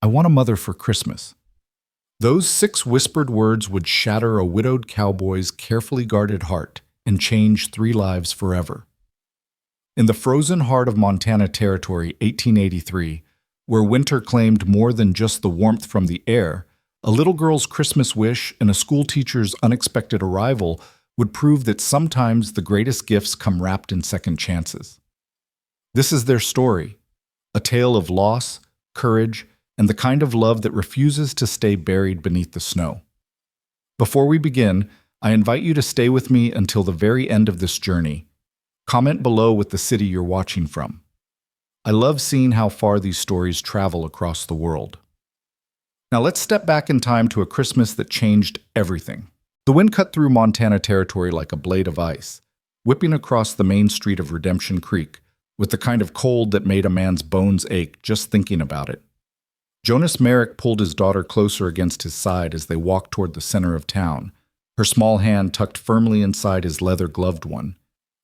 I want a mother for Christmas. Those 6 whispered words would shatter a widowed cowboy's carefully guarded heart and change 3 lives forever. In the frozen heart of Montana Territory, 1883, where winter claimed more than just the warmth from the air, a little girl's Christmas wish and a schoolteacher's unexpected arrival would prove that sometimes the greatest gifts come wrapped in second chances. This is their story, a tale of loss, courage, and the kind of love that refuses to stay buried beneath the snow. Before we begin, I invite you to stay with me until the very end of this journey. Comment below with the city you're watching from. I love seeing how far these stories travel across the world. Now let's step back in time to a Christmas that changed everything. The wind cut through Montana Territory like a blade of ice, whipping across the main street of Redemption Creek, with the kind of cold that made a man's bones ache just thinking about it. Jonas Merrick pulled his daughter closer against his side as they walked toward the center of town, her small hand tucked firmly inside his leather-gloved one.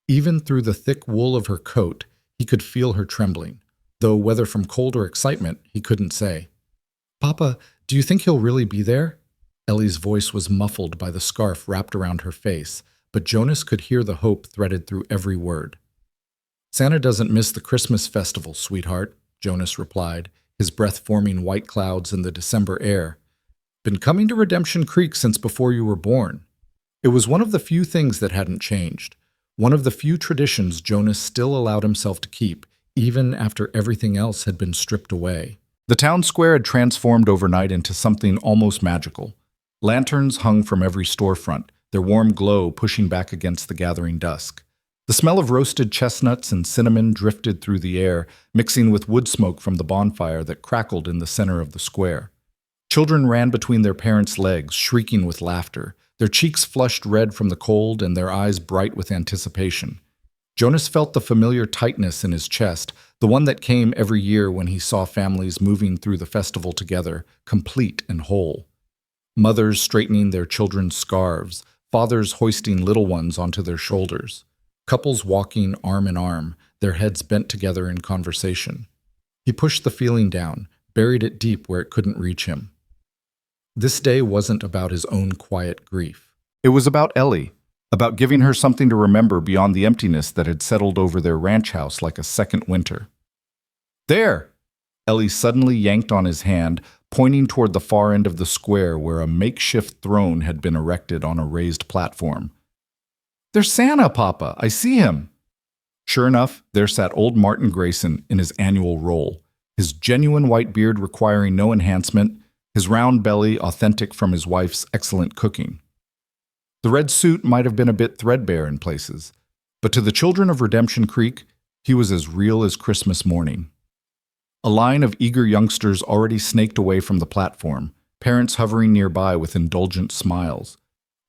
Even through the thick wool of her coat, he could feel her trembling, though whether from cold or excitement, he couldn't say. "Papa, do you think he'll really be there?" Ellie's voice was muffled by the scarf wrapped around her face, but Jonas could hear the hope threaded through every word. "Santa doesn't miss the Christmas festival, sweetheart," Jonas replied, his breath forming white clouds in the December air. "Been coming to Redemption Creek since before you were born." It was one of the few things that hadn't changed, one of the few traditions Jonas still allowed himself to keep, even after everything else had been stripped away. The town square had transformed overnight into something almost magical. Lanterns hung from every storefront, their warm glow pushing back against the gathering dusk. The smell of roasted chestnuts and cinnamon drifted through the air, mixing with wood smoke from the bonfire that crackled in the center of the square. Children ran between their parents' legs, shrieking with laughter, their cheeks flushed red from the cold and their eyes bright with anticipation. Jonas felt the familiar tightness in his chest, the one that came every year when he saw families moving through the festival together, complete and whole. Mothers straightening their children's scarves, fathers hoisting little ones onto their shoulders. Couples walking arm in arm, their heads bent together in conversation. He pushed the feeling down, buried it deep where it couldn't reach him. This day wasn't about his own quiet grief. It was about Ellie, about giving her something to remember beyond the emptiness that had settled over their ranch house like a second winter. "There!" Ellie suddenly yanked on his hand, pointing toward the far end of the square where a makeshift throne had been erected on a raised platform. "There's Santa, Papa! I see him!" Sure enough, there sat old Martin Grayson in his annual role, his genuine white beard requiring no enhancement, his round belly authentic from his wife's excellent cooking. The red suit might have been a bit threadbare in places, but to the children of Redemption Creek, he was as real as Christmas morning. A line of eager youngsters already snaked away from the platform, parents hovering nearby with indulgent smiles.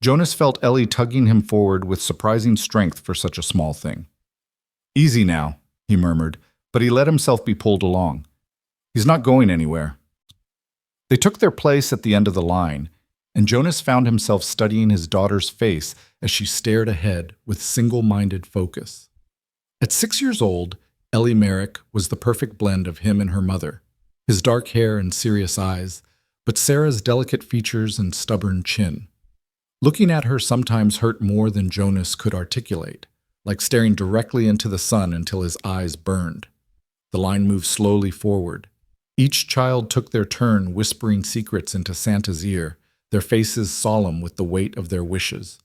Jonas felt Ellie tugging him forward with surprising strength for such a small thing. "Easy now," he murmured, but he let himself be pulled along. "He's not going anywhere." They took their place at the end of the line, and Jonas found himself studying his daughter's face as she stared ahead with single-minded focus. At 6 years old, Ellie Merrick was the perfect blend of him and her mother, his dark hair and serious eyes, but Sarah's delicate features and stubborn chin. Looking at her sometimes hurt more than Jonas could articulate, like staring directly into the sun until his eyes burned. The line moved slowly forward. Each child took their turn whispering secrets into Santa's ear, their faces solemn with the weight of their wishes.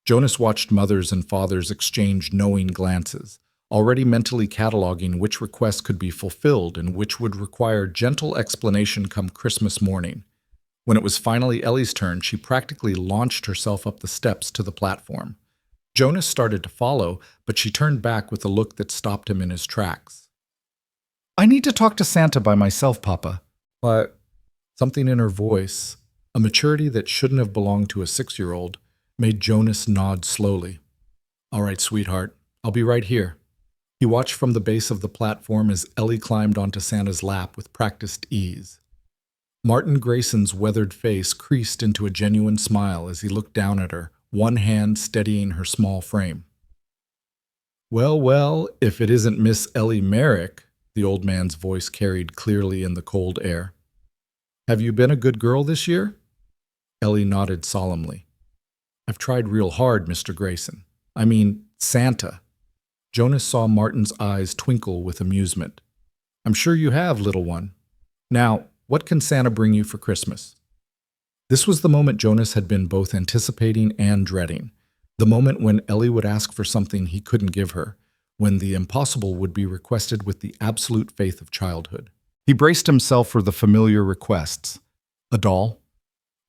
Jonas watched mothers and fathers exchange knowing glances, already mentally cataloging which requests could be fulfilled and which would require gentle explanation come Christmas morning. When it was finally Ellie's turn, she practically launched herself up the steps to the platform. Jonas started to follow, but she turned back with a look that stopped him in his tracks. "I need to talk to Santa by myself, Papa." But something in her voice, a maturity that shouldn't have belonged to a 6-year-old, made Jonas nod slowly. "All right, sweetheart, I'll be right here." He watched from the base of the platform as Ellie climbed onto Santa's lap with practiced ease. Martin Grayson's weathered face creased into a genuine smile as he looked down at her, one hand steadying her small frame. "Well, well, if it isn't Miss Ellie Merrick," the old man's voice carried clearly in the cold air. Have you been a good girl this year? Ellie nodded solemnly. I've tried real hard, Mr. Grayson. I mean, Santa. Jonas saw Martin's eyes twinkle with amusement. I'm sure you have, little one. Now, what can Santa bring you for Christmas? This was the moment Jonas had been both anticipating and dreading. The moment when Ellie would ask for something he couldn't give her, when the impossible would be requested with the absolute faith of childhood. He braced himself for the familiar requests. A doll,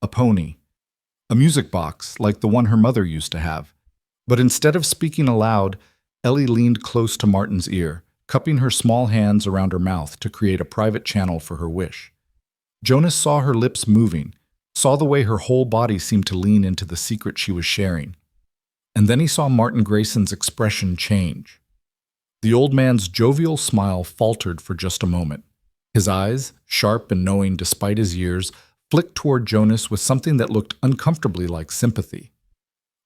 a pony, a music box like the one her mother used to have. But instead of speaking aloud, Ellie leaned close to Martin's ear, cupping her small hands around her mouth to create a private channel for her wish. Jonas saw her lips moving, saw the way her whole body seemed to lean into the secret she was sharing. And then he saw Martin Grayson's expression change. The old man's jovial smile faltered for just a moment. His eyes, sharp and knowing despite his years, flicked toward Jonas with something that looked uncomfortably like sympathy.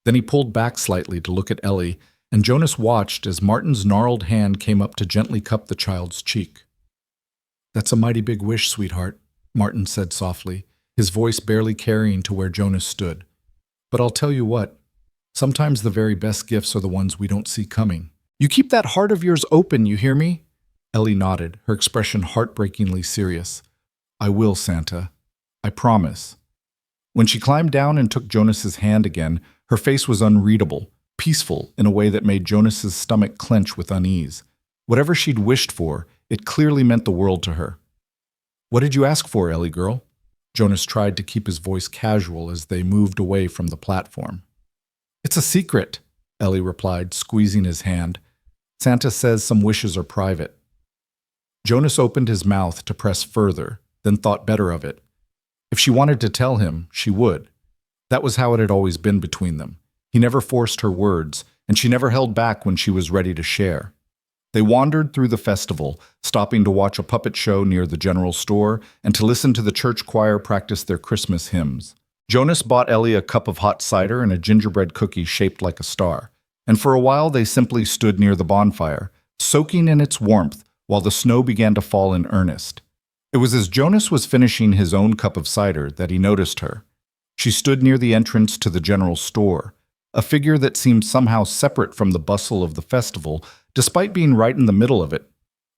Then he pulled back slightly to look at Ellie, and Jonas watched as Martin's gnarled hand came up to gently cup the child's cheek. That's a mighty big wish, sweetheart, Martin said softly, his voice barely carrying to where Jonas stood. But I'll tell you what, sometimes the very best gifts are the ones we don't see coming. You keep that heart of yours open, you hear me? Ellie nodded, her expression heartbreakingly serious. I will, Santa. I promise. When she climbed down and took Jonas's hand again, her face was unreadable, peaceful in a way that made Jonas's stomach clench with unease. Whatever she'd wished for, it clearly meant the world to her. What did you ask for, Ellie girl? Jonas tried to keep his voice casual as they moved away from the platform. It's a secret, Ellie replied, squeezing his hand. Santa says some wishes are private. Jonas opened his mouth to press further, then thought better of it. If she wanted to tell him, she would. That was how it had always been between them. He never forced her words, and she never held back when she was ready to share. They wandered through the festival, stopping to watch a puppet show near the general store and to listen to the church choir practice their Christmas hymns. Jonas bought Ellie a cup of hot cider and a gingerbread cookie shaped like a star, and for a while they simply stood near the bonfire, soaking in its warmth while the snow began to fall in earnest. It was as Jonas was finishing his own cup of cider that he noticed her. She stood near the entrance to the general store, a figure that seemed somehow separate from the bustle of the festival, despite being right in the middle of it.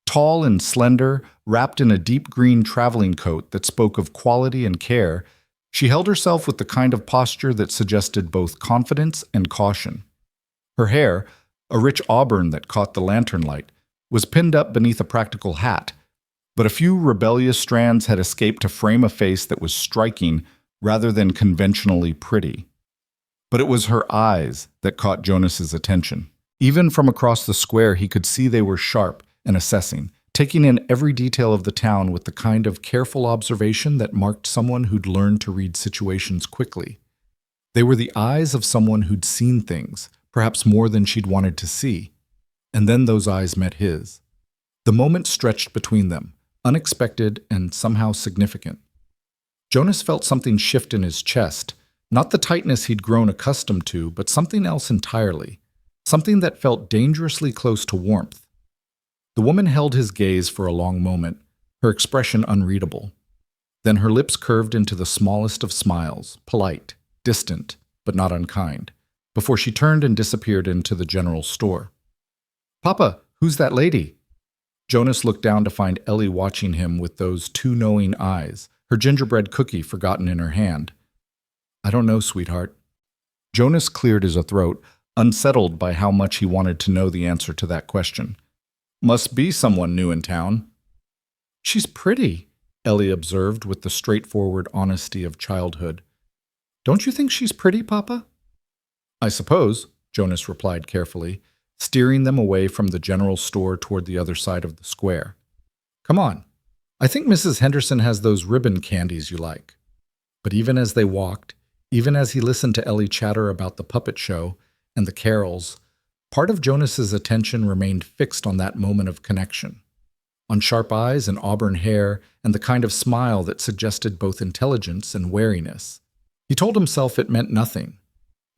Tall and slender, wrapped in a deep green traveling coat that spoke of quality and care, she held herself with the kind of posture that suggested both confidence and caution. Her hair, a rich auburn that caught the lantern light, was pinned up beneath a practical hat, but a few rebellious strands had escaped to frame a face that was striking rather than conventionally pretty. But it was her eyes that caught Jonas's attention. Even from across the square, he could see they were sharp and assessing, taking in every detail of the town with the kind of careful observation that marked someone who'd learned to read situations quickly. They were the eyes of someone who'd seen things, perhaps more than she'd wanted to see. And then those eyes met his. The moment stretched between them, unexpected and somehow significant. Jonas felt something shift in his chest, not the tightness he'd grown accustomed to, but something else entirely, something that felt dangerously close to warmth. The woman held his gaze for a long moment, her expression unreadable. Then her lips curved into the smallest of smiles, polite, distant, but not unkind, before she turned and disappeared into the general store. Papa, who's that lady? Jonas looked down to find Ellie watching him with those two knowing eyes, her gingerbread cookie forgotten in her hand. I don't know, sweetheart. Jonas cleared his throat, unsettled by how much he wanted to know the answer to that question. Must be someone new in town. She's pretty, Ellie observed with the straightforward honesty of childhood. Don't you think she's pretty, Papa? I suppose, Jonas replied carefully, steering them away from the general store toward the other side of the square. Come on. I think Mrs. Henderson has those ribbon candies you like. But even as they walked, even as he listened to Ellie chatter about the puppet show and the carols, part of Jonas's attention remained fixed on that moment of connection, on sharp eyes and auburn hair and the kind of smile that suggested both intelligence and wariness. He told himself it meant nothing,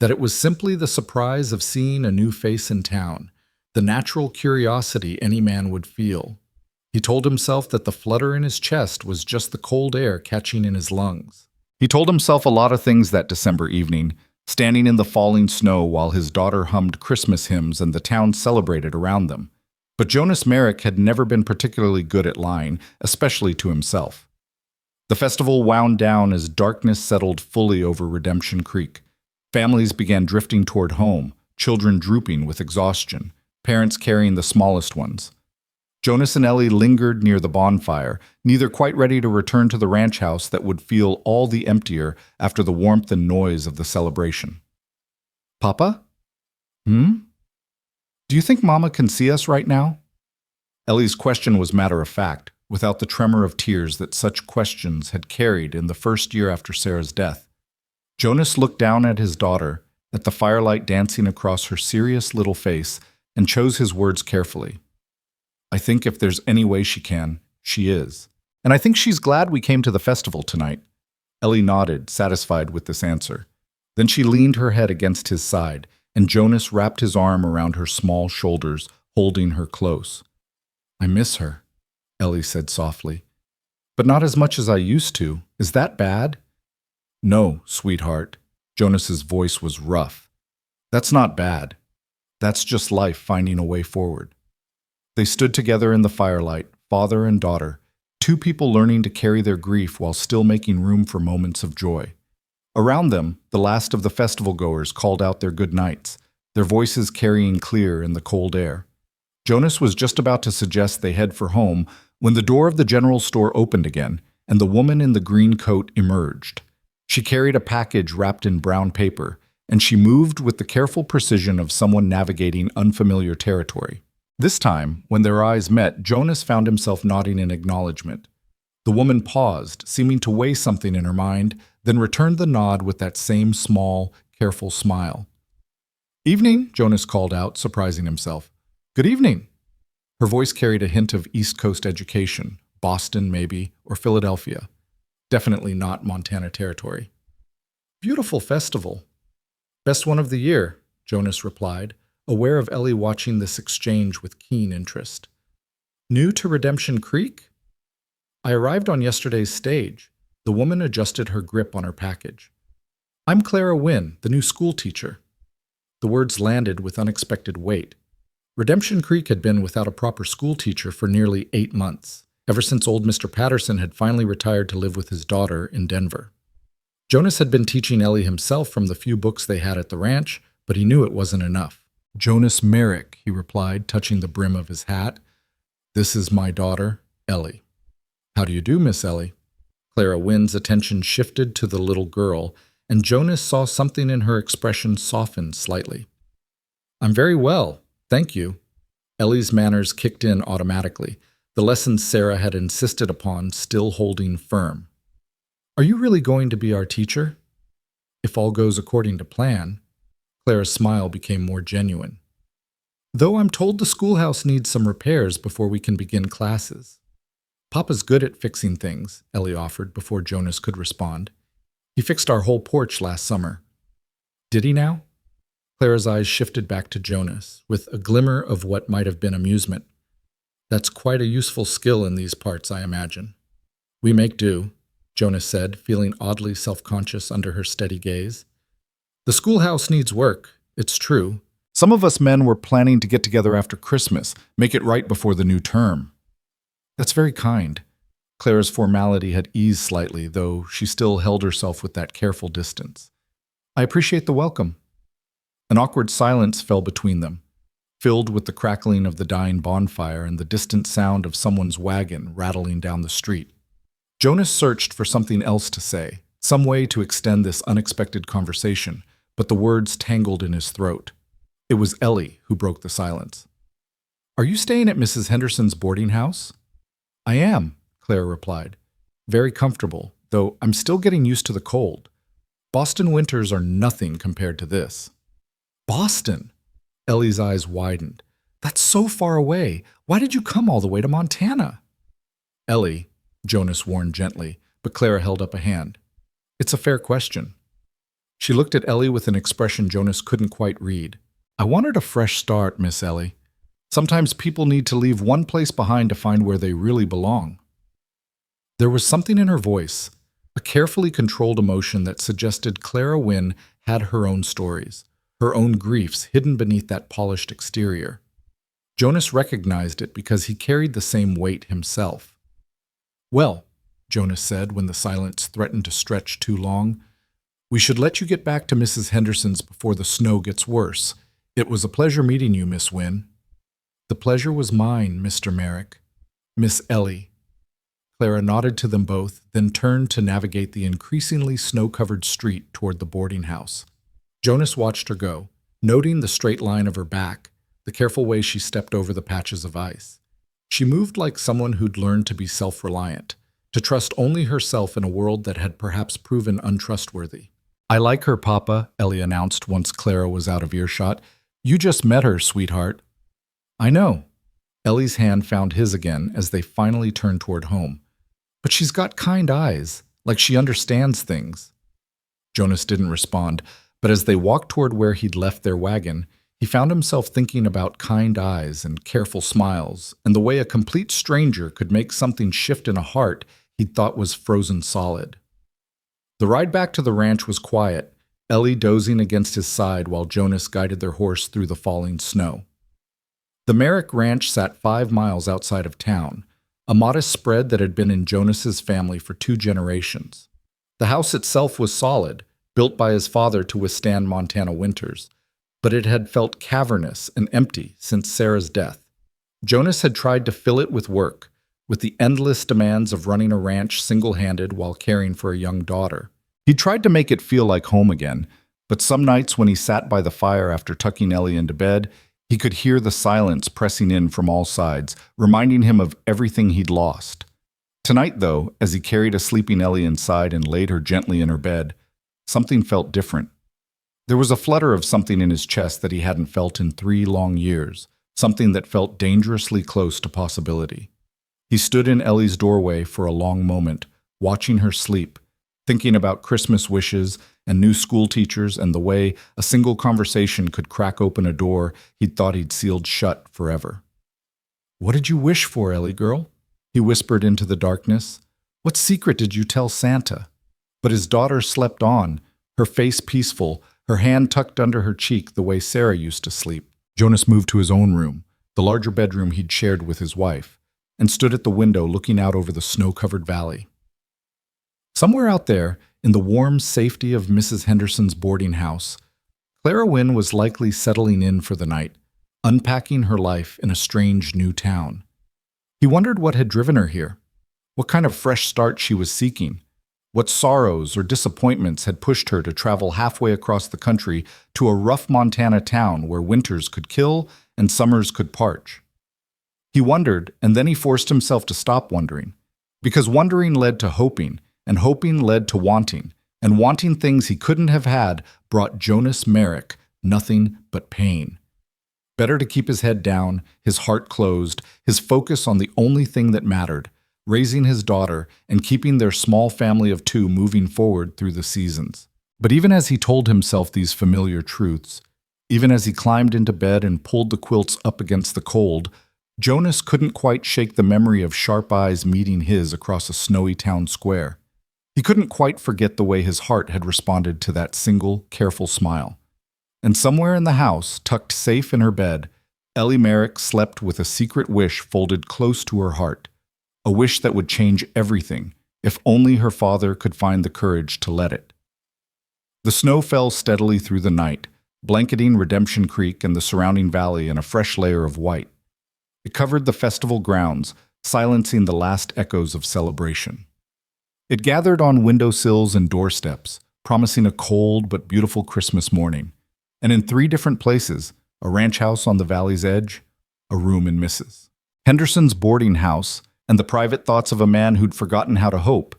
that it was simply the surprise of seeing a new face in town, the natural curiosity any man would feel. He told himself that the flutter in his chest was just the cold air catching in his lungs. He told himself a lot of things that December evening, standing in the falling snow while his daughter hummed Christmas hymns and the town celebrated around them. But Jonas Merrick had never been particularly good at lying, especially to himself. The festival wound down as darkness settled fully over Redemption Creek. Families began drifting toward home, children drooping with exhaustion, parents carrying the smallest ones. Jonas and Ellie lingered near the bonfire, neither quite ready to return to the ranch house that would feel all the emptier after the warmth and noise of the celebration. "Papa? Do you think Mama can see us right now?" Ellie's question was matter of fact, without the tremor of tears that such questions had carried in the first year after Sarah's death. Jonas looked down at his daughter, at the firelight dancing across her serious little face, and chose his words carefully. "I think if there's any way she can, she is. And I think she's glad we came to the festival tonight." Ellie nodded, satisfied with this answer. Then she leaned her head against his side, and Jonas wrapped his arm around her small shoulders, holding her close. "I miss her," Ellie said softly. "But not as much as I used to. Is that bad?" "No, sweetheart." Jonas's voice was rough. "That's not bad. That's just life finding a way forward." They stood together in the firelight, father and daughter, two people learning to carry their grief while still making room for moments of joy. Around them, the last of the festival goers called out their good nights, their voices carrying clear in the cold air. Jonas was just about to suggest they head for home when the door of the general store opened again, and the woman in the green coat emerged. She carried a package wrapped in brown paper, and she moved with the careful precision of someone navigating unfamiliar territory. This time, when their eyes met, Jonas found himself nodding in acknowledgement. The woman paused, seeming to weigh something in her mind, then returned the nod with that same small, careful smile. "Evening," Jonas called out, surprising himself. "Good evening." Her voice carried a hint of East Coast education, Boston maybe, or Philadelphia. Definitely not Montana territory. "Beautiful festival. Best one of the year," Jonas replied, aware of Ellie watching this exchange with keen interest. "New to Redemption Creek?" "I arrived on yesterday's stage." The woman adjusted her grip on her package. "I'm Clara Wynn, the new school teacher." The words landed with unexpected weight. Redemption Creek had been without a proper school teacher for nearly 8 months, ever since old Mr. Patterson had finally retired to live with his daughter in Denver. Jonas had been teaching Ellie himself from the few books they had at the ranch, but he knew it wasn't enough. "Jonas Merrick," he replied, touching the brim of his hat. "This is my daughter, Ellie." "How do you do, Miss Ellie?" Clara Wynn's attention shifted to the little girl, and Jonas saw something in her expression soften slightly. "I'm very well, thank you." Ellie's manners kicked in automatically, the lessons Sarah had insisted upon still holding firm. "Are you really going to be our teacher?" "If all goes according to plan." Clara's smile became more genuine. "Though I'm told the schoolhouse needs some repairs before we can begin classes." "Papa's good at fixing things," Ellie offered before Jonas could respond. "He fixed our whole porch last summer." "Did he now?" Clara's eyes shifted back to Jonas, with a glimmer of what might have been amusement. "That's quite a useful skill in these parts, I imagine." "We make do," Jonas said, feeling oddly self-conscious under her steady gaze. "The schoolhouse needs work, it's true. Some of us men were planning to get together after Christmas, make it right before the new term." "That's very kind." Clara's formality had eased slightly, though she still held herself with that careful distance. "I appreciate the welcome." An awkward silence fell between them, filled with the crackling of the dying bonfire and the distant sound of someone's wagon rattling down the street. Jonas searched for something else to say, some way to extend this unexpected conversation, but the words tangled in his throat. It was Ellie who broke the silence. "Are you staying at Mrs. Henderson's boarding house?" "I am," Clara replied. "Very comfortable, though I'm still getting used to the cold. Boston winters are nothing compared to this." "Boston?" Ellie's eyes widened. "That's so far away. Why did you come all the way to Montana?" "Ellie," Jonas warned gently, but Clara held up a hand. "It's a fair question." She looked at Ellie with an expression Jonas couldn't quite read. "I wanted a fresh start, Miss Ellie. Sometimes people need to leave one place behind to find where they really belong. There was something in her voice, a carefully controlled emotion that suggested Clara Wynne had her own stories, her own griefs hidden beneath that polished exterior. Jonas recognized it because he carried the same weight himself. "Well," Jonas said when the silence threatened to stretch too long, "we should let you get back to Mrs. Henderson's before the snow gets worse. It was a pleasure meeting you, Miss Wynne." "The pleasure was mine, Mr. Merrick. Miss Ellie." Clara nodded to them both, then turned to navigate the increasingly snow-covered street toward the boarding house. Jonas watched her go, noting the straight line of her back, the careful way she stepped over the patches of ice. She moved like someone who'd learned to be self-reliant, to trust only herself in a world that had perhaps proven untrustworthy. "I like her, Papa," Ellie announced once Clara was out of earshot. "You just met her, sweetheart." "I know." Ellie's hand found his again as they finally turned toward home. "But she's got kind eyes, like she understands things." Jonas didn't respond, but as they walked toward where he'd left their wagon, he found himself thinking about kind eyes and careful smiles, and the way a complete stranger could make something shift in a heart he'd thought was frozen solid. The ride back to the ranch was quiet, Ellie dozing against his side while Jonas guided their horse through the falling snow. The Merrick Ranch sat 5 miles outside of town, a modest spread that had been in Jonas's family for 2 generations. The house itself was solid, built by his father to withstand Montana winters, but it had felt cavernous and empty since Sarah's death. Jonas had tried to fill it with work, with the endless demands of running a ranch single-handed while caring for a young daughter. He tried to make it feel like home again, but some nights when he sat by the fire after tucking Ellie into bed, he could hear the silence pressing in from all sides, reminding him of everything he'd lost. Tonight, though, as he carried a sleeping Ellie inside and laid her gently in her bed, something felt different. There was a flutter of something in his chest that he hadn't felt in 3 long years, something that felt dangerously close to possibility. He stood in Ellie's doorway for a long moment, watching her sleep, thinking about Christmas wishes and new school teachers and the way a single conversation could crack open a door he'd thought he'd sealed shut forever. "What did you wish for, Ellie girl?" he whispered into the darkness. "What secret did you tell Santa?" But his daughter slept on, her face peaceful, her hand tucked under her cheek the way Sarah used to sleep. Jonas moved to his own room, the larger bedroom he'd shared with his wife, and stood at the window looking out over the snow-covered valley. Somewhere out there, in the warm safety of Mrs. Henderson's boarding house, Clara Wynne was likely settling in for the night, unpacking her life in a strange new town. He wondered what had driven her here, what kind of fresh start she was seeking, what sorrows or disappointments had pushed her to travel halfway across the country to a rough Montana town where winters could kill and summers could parch. He wondered, and then he forced himself to stop wondering, because wondering led to hoping, and hoping led to wanting, and wanting things he couldn't have had brought Jonas Merrick nothing but pain. Better to keep his head down, his heart closed, his focus on the only thing that mattered, raising his daughter and keeping their small family of 2 moving forward through the seasons. But even as he told himself these familiar truths, even as he climbed into bed and pulled the quilts up against the cold, Jonas couldn't quite shake the memory of sharp eyes meeting his across a snowy town square. He couldn't quite forget the way his heart had responded to that single, careful smile. And somewhere in the house, tucked safe in her bed, Ellie Merrick slept with a secret wish folded close to her heart, a wish that would change everything, if only her father could find the courage to let it. The snow fell steadily through the night, blanketing Redemption Creek and the surrounding valley in a fresh layer of white. It covered the festival grounds, silencing the last echoes of celebration. It gathered on windowsills and doorsteps, promising a cold but beautiful Christmas morning, and in 3 different places, a ranch house on the valley's edge, a room in Mrs. Henderson's boarding house, and the private thoughts of a man who'd forgotten how to hope.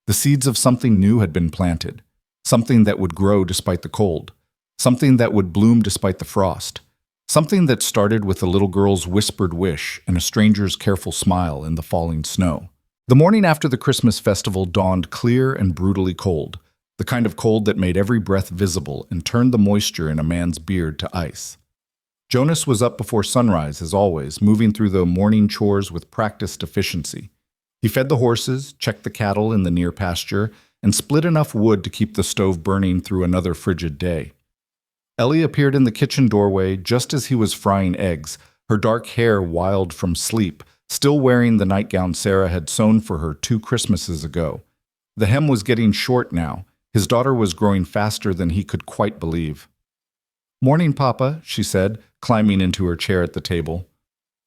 The seeds of something new had been planted, something that would grow despite the cold, something that would bloom despite the frost, something that started with a little girl's whispered wish and a stranger's careful smile in the falling snow. The morning after the Christmas festival dawned clear and brutally cold, the kind of cold that made every breath visible and turned the moisture in a man's beard to ice. Jonas was up before sunrise, as always, moving through the morning chores with practiced efficiency. He fed the horses, checked the cattle in the near pasture, and split enough wood to keep the stove burning through another frigid day. Ellie appeared in the kitchen doorway just as he was frying eggs, her dark hair wild from sleep, still wearing the nightgown Sarah had sewn for her 2 Christmases ago. The hem was getting short now. His daughter was growing faster than he could quite believe. "Morning, Papa," she said, climbing into her chair at the table.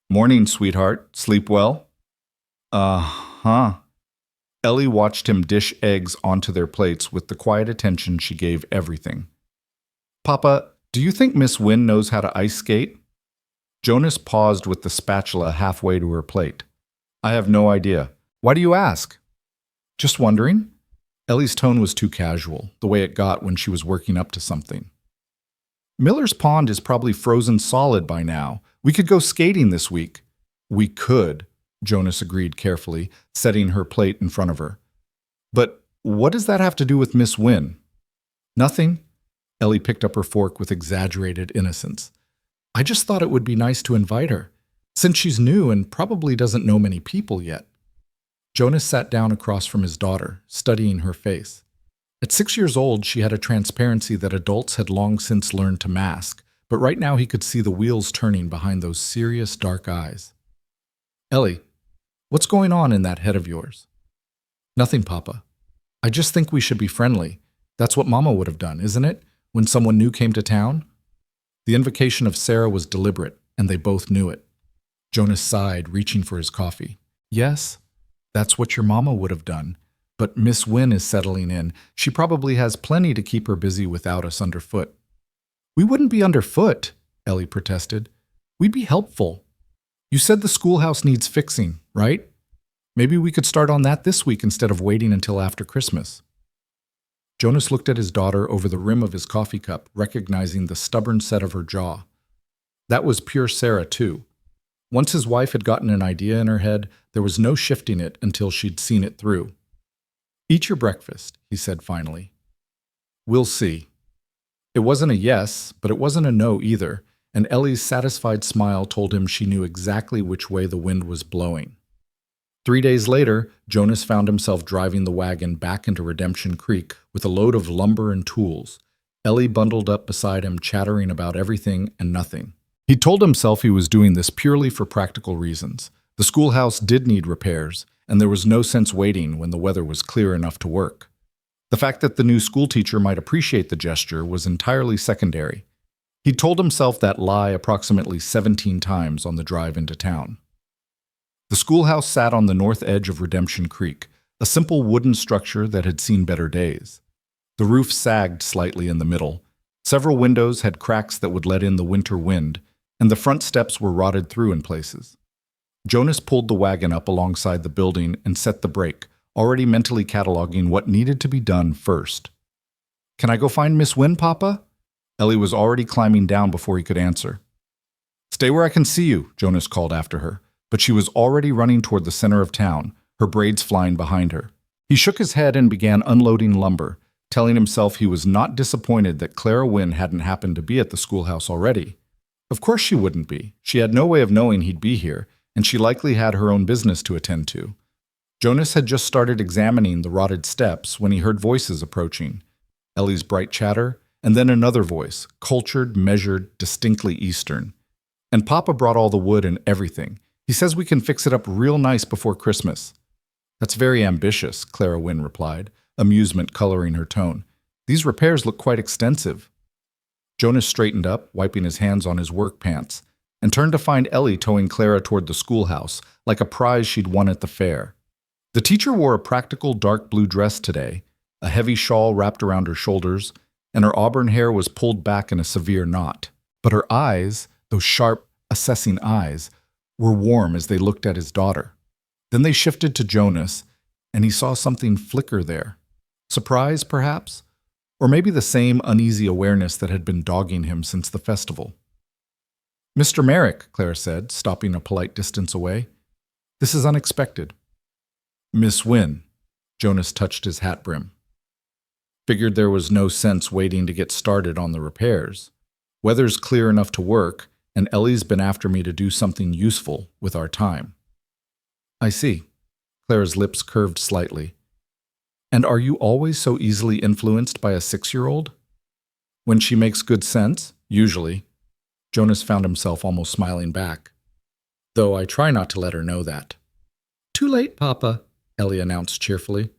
"Morning, sweetheart. Sleep well?" "Uh-huh." Ellie watched him dish eggs onto their plates with the quiet attention she gave everything. "Papa, do you think Miss Wynne knows how to ice skate?" Jonas paused with the spatula halfway to her plate. "I have no idea. Why do you ask?" "Just wondering." Ellie's tone was too casual, the way it got when she was working up to something. "Miller's Pond is probably frozen solid by now. We could go skating this week." "We could," Jonas agreed carefully, setting her plate in front of her. "But what does that have to do with Miss Wynne?" "Nothing." Ellie picked up her fork with exaggerated innocence. "I just thought it would be nice to invite her, since she's new and probably doesn't know many people yet." Jonas sat down across from his daughter, studying her face. At 6 years old, she had a transparency that adults had long since learned to mask, but right now he could see the wheels turning behind those serious dark eyes. "Ellie, what's going on in that head of yours?" "Nothing, Papa. I just think we should be friendly. That's what Mama would have done, isn't it, when someone new came to town?" The invocation of Sarah was deliberate, and they both knew it. Jonas sighed, reaching for his coffee. "Yes, that's what your Mama would have done. But Miss Wynne is settling in. She probably has plenty to keep her busy without us underfoot." "We wouldn't be underfoot," Ellie protested. "We'd be helpful. You said the schoolhouse needs fixing, right? Maybe we could start on that this week instead of waiting until after Christmas." Jonas looked at his daughter over the rim of his coffee cup, recognizing the stubborn set of her jaw. That was pure Sarah, too. Once his wife had gotten an idea in her head, there was no shifting it until she'd seen it through. "Eat your breakfast," he said finally. "We'll see." It wasn't a yes, but it wasn't a no either, and Ellie's satisfied smile told him she knew exactly which way the wind was blowing. 3 days later, Jonas found himself driving the wagon back into Redemption Creek with a load of lumber and tools, Ellie bundled up beside him, chattering about everything and nothing. He told himself he was doing this purely for practical reasons. The schoolhouse did need repairs, and there was no sense waiting when the weather was clear enough to work. The fact that the new schoolteacher might appreciate the gesture was entirely secondary. He told himself that lie approximately 17 times on the drive into town. The schoolhouse sat on the north edge of Redemption Creek, a simple wooden structure that had seen better days. The roof sagged slightly in the middle. Several windows had cracks that would let in the winter wind, and the front steps were rotted through in places. Jonas pulled the wagon up alongside the building and set the brake, already mentally cataloging what needed to be done first. "Can I go find Miss Wynne, Papa?" Ellie was already climbing down before he could answer. "Stay where I can see you," Jonas called after her, but she was already running toward the center of town, her braids flying behind her. He shook his head and began unloading lumber, telling himself he was not disappointed that Clara Wynne hadn't happened to be at the schoolhouse already. Of course she wouldn't be. She had no way of knowing he'd be here, and she likely had her own business to attend to. Jonas had just started examining the rotted steps when he heard voices approaching. Ellie's bright chatter, and then another voice, cultured, measured, distinctly Eastern. "And Papa brought all the wood and everything. He says we can fix it up real nice before Christmas." "That's very ambitious," Clara Wynne replied, amusement coloring her tone. "These repairs look quite extensive." Jonas straightened up, wiping his hands on his work pants, and turned to find Ellie towing Clara toward the schoolhouse, like a prize she'd won at the fair. The teacher wore a practical dark blue dress today, a heavy shawl wrapped around her shoulders, and her auburn hair was pulled back in a severe knot. But her eyes, those sharp, assessing eyes, were warm as they looked at his daughter. Then they shifted to Jonas, and he saw something flicker there. Surprise, perhaps? Or maybe the same uneasy awareness that had been dogging him since the festival. "Mr. Merrick," Clara said, stopping a polite distance away. "This is unexpected." "Miss Wynne," Jonas touched his hat brim. Figured there was no sense waiting to get started on the repairs. Weather's clear enough to work, and Ellie's been after me to do something useful with our time." "I see." Clara's lips curved slightly. "And are you always so easily influenced by a 6-year-old?" "When she makes good sense, usually." Jonas found himself almost smiling back. "Though I try not to let her know that." "Too late, Papa," Ellie announced cheerfully.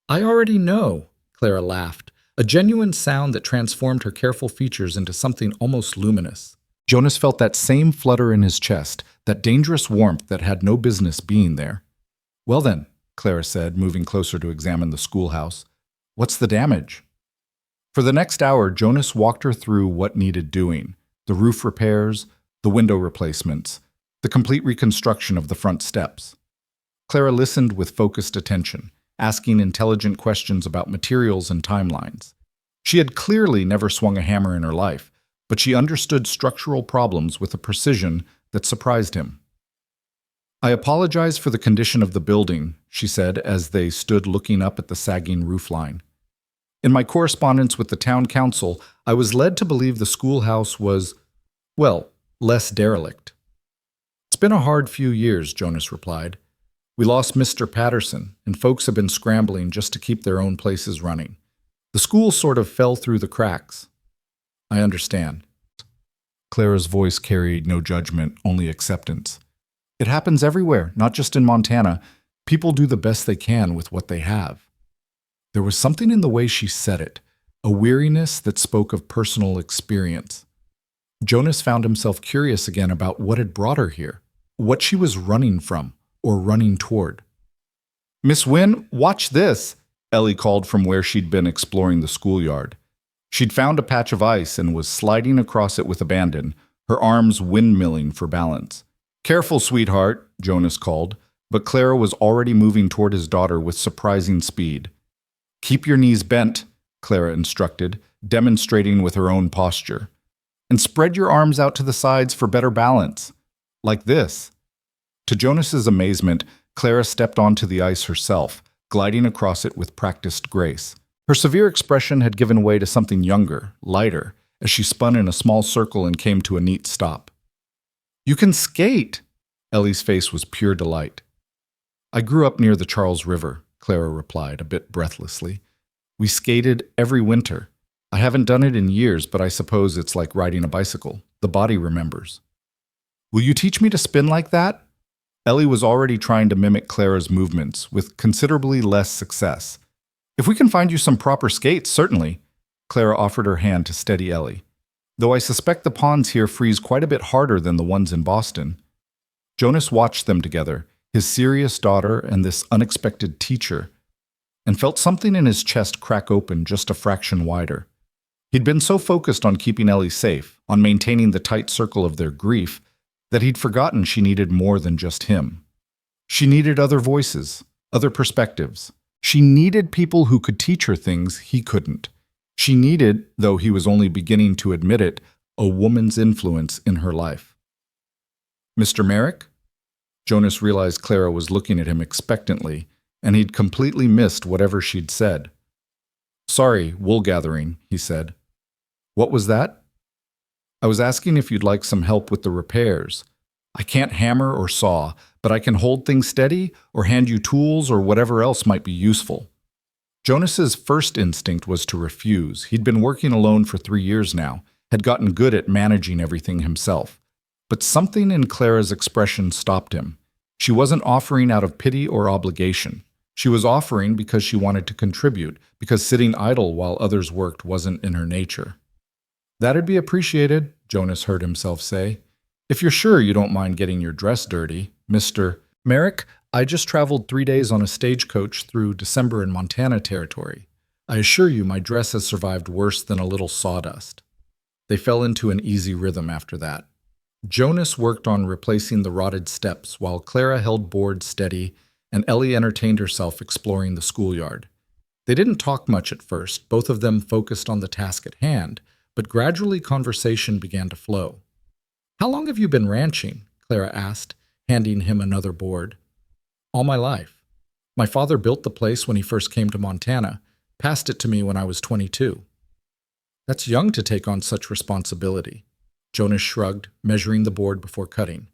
"I already know," Clara laughed, a genuine sound that transformed her careful features into something almost luminous. Jonas felt that same flutter in his chest, that dangerous warmth that had no business being there. "Well then," Clara said, moving closer to examine the schoolhouse, "what's the damage?" For the next hour, Jonas walked her through what needed doing: the roof repairs, the window replacements, the complete reconstruction of the front steps. Clara listened with focused attention, asking intelligent questions about materials and timelines. She had clearly never swung a hammer in her life, but she understood structural problems with a precision that surprised him. "I apologize for the condition of the building," she said as they stood looking up at the sagging roofline. "In my correspondence with the town council, I was led to believe the schoolhouse was, well, less derelict." "It's been a hard few years," Jonas replied. "We lost Mr. Patterson, and folks have been scrambling just to keep their own places running. The school sort of fell through the cracks." "I understand." Clara's voice carried no judgment, only acceptance. "It happens everywhere, not just in Montana. People do the best they can with what they have." There was something in the way she said it, a weariness that spoke of personal experience. Jonas found himself curious again about what had brought her here, what she was running from, or running toward. "Miss Wynne, watch this," Ellie called from where she'd been exploring the schoolyard. She'd found a patch of ice and was sliding across it with abandon, her arms windmilling for balance. "Careful, sweetheart," Jonas called, but Clara was already moving toward his daughter with surprising speed. "Keep your knees bent," Clara instructed, demonstrating with her own posture. "And spread your arms out to the sides for better balance. Like this." To Jonas's amazement, Clara stepped onto the ice herself, gliding across it with practiced grace. Her severe expression had given way to something younger, lighter, as she spun in a small circle and came to a neat stop. "You can skate!" Ellie's face was pure delight. "I grew up near the Charles River," Clara replied, a bit breathlessly. "We skated every winter. I haven't done it in years, but I suppose it's like riding a bicycle. The body remembers." "Will you teach me to spin like that?" Ellie was already trying to mimic Clara's movements, with considerably less success. "If we can find you some proper skates, certainly." Clara offered her hand to steady Ellie. "Though I suspect the ponds here freeze quite a bit harder than the ones in Boston." Jonas watched them together, his serious daughter and this unexpected teacher, and felt something in his chest crack open just a fraction wider. He'd been so focused on keeping Ellie safe, on maintaining the tight circle of their grief, that he'd forgotten she needed more than just him. She needed other voices, other perspectives. She needed people who could teach her things he couldn't. She needed, though he was only beginning to admit it, a woman's influence in her life. "Mr. Merrick?" Jonas realized Clara was looking at him expectantly, and he'd completely missed whatever she'd said. "Sorry, wool gathering," he said. "What was that?" "I was asking if you'd like some help with the repairs. I can't hammer or saw, but I can hold things steady or hand you tools or whatever else might be useful." Jonas's first instinct was to refuse. He'd been working alone for 3 years now, had gotten good at managing everything himself. But something in Clara's expression stopped him. She wasn't offering out of pity or obligation. She was offering because she wanted to contribute, because sitting idle while others worked wasn't in her nature. "That'd be appreciated," Jonas heard himself say. "If you're sure you don't mind getting your dress dirty, Mr. Merrick, I just traveled 3 days on a stagecoach through December in Montana territory. I assure you my dress has survived worse than a little sawdust." They fell into an easy rhythm after that. Jonas worked on replacing the rotted steps while Clara held board steady and Ellie entertained herself exploring the schoolyard. They didn't talk much at first, both of them focused on the task at hand, but gradually conversation began to flow. "How long have you been ranching?" Clara asked, handing him another board. "All my life. My father built the place when he first came to Montana, passed it to me when I was 22. "That's young to take on such responsibility." Jonas shrugged, measuring the board before cutting.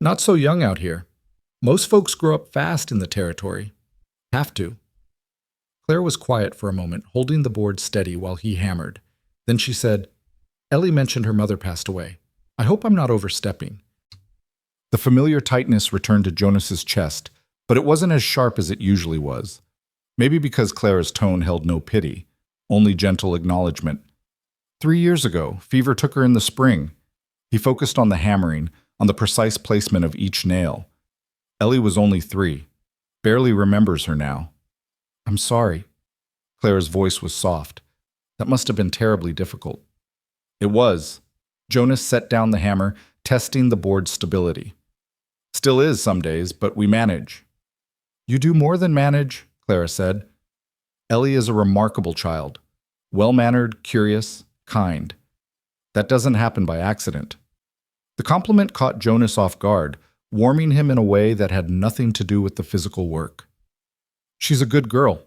Not so young out here. Most folks grow up fast in the territory. Have to. Claire was quiet for a moment, holding the board steady while he hammered. Then she said, Ellie mentioned her mother passed away. I hope I'm not overstepping. The familiar tightness returned to Jonas's chest, but it wasn't as sharp as it usually was. Maybe because Clara's tone held no pity, only gentle acknowledgement. 3 years ago, fever took her in the spring. He focused on the hammering, on the precise placement of each nail. Ellie was only 3, barely remembers her now. I'm sorry. Clara's voice was soft. That must have been terribly difficult. It was. Jonas set down the hammer, testing the board's stability. Still is some days, but we manage. You do more than manage, Clara said. Ellie is a remarkable child. Well-mannered, curious, kind. That doesn't happen by accident. The compliment caught Jonas off guard, warming him in a way that had nothing to do with the physical work. She's a good girl.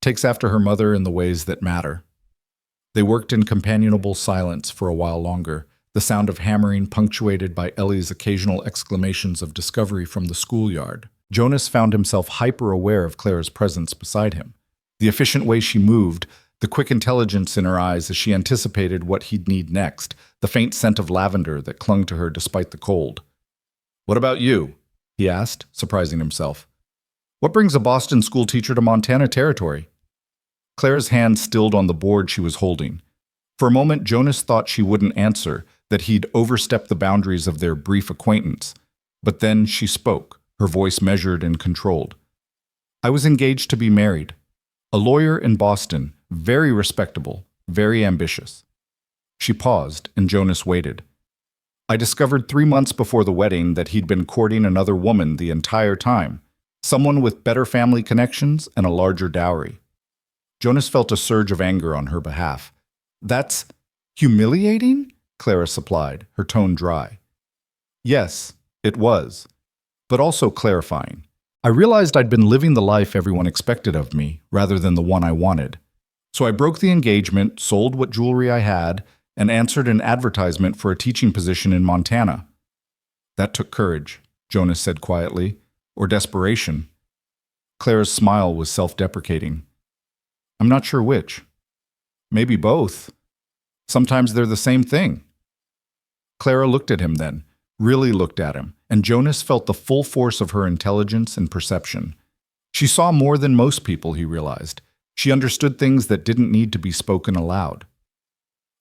Takes after her mother in the ways that matter. They worked in companionable silence for a while longer, the sound of hammering punctuated by Ellie's occasional exclamations of discovery from the schoolyard. Jonas found himself hyper-aware of Clara's presence beside him. The efficient way she moved, the quick intelligence in her eyes as she anticipated what he'd need next, the faint scent of lavender that clung to her despite the cold. What about you? He asked, surprising himself. What brings a Boston schoolteacher to Montana territory? Clara's hand stilled on the board she was holding. For a moment, Jonas thought she wouldn't answer, that he'd overstepped the boundaries of their brief acquaintance. But then she spoke, her voice measured and controlled. I was engaged to be married. A lawyer in Boston, very respectable, very ambitious. She paused, and Jonas waited. I discovered 3 months before the wedding that he'd been courting another woman the entire time, someone with better family connections and a larger dowry. Jonas felt a surge of anger on her behalf. That's humiliating? Clara supplied, her tone dry. Yes, it was, but also clarifying. I realized I'd been living the life everyone expected of me, rather than the one I wanted. So I broke the engagement, sold what jewelry I had, and answered an advertisement for a teaching position in Montana. That took courage, Jonas said quietly, or desperation. Clara's smile was self-deprecating. I'm not sure which. Maybe both. Sometimes they're the same thing. Clara looked at him then, really looked at him, and Jonas felt the full force of her intelligence and perception. She saw more than most people, he realized. She understood things that didn't need to be spoken aloud.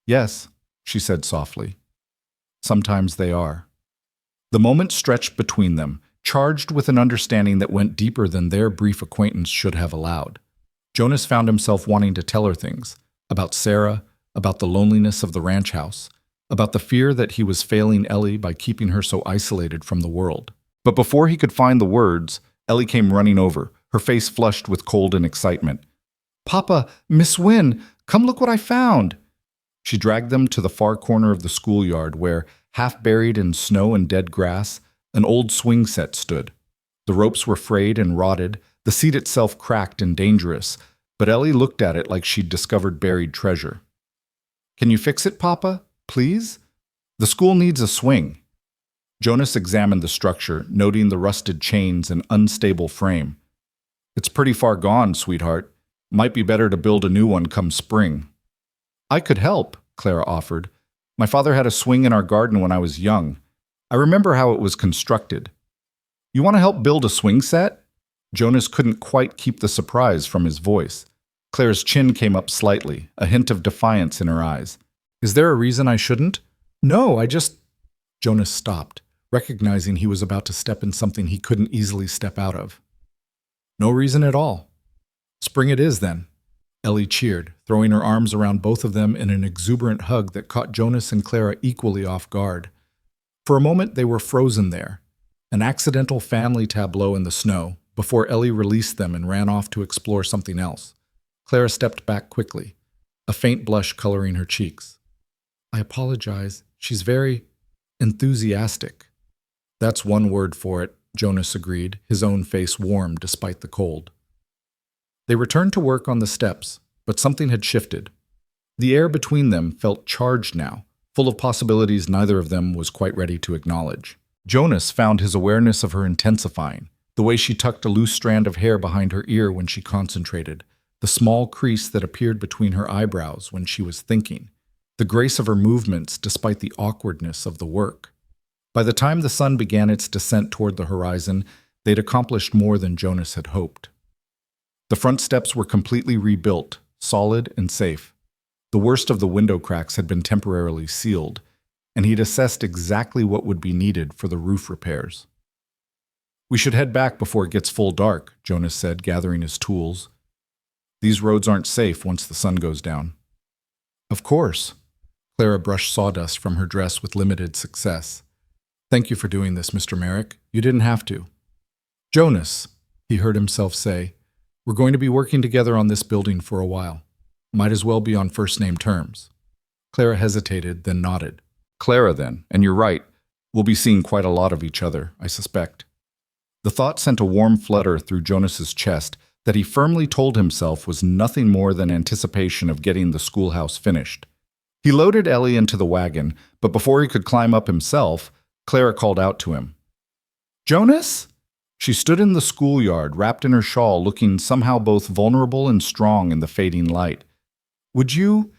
Yes, she said softly. Sometimes they are. The moment stretched between them, charged with an understanding that went deeper than their brief acquaintance should have allowed. Jonas found himself wanting to tell her things, about Sarah, about the loneliness of the ranch house, about the fear that he was failing Ellie by keeping her so isolated from the world. But before he could find the words, Ellie came running over, her face flushed with cold and excitement. Papa, Miss Wynne, come look what I found! She dragged them to the far corner of the schoolyard where, half buried in snow and dead grass, an old swing set stood. The ropes were frayed and rotted, the seat itself cracked and dangerous, but Ellie looked at it like she'd discovered buried treasure. Can you fix it, Papa? Please? The school needs a swing. Jonas examined the structure, noting the rusted chains and unstable frame. It's pretty far gone, sweetheart. Might be better to build a new one come spring. I could help, Clara offered. My father had a swing in our garden when I was young. I remember how it was constructed. You want to help build a swing set? Jonas couldn't quite keep the surprise from his voice. Clara's chin came up slightly, a hint of defiance in her eyes. Is there a reason I shouldn't? No, I just... Jonas stopped, recognizing he was about to step in something he couldn't easily step out of. No reason at all. Spring it is, then. Ellie cheered, throwing her arms around both of them in an exuberant hug that caught Jonas and Clara equally off guard. For a moment they were frozen there, an accidental family tableau in the snow, before Ellie released them and ran off to explore something else. Clara stepped back quickly, a faint blush coloring her cheeks. I apologize. She's very enthusiastic. That's one word for it, Jonas agreed, his own face warm despite the cold. They returned to work on the steps, but something had shifted. The air between them felt charged now, full of possibilities neither of them was quite ready to acknowledge. Jonas found his awareness of her intensifying, the way she tucked a loose strand of hair behind her ear when she concentrated, the small crease that appeared between her eyebrows when she was thinking, the grace of her movements despite the awkwardness of the work. By the time the sun began its descent toward the horizon, they'd accomplished more than Jonas had hoped. The front steps were completely rebuilt, solid and safe. The worst of the window cracks had been temporarily sealed, and he'd assessed exactly what would be needed for the roof repairs. "We should head back before it gets full dark," Jonas said, gathering his tools. "These roads aren't safe once the sun goes down." "Of course." Clara brushed sawdust from her dress with limited success. "Thank you for doing this, Mr. Merrick. You didn't have to." "Jonas," he heard himself say, "we're going to be working together on this building for a while. Might as well be on first-name terms." Clara hesitated, then nodded. "Clara, then, and you're right. We'll be seeing quite a lot of each other, I suspect." The thought sent a warm flutter through Jonas's chest that he firmly told himself was nothing more than anticipation of getting the schoolhouse finished. He loaded Ellie into the wagon, but before he could climb up himself, Clara called out to him. "Jonas?" She stood in the schoolyard, wrapped in her shawl, looking somehow both vulnerable and strong in the fading light. "Would you—"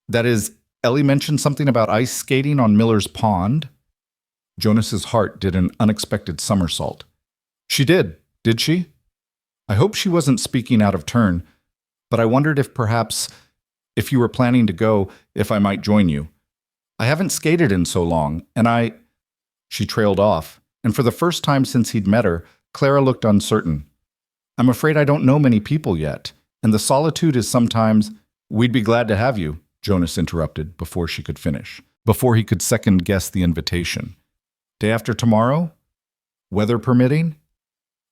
"That is, Ellie mentioned something about ice skating on Miller's Pond." Jonas's heart did an unexpected somersault. "She did she? I hope she wasn't speaking out of turn, but I wondered if perhaps, if you were planning to go, if I might join you. I haven't skated in so long, and She trailed off, and for the first time since he'd met her, Clara looked uncertain. "I'm afraid I don't know many people yet, and the solitude is sometimes—" "We'd be glad to have you," Jonas interrupted before she could finish, before he could second-guess the invitation. "Day after tomorrow? Weather permitting?"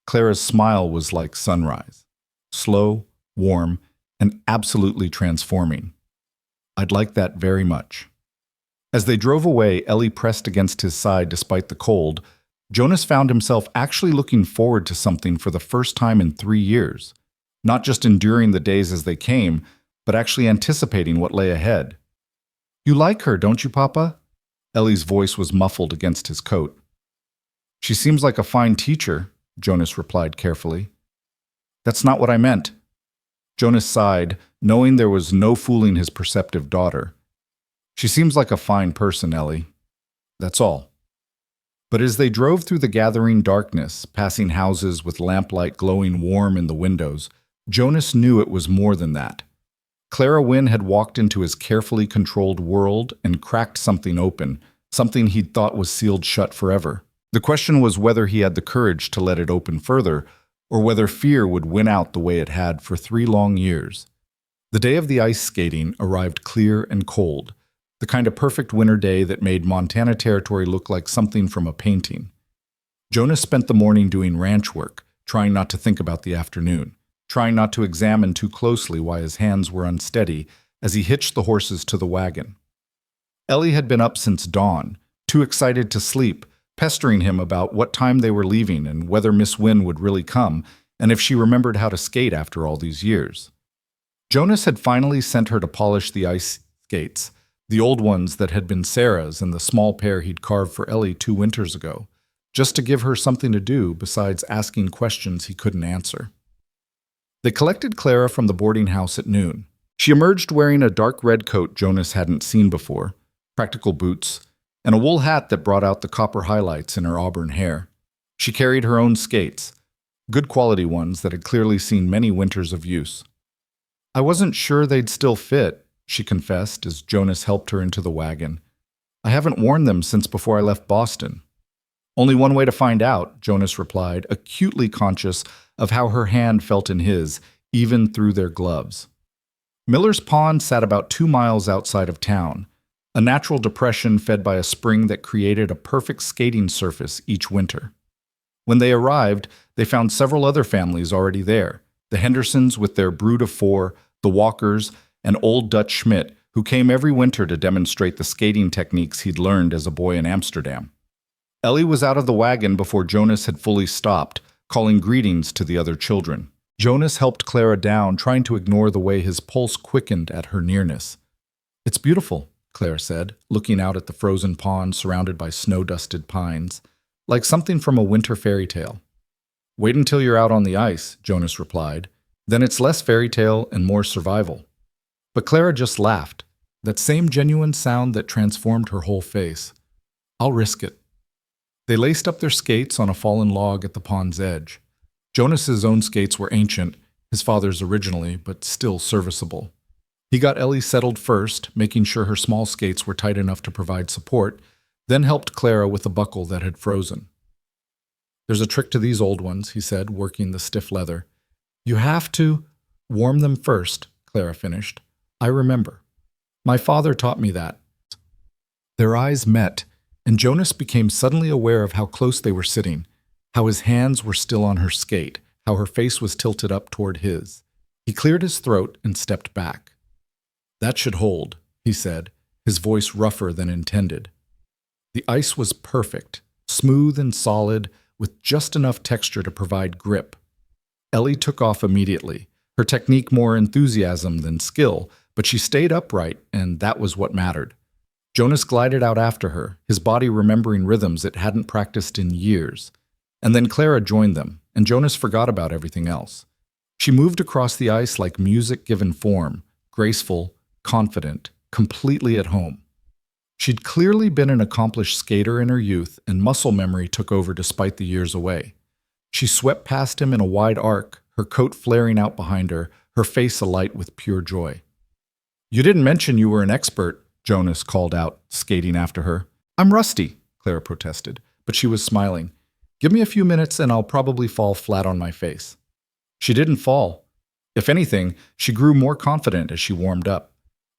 Clara's smile was like sunrise, slow, warm, and absolutely transforming. "I'd like that very much." As they drove away, Ellie pressed against his side despite the cold. Jonas found himself actually looking forward to something for the first time in 3 years, not just enduring the days as they came, but actually anticipating what lay ahead. "You like her, don't you, Papa?" Ellie's voice was muffled against his coat. "She seems like a fine teacher," Jonas replied carefully. "That's not what I meant." Jonas sighed, knowing there was no fooling his perceptive daughter. "She seems like a fine person, Ellie. That's all." But as they drove through the gathering darkness, passing houses with lamplight glowing warm in the windows, Jonas knew it was more than that. Clara Wynne had walked into his carefully controlled world and cracked something open, something he'd thought was sealed shut forever. The question was whether he had the courage to let it open further, or whether fear would win out the way it had for 3 long years. The day of the ice skating arrived clear and cold, the kind of perfect winter day that made Montana Territory look like something from a painting. Jonas spent the morning doing ranch work, trying not to think about the afternoon, trying not to examine too closely why his hands were unsteady as he hitched the horses to the wagon. Ellie had been up since dawn, too excited to sleep, pestering him about what time they were leaving and whether Miss Wynne would really come, and if she remembered how to skate after all these years. Jonas had finally sent her to polish the ice skates, the old ones that had been Sarah's and the small pair he'd carved for Ellie 2 winters ago, just to give her something to do besides asking questions he couldn't answer. They collected Clara from the boarding house at noon. She emerged wearing a dark red coat Jonas hadn't seen before, practical boots, and a wool hat that brought out the copper highlights in her auburn hair. She carried her own skates, good quality ones that had clearly seen many winters of use. "I wasn't sure they'd still fit," she confessed as Jonas helped her into the wagon. "I haven't worn them since before I left Boston." "Only one way to find out," Jonas replied, acutely conscious of how her hand felt in his, even through their gloves. Miller's Pond sat about 2 miles outside of town, a natural depression fed by a spring that created a perfect skating surface each winter. When they arrived, they found several other families already there, the Hendersons with their brood of 4, the Walkers, and old Dutch Schmidt, who came every winter to demonstrate the skating techniques he'd learned as a boy in Amsterdam. Ellie was out of the wagon before Jonas had fully stopped, calling greetings to the other children. Jonas helped Clara down, trying to ignore the way his pulse quickened at her nearness. "It's beautiful," Clara said, looking out at the frozen pond surrounded by snow-dusted pines, like something from a winter fairy tale. Wait until you're out on the ice, Jonas replied. Then it's less fairy tale and more survival. But Clara just laughed, that same genuine sound that transformed her whole face. I'll risk it. They laced up their skates on a fallen log at the pond's edge. Jonas's own skates were ancient, his father's originally, but still serviceable. He got Ellie settled first, making sure her small skates were tight enough to provide support, then helped Clara with a buckle that had frozen. There's a trick to these old ones, he said, working the stiff leather. You have to warm them first, Clara finished. I remember. My father taught me that. Their eyes met, and Jonas became suddenly aware of how close they were sitting, how his hands were still on her skate, how her face was tilted up toward his. He cleared his throat and stepped back. That should hold, he said, his voice rougher than intended. The ice was perfect, smooth and solid, with just enough texture to provide grip. Ellie took off immediately, her technique more enthusiasm than skill, but she stayed upright, and that was what mattered. Jonas glided out after her, his body remembering rhythms it hadn't practiced in years. And then Clara joined them, and Jonas forgot about everything else. She moved across the ice like music given form, graceful, confident, completely at home. She'd clearly been an accomplished skater in her youth, and muscle memory took over despite the years away. She swept past him in a wide arc, her coat flaring out behind her, her face alight with pure joy. You didn't mention you were an expert, Jonas called out, skating after her. I'm rusty, Clara protested, but she was smiling. Give me a few minutes and I'll probably fall flat on my face. She didn't fall. If anything, she grew more confident as she warmed up,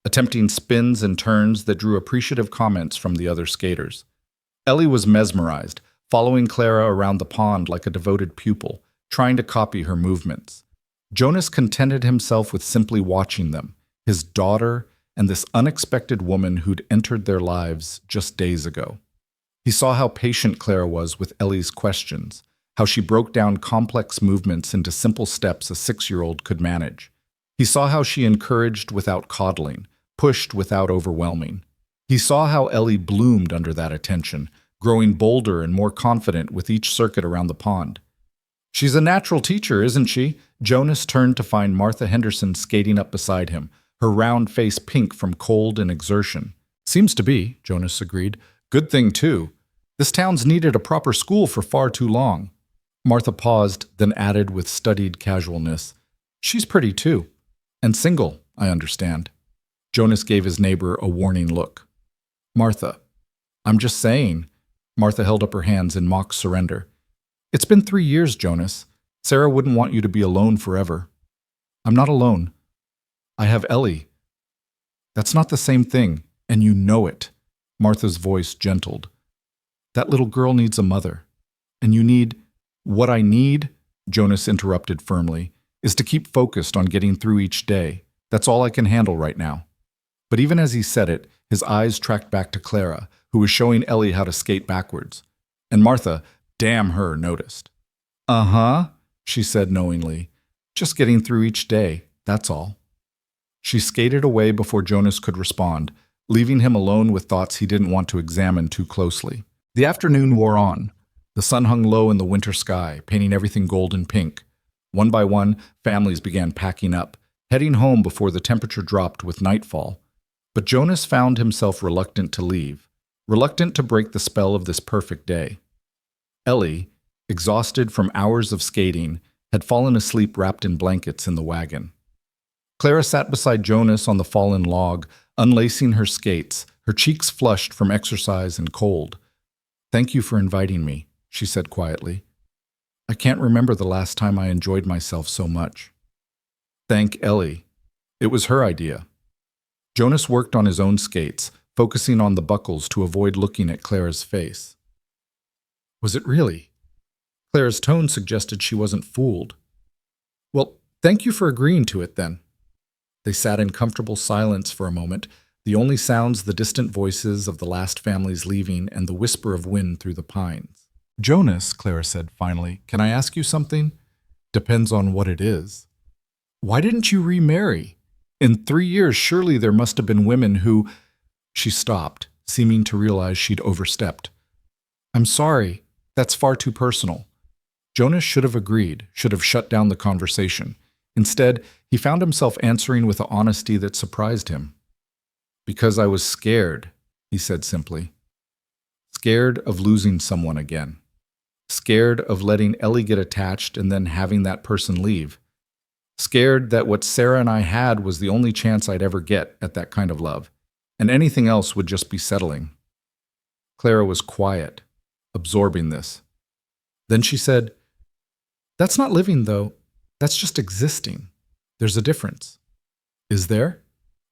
attempting spins and turns that drew appreciative comments from the other skaters. Ellie was mesmerized, following Clara around the pond like a devoted pupil, trying to copy her movements. Jonas contented himself with simply watching them, his daughter and this unexpected woman who'd entered their lives just days ago. He saw how patient Clara was with Ellie's questions, how she broke down complex movements into simple steps a 6-year-old could manage. He saw how she encouraged without coddling, pushed without overwhelming. He saw how Ellie bloomed under that attention, growing bolder and more confident with each circuit around the pond. She's a natural teacher, isn't she? Jonas turned to find Martha Henderson skating up beside him, her round face pink from cold and exertion. Seems to be, Jonas agreed. Good thing, too. This town's needed a proper school for far too long. Martha paused, then added with studied casualness, She's pretty, too. And single, I understand. Jonas gave his neighbor a warning look. Martha. I'm just saying. Martha held up her hands in mock surrender. It's been 3 years, Jonas. Sarah wouldn't want you to be alone forever. I'm not alone. I have Ellie. That's not the same thing, and you know it. Martha's voice gentled. That little girl needs a mother. And you need... What I need, Jonas interrupted firmly, is to keep focused on getting through each day. That's all I can handle right now. But even as he said it, his eyes tracked back to Clara, who was showing Ellie how to skate backwards. And Martha, damn her, noticed. Uh-huh, she said knowingly. Just getting through each day, that's all. She skated away before Jonas could respond, leaving him alone with thoughts he didn't want to examine too closely. The afternoon wore on. The sun hung low in the winter sky, painting everything gold and pink. One by one, families began packing up, heading home before the temperature dropped with nightfall. But Jonas found himself reluctant to leave, reluctant to break the spell of this perfect day. Ellie, exhausted from hours of skating, had fallen asleep wrapped in blankets in the wagon. Clara sat beside Jonas on the fallen log, unlacing her skates, her cheeks flushed from exercise and cold. Thank you for inviting me, she said quietly. I can't remember the last time I enjoyed myself so much. Thank Ellie. It was her idea. Jonas worked on his own skates, focusing on the buckles to avoid looking at Clara's face. Was it really? Clara's tone suggested she wasn't fooled. Well, thank you for agreeing to it then. They sat in comfortable silence for a moment, the only sounds the distant voices of the last families leaving and the whisper of wind through the pines. Jonas, Clara said finally, can I ask you something? Depends on what it is. Why didn't you remarry? In 3 years, surely there must have been women who... She stopped, seeming to realize she'd overstepped. I'm sorry. That's far too personal. Jonas should have agreed, should have shut down the conversation. Instead, he found himself answering with an honesty that surprised him. Because I was scared, he said simply. Scared of losing someone again. Scared of letting Ellie get attached and then having that person leave. Scared that what Sarah and I had was the only chance I'd ever get at that kind of love, and anything else would just be settling. Clara was quiet, absorbing this. Then she said, That's not living, though. That's just existing. There's a difference. Is there?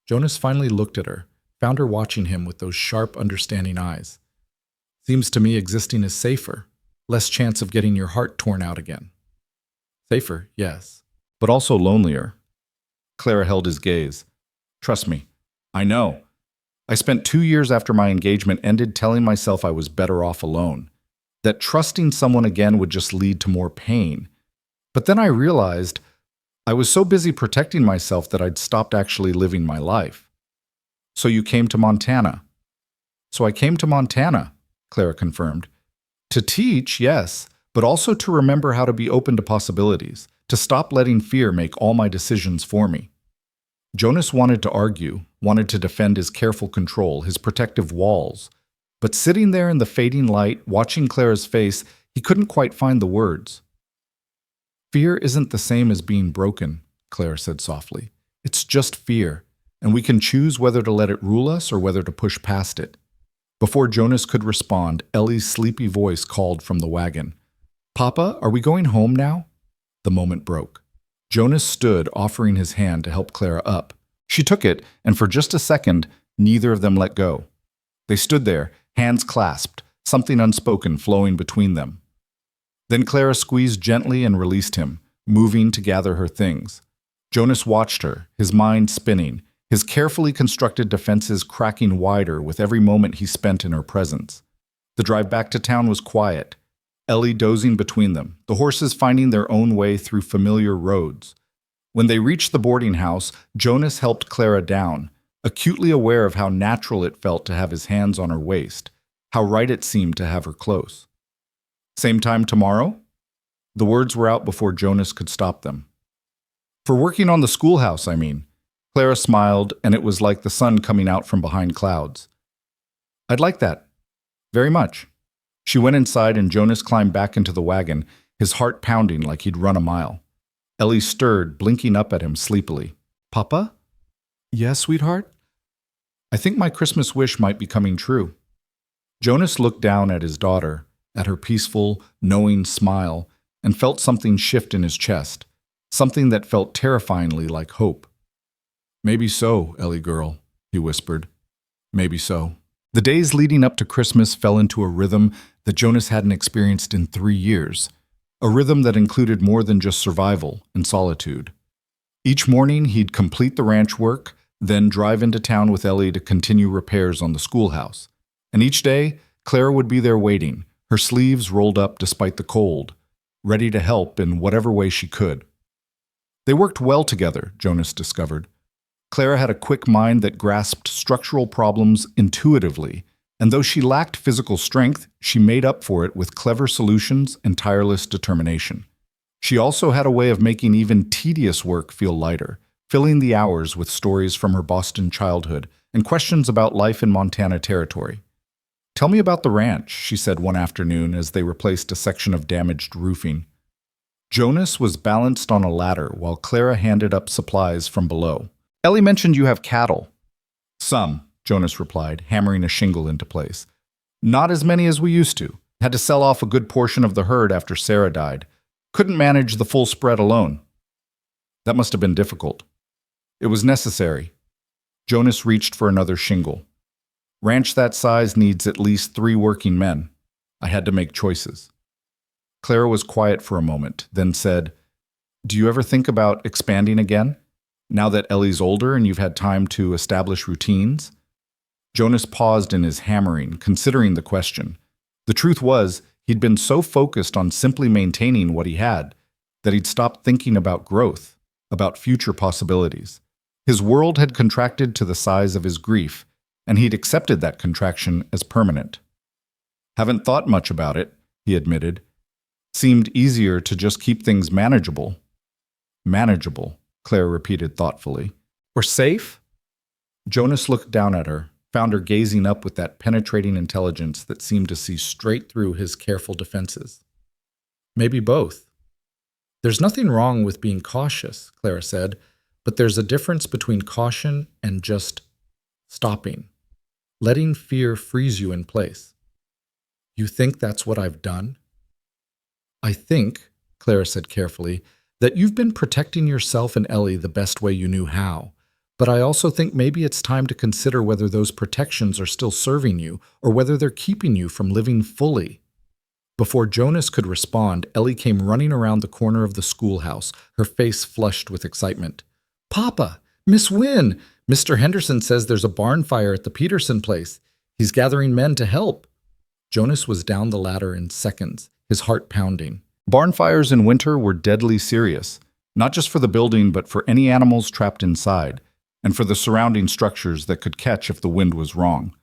Jonas finally looked at her, found her watching him with those sharp, understanding eyes. Seems to me existing is safer, less chance of getting your heart torn out again. Safer, yes, but also lonelier. Clara held his gaze. Trust me, I know. I spent 2 years after my engagement ended telling myself I was better off alone, that trusting someone again would just lead to more pain. But then I realized I was so busy protecting myself that I'd stopped actually living my life. So you came to Montana. So I came to Montana, Clara confirmed. To teach, yes, but also to remember how to be open to possibilities, to stop letting fear make all my decisions for me. Jonas wanted to argue, wanted to defend his careful control, his protective walls. But sitting there in the fading light, watching Clara's face, he couldn't quite find the words. Fear isn't the same as being broken, Clara said softly. It's just fear, and we can choose whether to let it rule us or whether to push past it. Before Jonas could respond, Ellie's sleepy voice called from the wagon. Papa, are we going home now? The moment broke. Jonas stood, offering his hand to help Clara up. She took it, and for just a second, neither of them let go. They stood there, hands clasped, something unspoken flowing between them. Then Clara squeezed gently and released him, moving to gather her things. Jonas watched her, his mind spinning, his carefully constructed defenses cracking wider with every moment he spent in her presence. The drive back to town was quiet, Ellie dozing between them, the horses finding their own way through familiar roads. When they reached the boarding house, Jonas helped Clara down, acutely aware of how natural it felt to have his hands on her waist, how right it seemed to have her close. Same time tomorrow? The words were out before Jonas could stop them. For working on the schoolhouse, I mean. Clara smiled, and it was like the sun coming out from behind clouds. I'd like that. Very much. She went inside and Jonas climbed back into the wagon, his heart pounding like he'd run a mile. Ellie stirred, blinking up at him sleepily. Papa? Yes, sweetheart? I think my Christmas wish might be coming true. Jonas looked down at his daughter, at her peaceful, knowing smile, and felt something shift in his chest, something that felt terrifyingly like hope. Maybe so, Ellie girl, he whispered. Maybe so. The days leading up to Christmas fell into a rhythm that Jonas hadn't experienced in 3 years, a rhythm that included more than just survival and solitude. Each morning he'd complete the ranch work, then drive into town with Ellie to continue repairs on the schoolhouse. And each day, Clara would be there waiting, her sleeves rolled up despite the cold, ready to help in whatever way she could. They worked well together, Jonas discovered. Clara had a quick mind that grasped structural problems intuitively, and though she lacked physical strength, she made up for it with clever solutions and tireless determination. She also had a way of making even tedious work feel lighter, filling the hours with stories from her Boston childhood and questions about life in Montana territory. Tell me about the ranch, she said one afternoon as they replaced a section of damaged roofing. Jonas was balanced on a ladder while Clara handed up supplies from below. Ellie mentioned you have cattle. Some, Jonas replied, hammering a shingle into place. Not as many as we used to. Had to sell off a good portion of the herd after Sarah died. Couldn't manage the full spread alone. That must have been difficult. It was necessary. Jonas reached for another shingle. Ranch that size needs at least 3 working men. I had to make choices. Clara was quiet for a moment, then said, Do you ever think about expanding again? Now that Ellie's older and you've had time to establish routines? Jonas paused in his hammering, considering the question. The truth was, he'd been so focused on simply maintaining what he had that he'd stopped thinking about growth, about future possibilities. His world had contracted to the size of his grief, and he'd accepted that contraction as permanent. Haven't thought much about it, he admitted. Seemed easier to just keep things manageable. Manageable, Claire repeated thoughtfully. Or safe? Jonas looked down at her, found her gazing up with that penetrating intelligence that seemed to see straight through his careful defenses. Maybe both. There's nothing wrong with being cautious, Clara said, but there's a difference between caution and just stopping, letting fear freeze you in place. You think that's what I've done? I think, Clara said carefully, that you've been protecting yourself and Ellie the best way you knew how. But I also think maybe it's time to consider whether those protections are still serving you or whether they're keeping you from living fully. Before Jonas could respond, Ellie came running around the corner of the schoolhouse, her face flushed with excitement. Papa! Miss Wynne! Mr. Henderson says there's a barn fire at the Peterson place. He's gathering men to help. Jonas was down the ladder in seconds, his heart pounding. Barn fires in winter were deadly serious, not just for the building but for any animals trapped inside, and for the surrounding structures that could catch if the wind was wrong.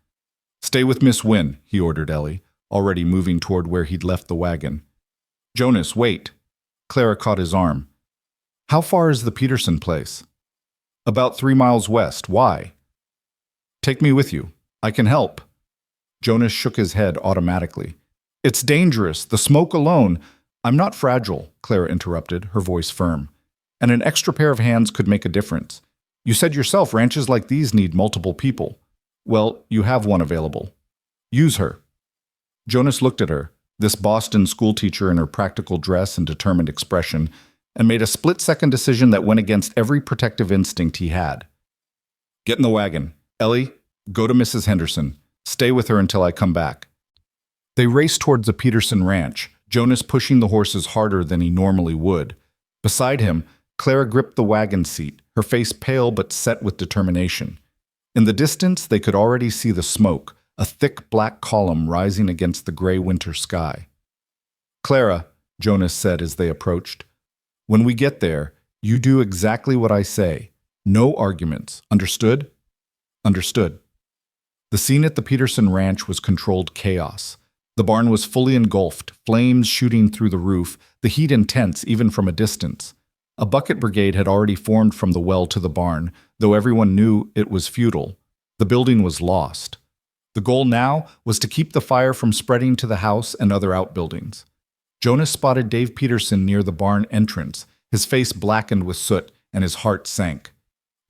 Stay with Miss Wynne, he ordered Ellie, already moving toward where he'd left the wagon. Jonas, wait. Clara caught his arm. How far is the Peterson place? About 3 miles west. Why? Take me with you. I can help. Jonas shook his head automatically. It's dangerous. The smoke alone. I'm not fragile, Clara interrupted, her voice firm. And an extra pair of hands could make a difference. You said yourself ranches like these need multiple people. Well, you have one available. Use her. Jonas looked at her, this Boston schoolteacher in her practical dress and determined expression, and made a split-second decision that went against every protective instinct he had. Get in the wagon. Ellie, go to Mrs. Henderson. Stay with her until I come back. They raced towards the Peterson ranch, Jonas pushing the horses harder than he normally would. Beside him, Clara gripped the wagon seat, her face pale but set with determination. In the distance, they could already see the smoke, a thick black column rising against the gray winter sky. Clara, Jonas said as they approached, when we get there, you do exactly what I say. No arguments. Understood? Understood. The scene at the Peterson ranch was controlled chaos. The barn was fully engulfed, flames shooting through the roof, the heat intense even from a distance. A bucket brigade had already formed from the well to the barn, though everyone knew it was futile. The building was lost. The goal now was to keep the fire from spreading to the house and other outbuildings. Jonas spotted Dave Peterson near the barn entrance, his face blackened with soot, and his heart sank.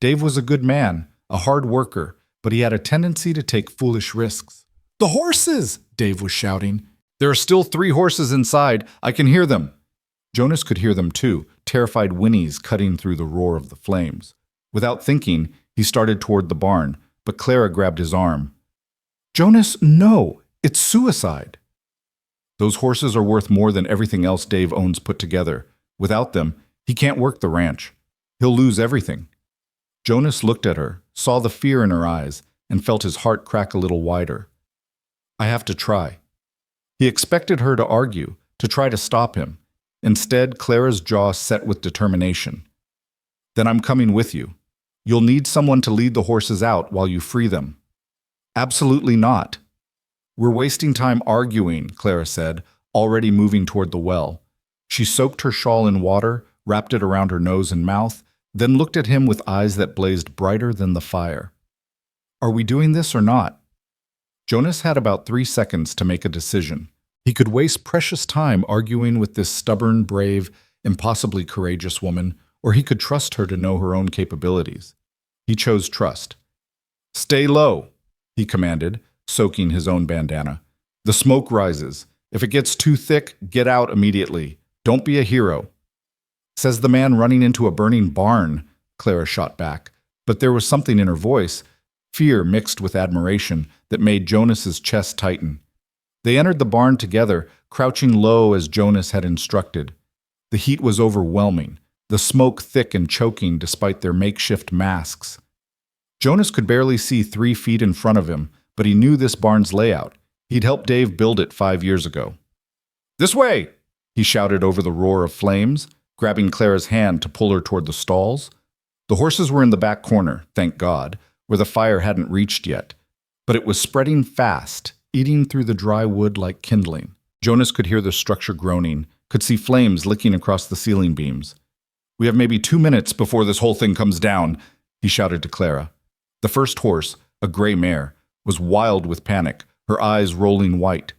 Dave was a good man, a hard worker, but he had a tendency to take foolish risks. The horses! Dave was shouting. There are still 3 horses inside. I can hear them. Jonas could hear them too, terrified whinnies cutting through the roar of the flames. Without thinking, he started toward the barn, but Clara grabbed his arm. Jonas, no! It's suicide! Those horses are worth more than everything else Dave owns put together. Without them, he can't work the ranch. He'll lose everything. Jonas looked at her, saw the fear in her eyes, and felt his heart crack a little wider. I have to try. He expected her to argue, to try to stop him. Instead, Clara's jaw set with determination. Then I'm coming with you. You'll need someone to lead the horses out while you free them. Absolutely not. We're wasting time arguing, Clara said, already moving toward the well. She soaked her shawl in water, wrapped it around her nose and mouth, then looked at him with eyes that blazed brighter than the fire. Are we doing this or not? Jonas had about 3 seconds to make a decision. He could waste precious time arguing with this stubborn, brave, impossibly courageous woman, or he could trust her to know her own capabilities. He chose trust. Stay low, he commanded, soaking his own bandana. The smoke rises. If it gets too thick, get out immediately. Don't be a hero. Says the man running into a burning barn, Clara shot back. But there was something in her voice, fear mixed with admiration, that made Jonas's chest tighten. They entered the barn together, crouching low as Jonas had instructed. The heat was overwhelming, the smoke thick and choking despite their makeshift masks. Jonas could barely see 3 feet in front of him, but he knew this barn's layout. He'd helped Dave build it 5 years ago. This way! He shouted over the roar of flames, grabbing Clara's hand to pull her toward the stalls. The horses were in the back corner, thank God, where the fire hadn't reached yet. but it was spreading fast, eating through the dry wood like kindling. Jonas could hear the structure groaning, could see flames licking across the ceiling beams. "We have maybe 2 minutes before this whole thing comes down," he shouted to Clara. The first horse, a gray mare, was wild with panic, her eyes rolling white.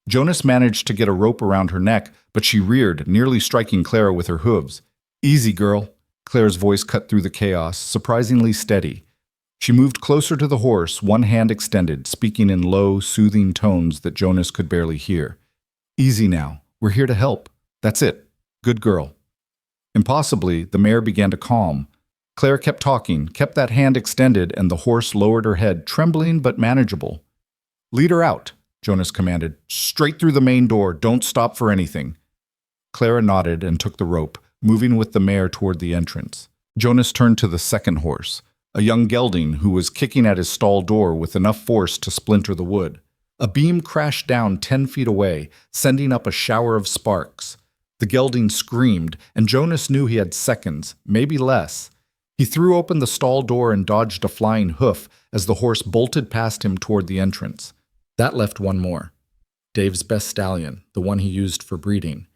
Jonas managed to get a rope around her neck, but she reared, nearly striking Clara with her hooves. "Easy, girl." Clara's voice cut through the chaos, surprisingly steady. She moved closer to the horse, one hand extended, speaking in low, soothing tones that Jonas could barely hear. "Easy now. We're here to help. That's it. Good girl." Impossibly, the mare began to calm. Clara kept talking, kept that hand extended, and the horse lowered her head, trembling but manageable. "Lead her out," Jonas commanded. "Straight through the main door. Don't stop for anything." Clara nodded and took the rope, moving with the mare toward the entrance. Jonas turned to the second horse, a young gelding who was kicking at his stall door with enough force to splinter the wood. A beam crashed down 10 feet away, sending up a shower of sparks. The gelding screamed, and Jonas knew he had seconds, maybe less. He threw open the stall door and dodged a flying hoof as the horse bolted past him toward the entrance. That left one more. Dave's best stallion, the one he used for breeding.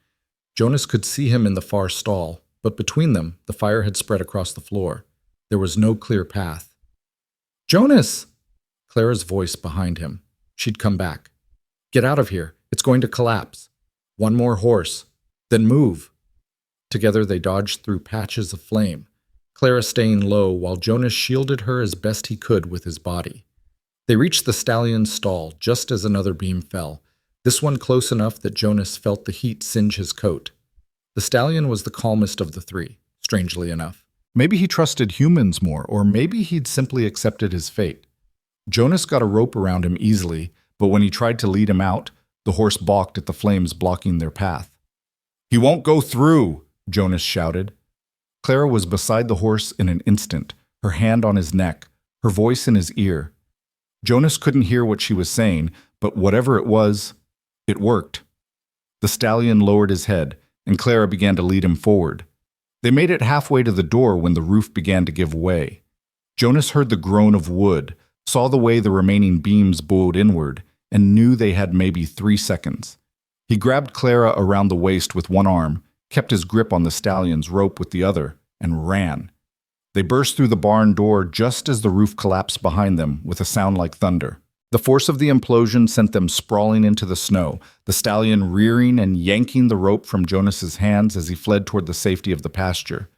Jonas could see him in the far stall, but between them, the fire had spread across the floor. There was no clear path. "Jonas!" Clara's voice behind him. She'd come back. "Get out of here. It's going to collapse. One more horse. Then move." Together they dodged through patches of flame, Clara staying low while Jonas shielded her as best he could with his body. They reached the stallion's stall just as another beam fell, this one close enough that Jonas felt the heat singe his coat. The stallion was the calmest of the three, strangely enough. Maybe he trusted humans more, or maybe he'd simply accepted his fate. Jonas got a rope around him easily, but when he tried to lead him out, the horse balked at the flames blocking their path. "He won't go through," Jonas shouted. Clara was beside the horse in an instant, her hand on his neck, her voice in his ear. Jonas couldn't hear what she was saying, but whatever it was, it worked. The stallion lowered his head, and Clara began to lead him forward. They made it halfway to the door when the roof began to give way. Jonas heard the groan of wood, saw the way the remaining beams bowed inward, and knew they had maybe 3 seconds. He grabbed Clara around the waist with one arm, kept his grip on the stallion's rope with the other, and ran. They burst through the barn door just as the roof collapsed behind them with a sound like thunder. The force of the implosion sent them sprawling into the snow, the stallion rearing and yanking the rope from Jonas's hands as he fled toward the safety of the pasture.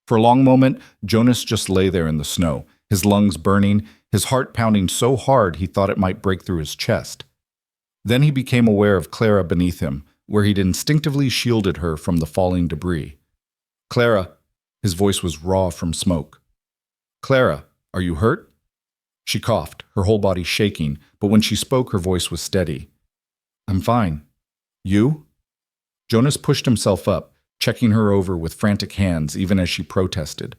For a long moment, Jonas just lay there in the snow, his lungs burning, his heart pounding so hard he thought it might break through his chest. Then he became aware of Clara beneath him, where he'd instinctively shielded her from the falling debris. "Clara," his voice was raw from smoke. "Clara, are you hurt?" She coughed, her whole body shaking, but when she spoke her voice was steady. "I'm fine. You?" Jonas pushed himself up, checking her over with frantic hands even as she protested.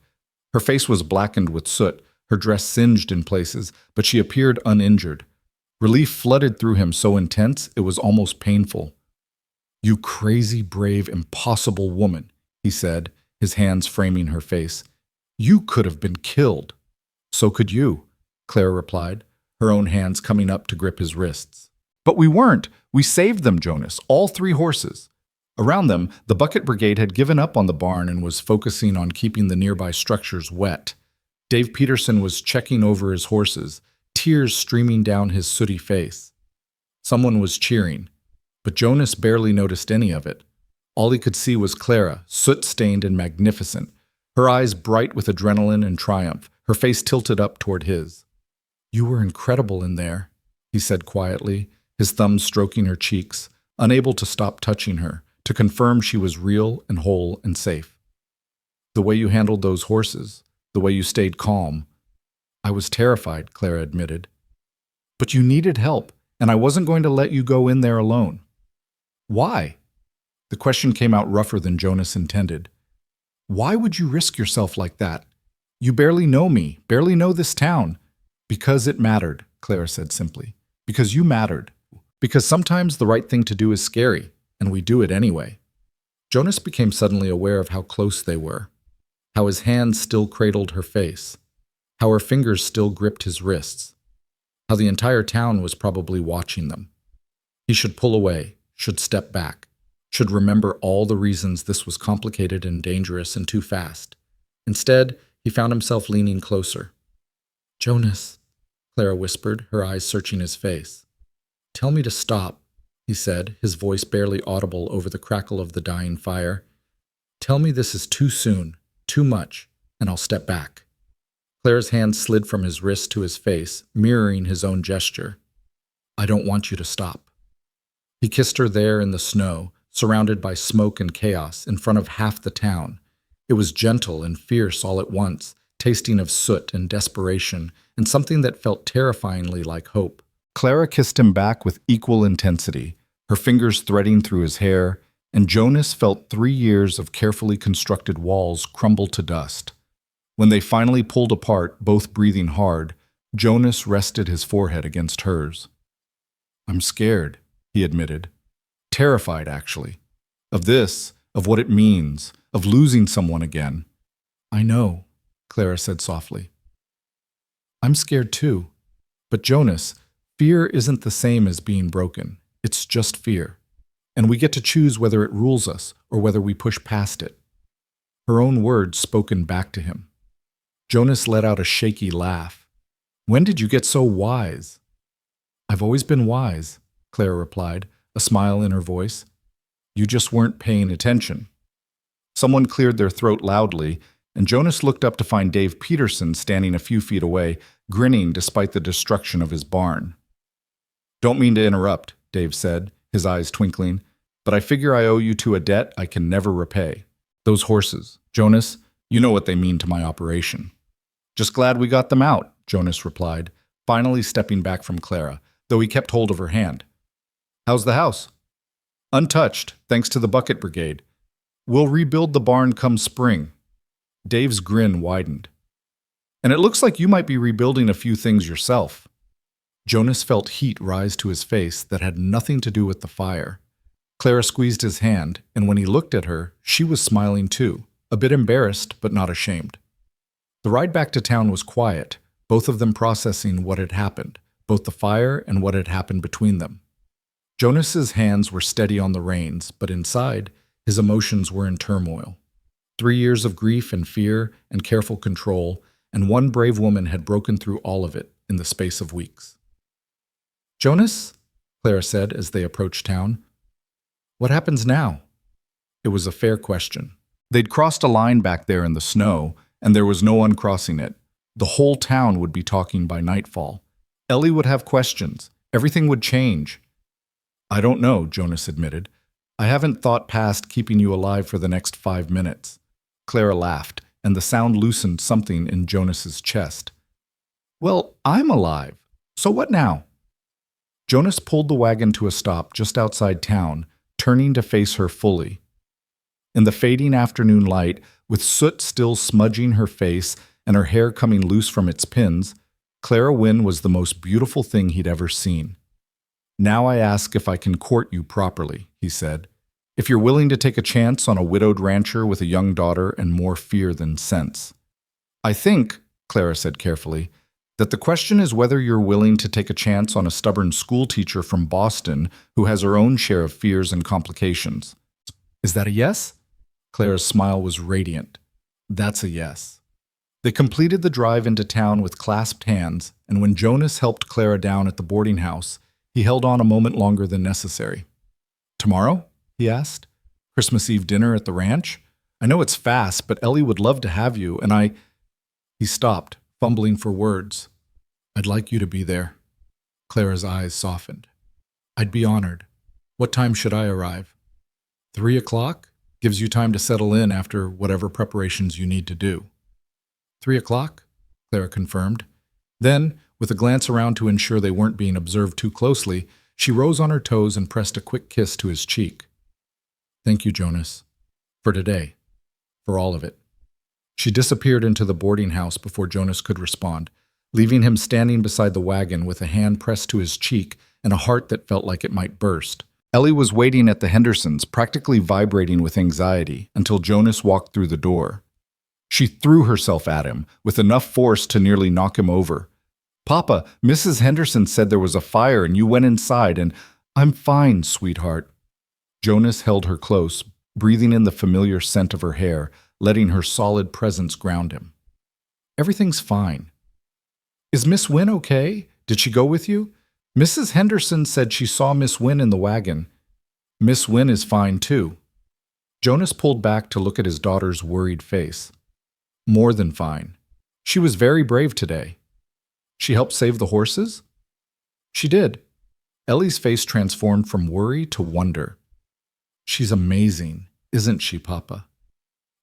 Her face was blackened with soot, her dress singed in places, but she appeared uninjured. Relief flooded through him so intense it was almost painful. "You crazy, brave, impossible woman," he said, his hands framing her face. "You could have been killed." "So could you," Clara replied, her own hands coming up to grip his wrists. "But we weren't. We saved them, Jonas, all 3 horses." Around them, the bucket brigade had given up on the barn and was focusing on keeping the nearby structures wet. Dave Peterson was checking over his horses, tears streaming down his sooty face. Someone was cheering, but Jonas barely noticed any of it. All he could see was Clara, soot-stained and magnificent, her eyes bright with adrenaline and triumph, her face tilted up toward his. "You were incredible in there," he said quietly, his thumbs stroking her cheeks, unable to stop touching her, to confirm she was real and whole and safe. "The way you handled those horses, the way you stayed calm." "I was terrified," Clara admitted. "But you needed help, and I wasn't going to let you go in there alone." "Why?" The question came out rougher than Jonas intended. "Why would you risk yourself like that? You barely know me, barely know this town." "Because it mattered," Clara said simply. "Because you mattered. Because sometimes the right thing to do is scary, and we do it anyway." Jonas became suddenly aware of how close they were, how his hands still cradled her face, how her fingers still gripped his wrists. how the entire town was probably watching them. He should pull away, should step back, should remember all the reasons this was complicated and dangerous and too fast. Instead, he found himself leaning closer. "Jonas," Clara whispered, her eyes searching his face. "Tell me to stop," he said, his voice barely audible over the crackle of the dying fire. "Tell me this is too soon, too much, and I'll step back." Clara's hand slid from his wrist to his face, mirroring his own gesture. "I don't want you to stop." He kissed her there in the snow, surrounded by smoke and chaos, in front of half the town. It was gentle and fierce all at once, tasting of soot and desperation, and something that felt terrifyingly like hope. Clara kissed him back with equal intensity, her fingers threading through his hair, and Jonas felt 3 years of carefully constructed walls crumble to dust. When they finally pulled apart, both breathing hard, Jonas rested his forehead against hers. "I'm scared," he admitted. Terrified, actually. Of this, of what it means, of losing someone again. "I know," Clara said softly. "I'm scared too. But Jonas, fear isn't the same as being broken. It's just fear. And we get to choose whether it rules us or whether we push past it." Her own words spoken back to him. Jonas let out a shaky laugh. "When did you get so wise?" "I've always been wise," Clara replied, a smile in her voice. "You just weren't paying attention." Someone cleared their throat loudly, and Jonas looked up to find Dave Peterson standing a few feet away, grinning despite the destruction of his barn. "Don't mean to interrupt," Dave said, his eyes twinkling, "but I figure I owe you to a debt I can never repay. Those horses, Jonas, you know what they mean to my operation." "Just glad we got them out," Jonas replied, finally stepping back from Clara, though he kept hold of her hand. "How's the house?" "Untouched, thanks to the bucket brigade. We'll rebuild the barn come spring." Dave's grin widened. "And it looks like you might be rebuilding a few things yourself." Jonas felt heat rise to his face that had nothing to do with the fire. Clara squeezed his hand, and when he looked at her, she was smiling too, a bit embarrassed but not ashamed. The ride back to town was quiet, both of them processing what had happened, both the fire and what had happened between them. Jonas's hands were steady on the reins, but inside, his emotions were in turmoil. 3 years of grief and fear and careful control, and one brave woman had broken through all of it in the space of weeks. "Jonas," Clara said as they approached town, "what happens now?" It was a fair question. They'd crossed a line back there in the snow, and there was no one crossing it. The whole town would be talking by nightfall. Ellie would have questions. Everything would change. "I don't know," Jonas admitted. "I haven't thought past keeping you alive for the next 5 minutes." Clara laughed, and the sound loosened something in Jonas's chest. "Well, I'm alive. So what now?" Jonas pulled the wagon to a stop just outside town, turning to face her fully. In the fading afternoon light, with soot still smudging her face and her hair coming loose from its pins, Clara Wynne was the most beautiful thing he'd ever seen. "Now I ask if I can court you properly," he said. "If you're willing to take a chance on a widowed rancher with a young daughter and more fear than sense." "I think," Clara said carefully, "that the question is whether you're willing to take a chance on a stubborn schoolteacher from Boston who has her own share of fears and complications." "Is that a yes?" Clara's smile was radiant. "That's a yes." They completed the drive into town with clasped hands, and when Jonas helped Clara down at the boarding house, he held on a moment longer than necessary. "Tomorrow?" he asked. "Christmas Eve dinner at the ranch? I know it's fast, but Ellie would love to have you, and I—" He stopped, fumbling for words. "I'd like you to be there." Clara's eyes softened. "I'd be honored. What time should I arrive?" 3 o'clock? Gives you time to settle in after whatever preparations you need to do." 3 o'clock? Clara confirmed. Then, with a glance around to ensure they weren't being observed too closely, she rose on her toes and pressed a quick kiss to his cheek. "Thank you, Jonas. For today. For all of it." She disappeared into the boarding house before Jonas could respond, leaving him standing beside the wagon with a hand pressed to his cheek and a heart that felt like it might burst. Ellie was waiting at the Hendersons, practically vibrating with anxiety, until Jonas walked through the door. She threw herself at him, with enough force to nearly knock him over. Papa, Mrs. Henderson said there was a fire and you went inside and I'm fine, sweetheart. Jonas held her close, breathing in the familiar scent of her hair, letting her solid presence ground him. Everything's fine. Is Miss Wynne okay? Did she go with you? Mrs. Henderson said she saw Miss Wynne in the wagon. Miss Wynne is fine too. Jonas pulled back to look at his daughter's worried face. More than fine. She was very brave today. She helped save the horses? She did. Ellie's face transformed from worry to wonder. She's amazing, isn't she, Papa?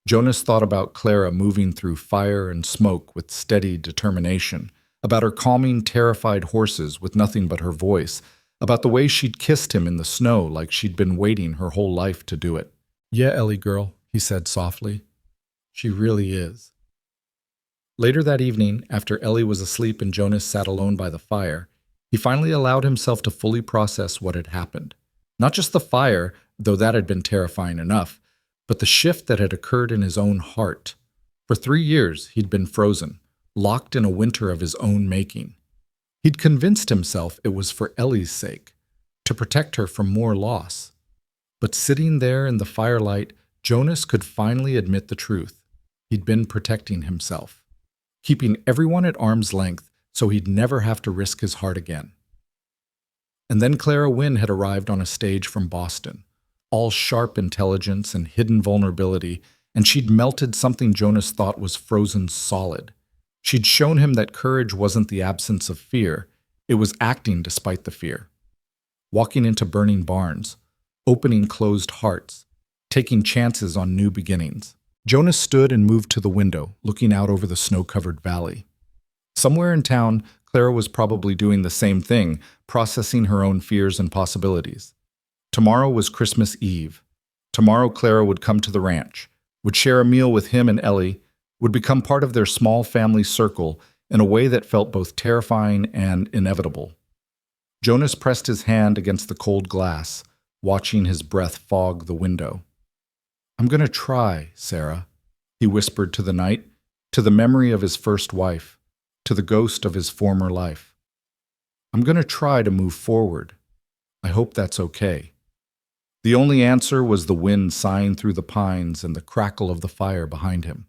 Jonas thought about Clara moving through fire and smoke with steady determination, about her calming, terrified horses with nothing but her voice, about the way she'd kissed him in the snow like she'd been waiting her whole life to do it. Yeah, Ellie girl, he said softly. She really is. Later that evening, after Ellie was asleep and Jonas sat alone by the fire, he finally allowed himself to fully process what had happened. Not just the fire, though that had been terrifying enough, but the shift that had occurred in his own heart. For 3 years, he'd been frozen, locked in a winter of his own making. He'd convinced himself it was for Ellie's sake, to protect her from more loss. But sitting there in the firelight, Jonas could finally admit the truth. He'd been protecting himself, keeping everyone at arm's length so he'd never have to risk his heart again. And then Clara Wynne had arrived on a stage from Boston, all sharp intelligence and hidden vulnerability, and she'd melted something Jonas thought was frozen solid. She'd shown him that courage wasn't the absence of fear, it was acting despite the fear. Walking into burning barns, opening closed hearts, taking chances on new beginnings. Jonas stood and moved to the window, looking out over the snow-covered valley. Somewhere in town, Clara was probably doing the same thing, processing her own fears and possibilities. Tomorrow was Christmas Eve. Tomorrow Clara would come to the ranch, would share a meal with him and Ellie, would become part of their small family circle in a way that felt both terrifying and inevitable. Jonas pressed his hand against the cold glass, watching his breath fog the window. I'm going to try, Sarah, he whispered to the night, to the memory of his first wife, to the ghost of his former life. I'm going to try to move forward. I hope that's okay. The only answer was the wind sighing through the pines and the crackle of the fire behind him.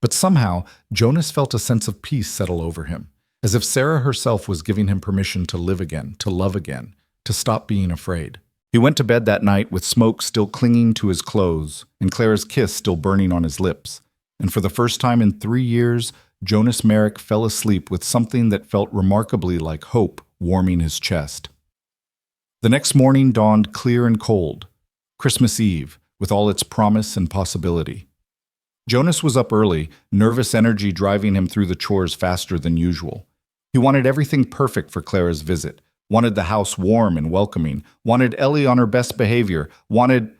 But somehow, Jonas felt a sense of peace settle over him, as if Sarah herself was giving him permission to live again, to love again, to stop being afraid. He went to bed that night with smoke still clinging to his clothes and Clara's kiss still burning on his lips. And for the first time in 3 years, Jonas Merrick fell asleep with something that felt remarkably like hope warming his chest. The next morning dawned clear and cold, Christmas Eve, with all its promise and possibility. Jonas was up early, nervous energy driving him through the chores faster than usual. He wanted everything perfect for Clara's visit, wanted the house warm and welcoming, wanted Ellie on her best behavior, wanted...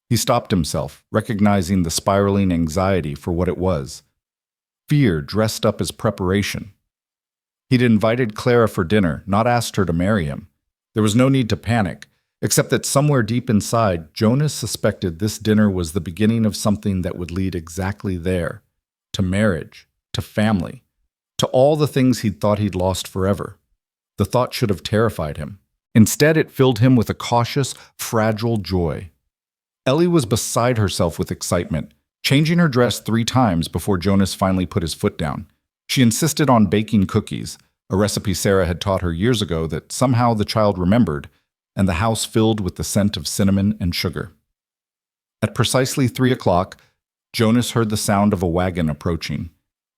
He stopped himself, recognizing the spiraling anxiety for what it was. Fear dressed up as preparation. He'd invited Clara for dinner, not asked her to marry him. There was no need to panic, except that somewhere deep inside, Jonas suspected this dinner was the beginning of something that would lead exactly there, to marriage, to family, to all the things he'd thought he'd lost forever. The thought should have terrified him. Instead, it filled him with a cautious, fragile joy. Ellie was beside herself with excitement, changing her dress 3 times before Jonas finally put his foot down. She insisted on baking cookies, a recipe Sarah had taught her years ago that somehow the child remembered, and the house filled with the scent of cinnamon and sugar. At precisely 3 o'clock, Jonas heard the sound of a wagon approaching.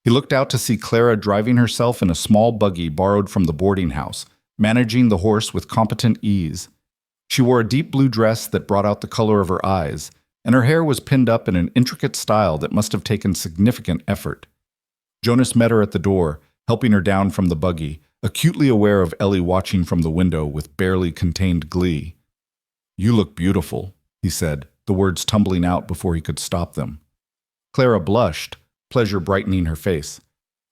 He looked out to see Clara driving herself in a small buggy borrowed from the boarding house, managing the horse with competent ease. She wore a deep blue dress that brought out the color of her eyes, and her hair was pinned up in an intricate style that must have taken significant effort. Jonas met her at the door, helping her down from the buggy, acutely aware of Ellie watching from the window with barely contained glee. "You look beautiful," he said, the words tumbling out before he could stop them. Clara blushed, pleasure brightening her face.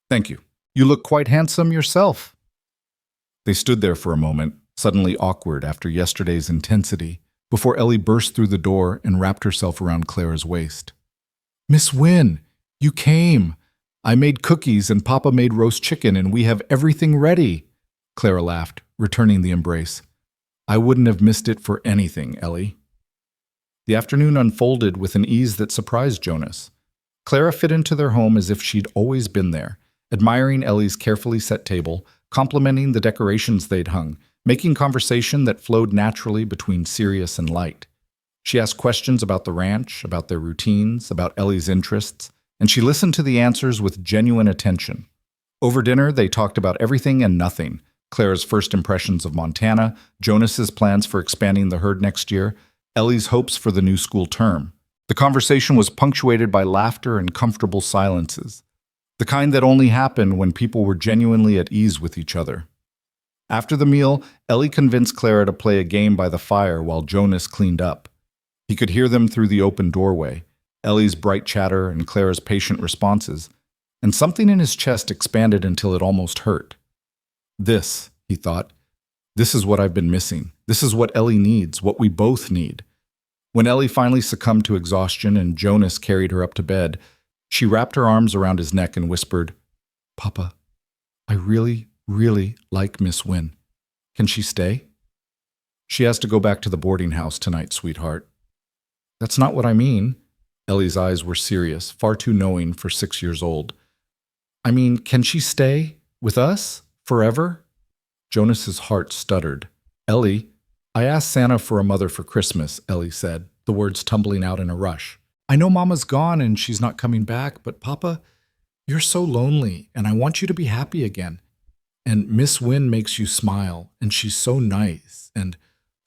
"Thank you. You look quite handsome yourself." They stood there for a moment, suddenly awkward after yesterday's intensity, before Ellie burst through the door and wrapped herself around Clara's waist. "Miss Wynne, you came. I made cookies and Papa made roast chicken and we have everything ready. Clara laughed, returning the embrace. I wouldn't have missed it for anything, Ellie. The afternoon unfolded with an ease that surprised Jonas. Clara fit into their home as if she'd always been there, admiring Ellie's carefully set table, complimenting the decorations they'd hung, making conversation that flowed naturally between serious and light. She asked questions about the ranch, about their routines, about Ellie's interests, and she listened to the answers with genuine attention. Over dinner, they talked about everything and nothing. Clara's first impressions of Montana, Jonas's plans for expanding the herd next year, Ellie's hopes for the new school term. The conversation was punctuated by laughter and comfortable silences, the kind that only happened when people were genuinely at ease with each other. After the meal, Ellie convinced Clara to play a game by the fire while Jonas cleaned up. He could hear them through the open doorway, Ellie's bright chatter and Clara's patient responses, and something in his chest expanded until it almost hurt. This, he thought, this is what I've been missing. This is what Ellie needs, what we both need. When Ellie finally succumbed to exhaustion and Jonas carried her up to bed, she wrapped her arms around his neck and whispered, Papa, I really, really like Miss Wynne. Can she stay? She has to go back to the boarding house tonight, sweetheart. That's not what I mean. Ellie's eyes were serious, far too knowing for 6 years old. I mean, can she stay with us forever? Jonas's heart stuttered. Ellie, I asked Santa for a mother for Christmas, Ellie said, the words tumbling out in a rush. I know Mama's gone and she's not coming back, but Papa, you're so lonely and I want you to be happy again. And Miss Wynne makes you smile and she's so nice. And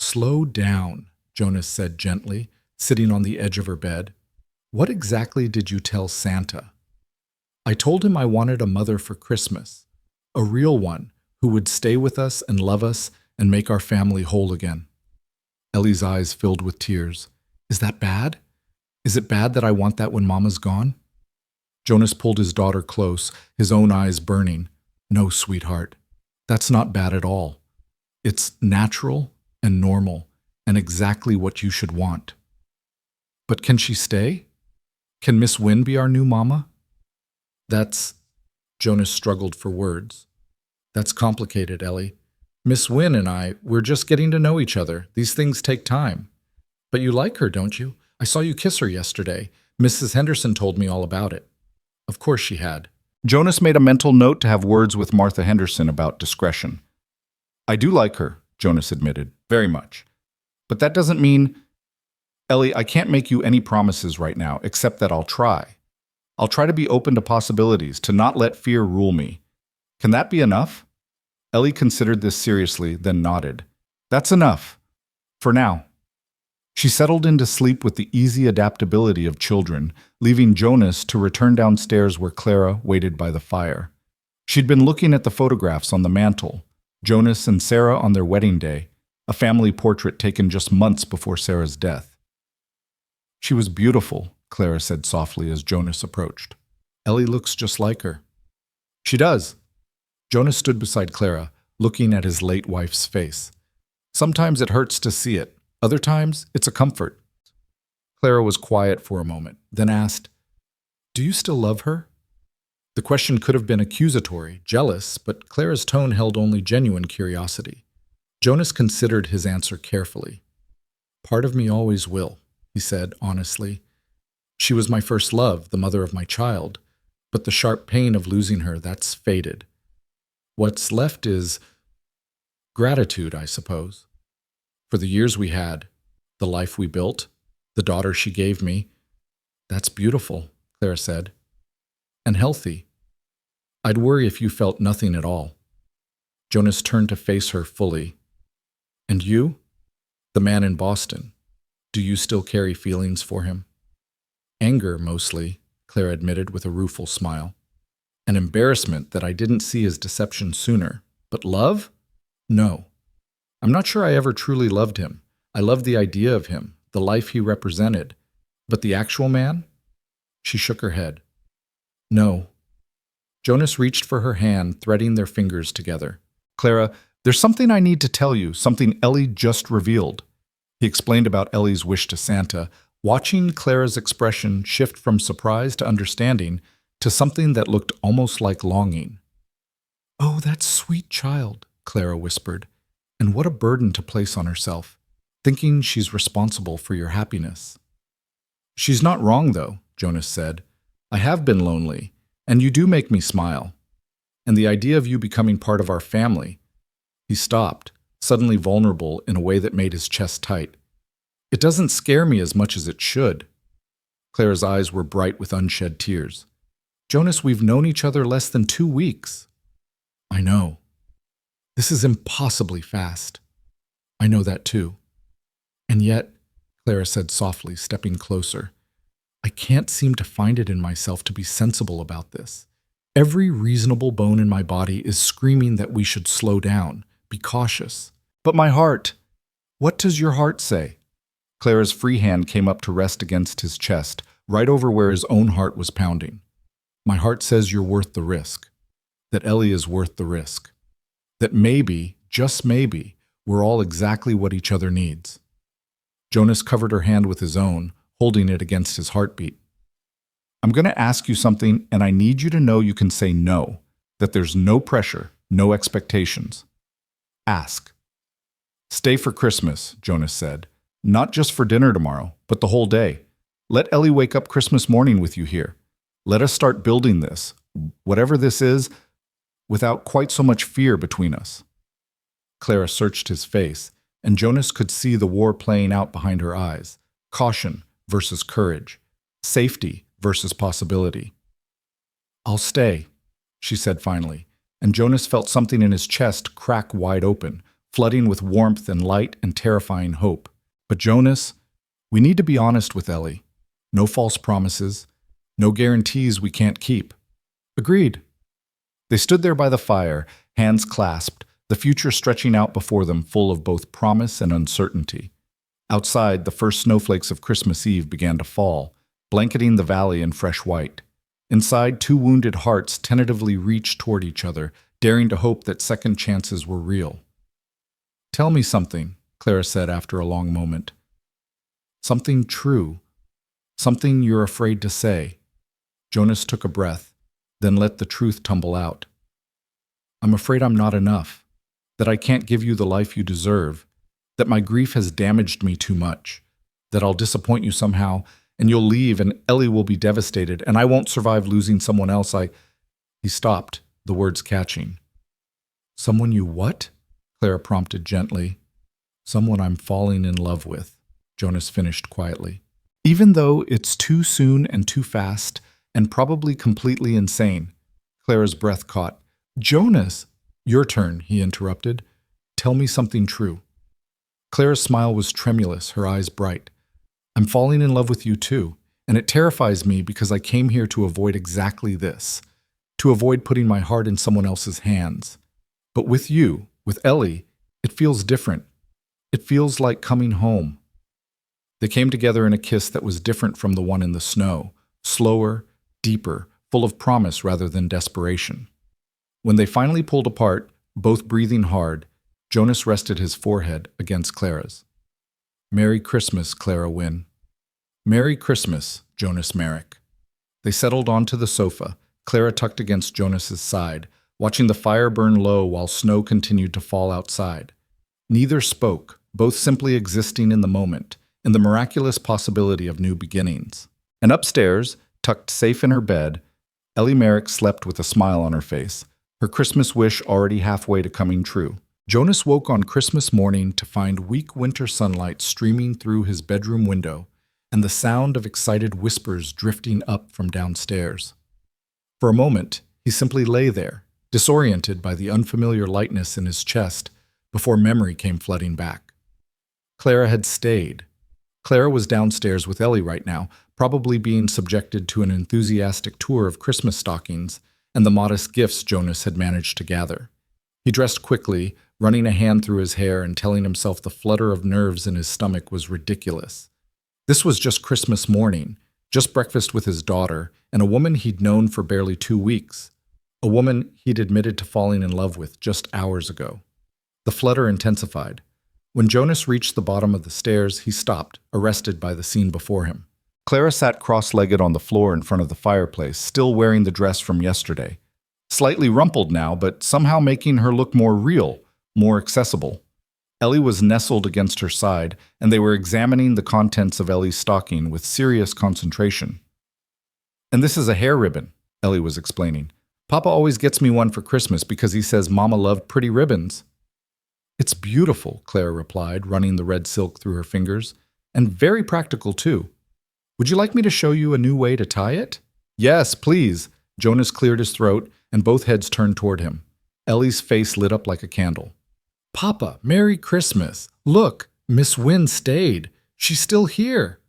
slow down, Jonas said gently, sitting on the edge of her bed. What exactly did you tell Santa? I told him I wanted a mother for Christmas, a real one who would stay with us and love us and make our family whole again. Ellie's eyes filled with tears. Is that bad? Is it bad that I want that when Mama's gone? Jonas pulled his daughter close, his own eyes burning. No, sweetheart, that's not bad at all. It's natural and normal and exactly what you should want. But can she stay? Can Miss Wynne be our new mama? Jonas struggled for words. That's complicated, Ellie. Miss Wynne and I, we're just getting to know each other. These things take time. But you like her, don't you? I saw you kiss her yesterday. Mrs. Henderson told me all about it. Of course she had. Jonas made a mental note to have words with Martha Henderson about discretion. I do like her, Jonas admitted, very much. But that doesn't mean... Ellie, I can't make you any promises right now, except that I'll try. I'll try to be open to possibilities, to not let fear rule me. Can that be enough? Ellie considered this seriously, then nodded. That's enough. For now. She settled into sleep with the easy adaptability of children, leaving Jonas to return downstairs where Clara waited by the fire. She'd been looking at the photographs on the mantel, Jonas and Sarah on their wedding day, a family portrait taken just months before Sarah's death. She was beautiful, Clara said softly as Jonas approached. Ellie looks just like her. She does. Jonas stood beside Clara, looking at his late wife's face. Sometimes it hurts to see it. Other times, it's a comfort. Clara was quiet for a moment, then asked, Do you still love her? The question could have been accusatory, jealous, but Clara's tone held only genuine curiosity. Jonas considered his answer carefully. Part of me always will, he said honestly. She was my first love, the mother of my child, but the sharp pain of losing her, that's faded. What's left is gratitude, I suppose. For the years we had, the life we built, the daughter she gave me. That's beautiful, Clara said. And healthy. I'd worry if you felt nothing at all. Jonas turned to face her fully. And you? The man in Boston. Do you still carry feelings for him? Anger, mostly, Clara admitted with a rueful smile. An embarrassment that I didn't see as deception sooner. But love? No. I'm not sure I ever truly loved him. I loved the idea of him, the life he represented. But the actual man? She shook her head. No. Jonas reached for her hand, threading their fingers together. Clara, there's something I need to tell you, something Ellie just revealed. He explained about Ellie's wish to Santa. Watching Clara's expression shift from surprise to understanding, to something that looked almost like longing. "Oh, that sweet child," Clara whispered, "and what a burden to place on herself, thinking she's responsible for your happiness." "She's not wrong, though," Jonas said. "I have been lonely, and you do make me smile. And the idea of you becoming part of our family—" He stopped, suddenly vulnerable in a way that made his chest tight. "It doesn't scare me as much as it should." Clara's eyes were bright with unshed tears. "Jonas, we've known each other less than 2 weeks." "I know. This is impossibly fast." "I know that too. And yet," Clara said softly, stepping closer, "I can't seem to find it in myself to be sensible about this. Every reasonable bone in my body is screaming that we should slow down, be cautious. But my heart— What does your heart say?" Clara's free hand came up to rest against his chest, right over where his own heart was pounding. "My heart says you're worth the risk. That Ellie is worth the risk. That maybe, just maybe, we're all exactly what each other needs." Jonas covered her hand with his own, holding it against his heartbeat. "I'm going to ask you something, and I need you to know you can say no, that there's no pressure, no expectations. Ask." "Stay for Christmas," Jonas said. "Not just for dinner tomorrow, but the whole day. Let Ellie wake up Christmas morning with you here. Let us start building this, whatever this is, without quite so much fear between us." Clara searched his face, and Jonas could see the war playing out behind her eyes. Caution versus courage. Safety versus possibility. "I'll stay," she said finally, and Jonas felt something in his chest crack wide open, flooding with warmth and light and terrifying hope. "But Jonas, we need to be honest with Ellie. No false promises. No guarantees we can't keep." "Agreed." They stood there by the fire, hands clasped, the future stretching out before them full of both promise and uncertainty. Outside, the first snowflakes of Christmas Eve began to fall, blanketing the valley in fresh white. Inside, 2 wounded hearts tentatively reached toward each other, daring to hope that second chances were real. "Tell me something," Clara said after a long moment. "Something true. Something you're afraid to say." Jonas took a breath, then let the truth tumble out. "I'm afraid I'm not enough, that I can't give you the life you deserve, that my grief has damaged me too much, that I'll disappoint you somehow, and you'll leave, and Ellie will be devastated, and I won't survive losing someone else He stopped, the words catching. "Someone you what?" Clara prompted gently. "Someone I'm falling in love with," Jonas finished quietly. "Even though it's too soon and too fast, and probably completely insane." Clara's breath caught. "Jonas!" "Your turn," he interrupted. "Tell me something true." Clara's smile was tremulous, her eyes bright. "I'm falling in love with you too, and it terrifies me because I came here to avoid exactly this, to avoid putting my heart in someone else's hands. But with you, with Ellie, it feels different. It feels like coming home." They came together in a kiss that was different from the one in the snow, slower, deeper, full of promise rather than desperation. When they finally pulled apart, both breathing hard, Jonas rested his forehead against Clara's. "Merry Christmas, Clara Wynne." "Merry Christmas, Jonas Merrick." They settled onto the sofa, Clara tucked against Jonas's side, watching the fire burn low while snow continued to fall outside. Neither spoke, both simply existing in the moment, in the miraculous possibility of new beginnings. And upstairs, tucked safe in her bed, Ellie Merrick slept with a smile on her face, her Christmas wish already halfway to coming true. Jonas woke on Christmas morning to find weak winter sunlight streaming through his bedroom window and the sound of excited whispers drifting up from downstairs. For a moment, he simply lay there, disoriented by the unfamiliar lightness in his chest, before memory came flooding back. Clara had stayed. Clara was downstairs with Ellie right now, probably being subjected to an enthusiastic tour of Christmas stockings and the modest gifts Jonas had managed to gather. He dressed quickly, running a hand through his hair and telling himself the flutter of nerves in his stomach was ridiculous. This was just Christmas morning, just breakfast with his daughter, and a woman he'd known for barely 2 weeks. A woman he'd admitted to falling in love with just hours ago. The flutter intensified. When Jonas reached the bottom of the stairs, he stopped, arrested by the scene before him. Clara sat cross-legged on the floor in front of the fireplace, still wearing the dress from yesterday. Slightly rumpled now, but somehow making her look more real, more accessible. Ellie was nestled against her side, and they were examining the contents of Ellie's stocking with serious concentration. "And this is a hair ribbon," Ellie was explaining. "Papa always gets me one for Christmas because he says Mama loved pretty ribbons." "It's beautiful," Clara replied, running the red silk through her fingers. "And very practical, too. Would you like me to show you a new way to tie it?" "Yes, please." Jonas cleared his throat, and both heads turned toward him. Ellie's face lit up like a candle. "Papa, Merry Christmas! Look, Miss Wynne stayed. She's still here."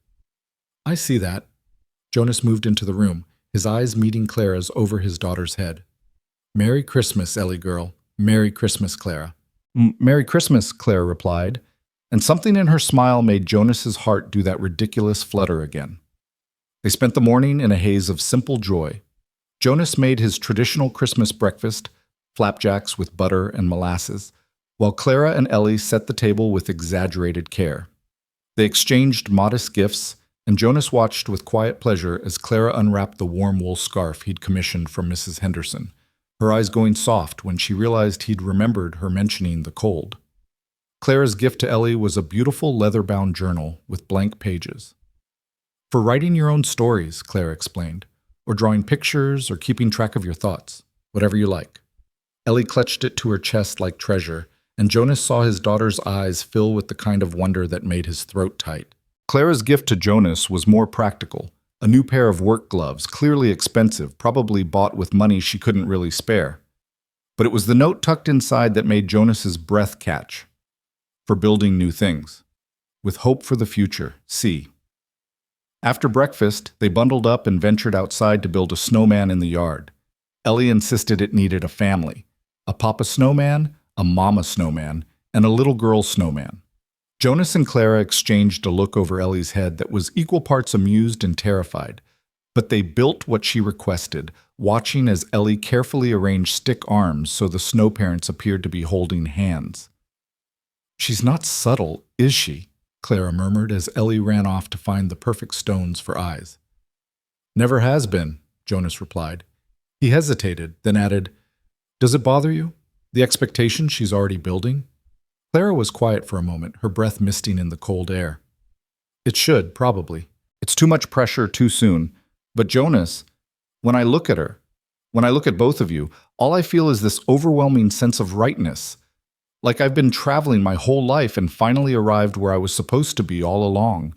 "I see that." Jonas moved into the room, his eyes meeting Clara's over his daughter's head. "Merry Christmas, Ellie girl. Merry Christmas, Clara." "Merry Christmas," Clara replied, and something in her smile made Jonas's heart do that ridiculous flutter again. They spent the morning in a haze of simple joy. Jonas made his traditional Christmas breakfast, flapjacks with butter and molasses, while Clara and Ellie set the table with exaggerated care. They exchanged modest gifts, and Jonas watched with quiet pleasure as Clara unwrapped the warm wool scarf he'd commissioned from Mrs. Henderson, her eyes going soft when she realized he'd remembered her mentioning the cold. Clara's gift to Ellie was a beautiful leather-bound journal with blank pages. "For writing your own stories," Clara explained, "or drawing pictures or keeping track of your thoughts, whatever you like." Ellie clutched it to her chest like treasure, and Jonas saw his daughter's eyes fill with the kind of wonder that made his throat tight. Clara's gift to Jonas was more practical, a new pair of work gloves, clearly expensive, probably bought with money she couldn't really spare. But it was the note tucked inside that made Jonas's breath catch. "For building new things. With hope for the future, see." After breakfast, they bundled up and ventured outside to build a snowman in the yard. Ellie insisted it needed a family: a papa snowman, a mama snowman, and a little girl snowman. Jonas and Clara exchanged a look over Ellie's head that was equal parts amused and terrified, but they built what she requested, watching as Ellie carefully arranged stick arms so the snow parents appeared to be holding hands. "She's not subtle, is she?" Clara murmured as Ellie ran off to find the perfect stones for eyes. "Never has been," Jonas replied. He hesitated, then added, "Does it bother you? The expectation she's already building?" Clara was quiet for a moment, her breath misting in the cold air. "It should, probably. It's too much pressure too soon. But Jonas, when I look at her, when I look at both of you, all I feel is this overwhelming sense of rightness. Like I've been traveling my whole life and finally arrived where I was supposed to be all along."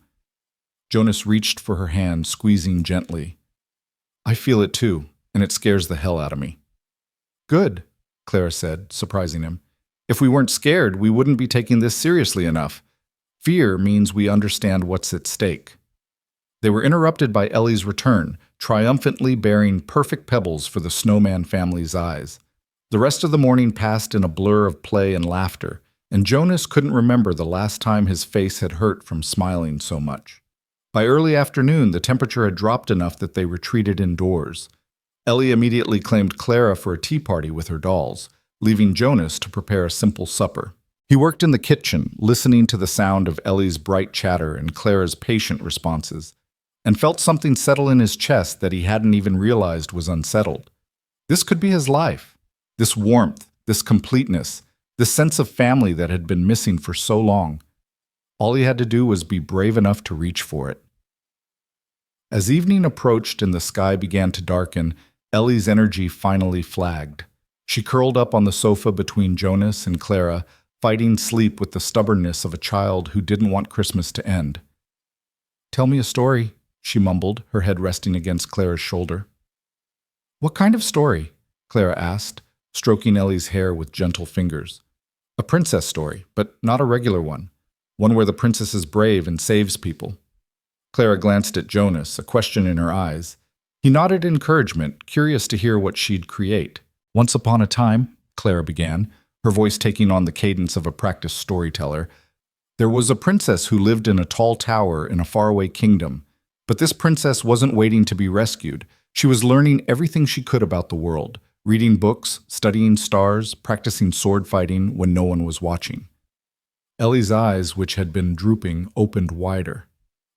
Jonas reached for her hand, squeezing gently. "I feel it too, and it scares the hell out of me." "Good," Clara said, surprising him. "If we weren't scared, we wouldn't be taking this seriously enough. Fear means we understand what's at stake." They were interrupted by Ellie's return, triumphantly bearing perfect pebbles for the snowman family's eyes. The rest of the morning passed in a blur of play and laughter, and Jonas couldn't remember the last time his face had hurt from smiling so much. By early afternoon, the temperature had dropped enough that they retreated indoors. Ellie immediately claimed Clara for a tea party with her dolls, leaving Jonas to prepare a simple supper. He worked in the kitchen, listening to the sound of Ellie's bright chatter and Clara's patient responses, and felt something settle in his chest that he hadn't even realized was unsettled. This could be his life. This warmth, this completeness, this sense of family that had been missing for so long. All he had to do was be brave enough to reach for it. As evening approached and the sky began to darken, Ellie's energy finally flagged. She curled up on the sofa between Jonas and Clara, fighting sleep with the stubbornness of a child who didn't want Christmas to end. "Tell me a story," she mumbled, her head resting against Clara's shoulder. "What kind of story?" Clara asked, stroking Ellie's hair with gentle fingers. "A princess story, but not a regular one. One where the princess is brave and saves people." Clara glanced at Jonas, a question in her eyes. He nodded encouragement, curious to hear what she'd create. "Once upon a time," Clara began, her voice taking on the cadence of a practiced storyteller, "there was a princess who lived in a tall tower in a faraway kingdom. But this princess wasn't waiting to be rescued. She was learning everything she could about the world, reading books, studying stars, practicing sword fighting when no one was watching." Ellie's eyes, which had been drooping, opened wider.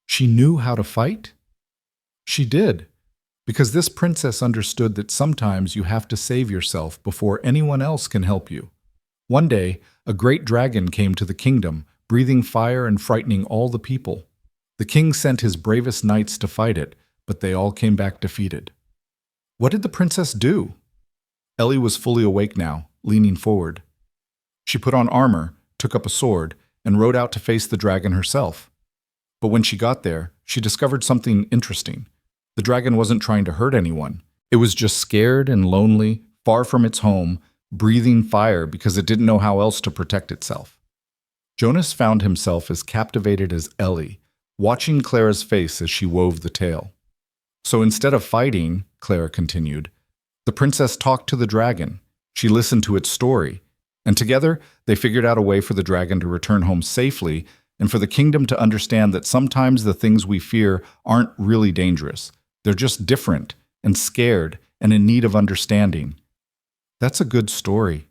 "She knew how to fight?" She did, because this princess understood that sometimes you have to save yourself before anyone else can help you. One day, a great dragon came to the kingdom, breathing fire and frightening all the people. The king sent his bravest knights to fight it, but they all came back defeated. What did the princess do? Ellie was fully awake now, leaning forward. She put on armor, took up a sword, and rode out to face the dragon herself. But when she got there, she discovered something interesting. The dragon wasn't trying to hurt anyone. It was just scared and lonely, far from its home, breathing fire because it didn't know how else to protect itself. Jonas found himself as captivated as Ellie, watching Clara's face as she wove the tale. So instead of fighting, Clara continued, the princess talked to the dragon. She listened to its story, and together they figured out a way for the dragon to return home safely and for the kingdom to understand that sometimes the things we fear aren't really dangerous. They're just different and scared and in need of understanding. That's a good story,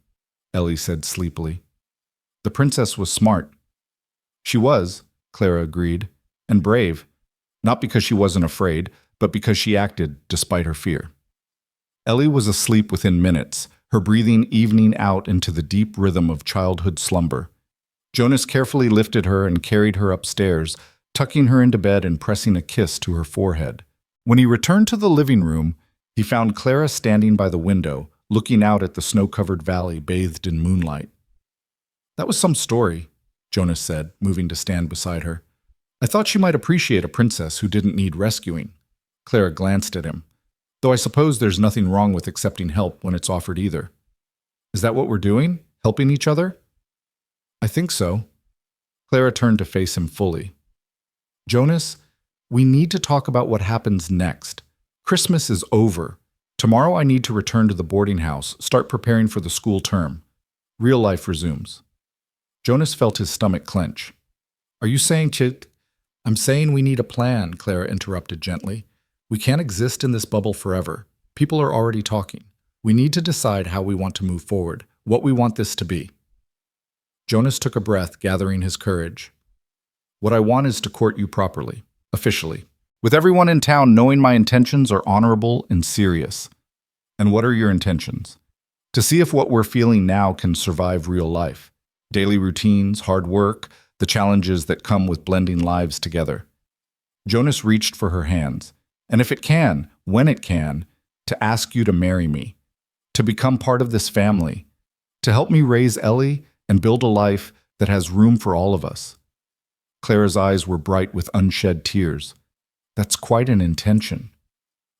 Ellie said sleepily. The princess was smart. She was, Clara agreed, and brave, not because she wasn't afraid, but because she acted despite her fear. Ellie was asleep within minutes, her breathing evening out into the deep rhythm of childhood slumber. Jonas carefully lifted her and carried her upstairs, tucking her into bed and pressing a kiss to her forehead. When he returned to the living room, he found Clara standing by the window, looking out at the snow-covered valley bathed in moonlight. That was some story, Jonas said, moving to stand beside her. I thought she might appreciate a princess who didn't need rescuing. Clara glanced at him. Though I suppose there's nothing wrong with accepting help when it's offered either. Is that what we're doing? Helping each other? I think so. Clara turned to face him fully. Jonas, we need to talk about what happens next. Christmas is over. Tomorrow I need to return to the boarding house, start preparing for the school term. Real life resumes. Jonas felt his stomach clench. Are you saying, Chit? I'm saying we need a plan, Clara interrupted gently. We can't exist in this bubble forever. People are already talking. We need to decide how we want to move forward, what we want this to be. Jonas took a breath, gathering his courage. What I want is to court you properly, officially, with everyone in town knowing my intentions are honorable and serious. And what are your intentions? To see if what we're feeling now can survive real life. Daily routines, hard work, the challenges that come with blending lives together. Jonas reached for her hands. And if it can, when it can, to ask you to marry me, to become part of this family, to help me raise Ellie and build a life that has room for all of us. Clara's eyes were bright with unshed tears. That's quite an intention.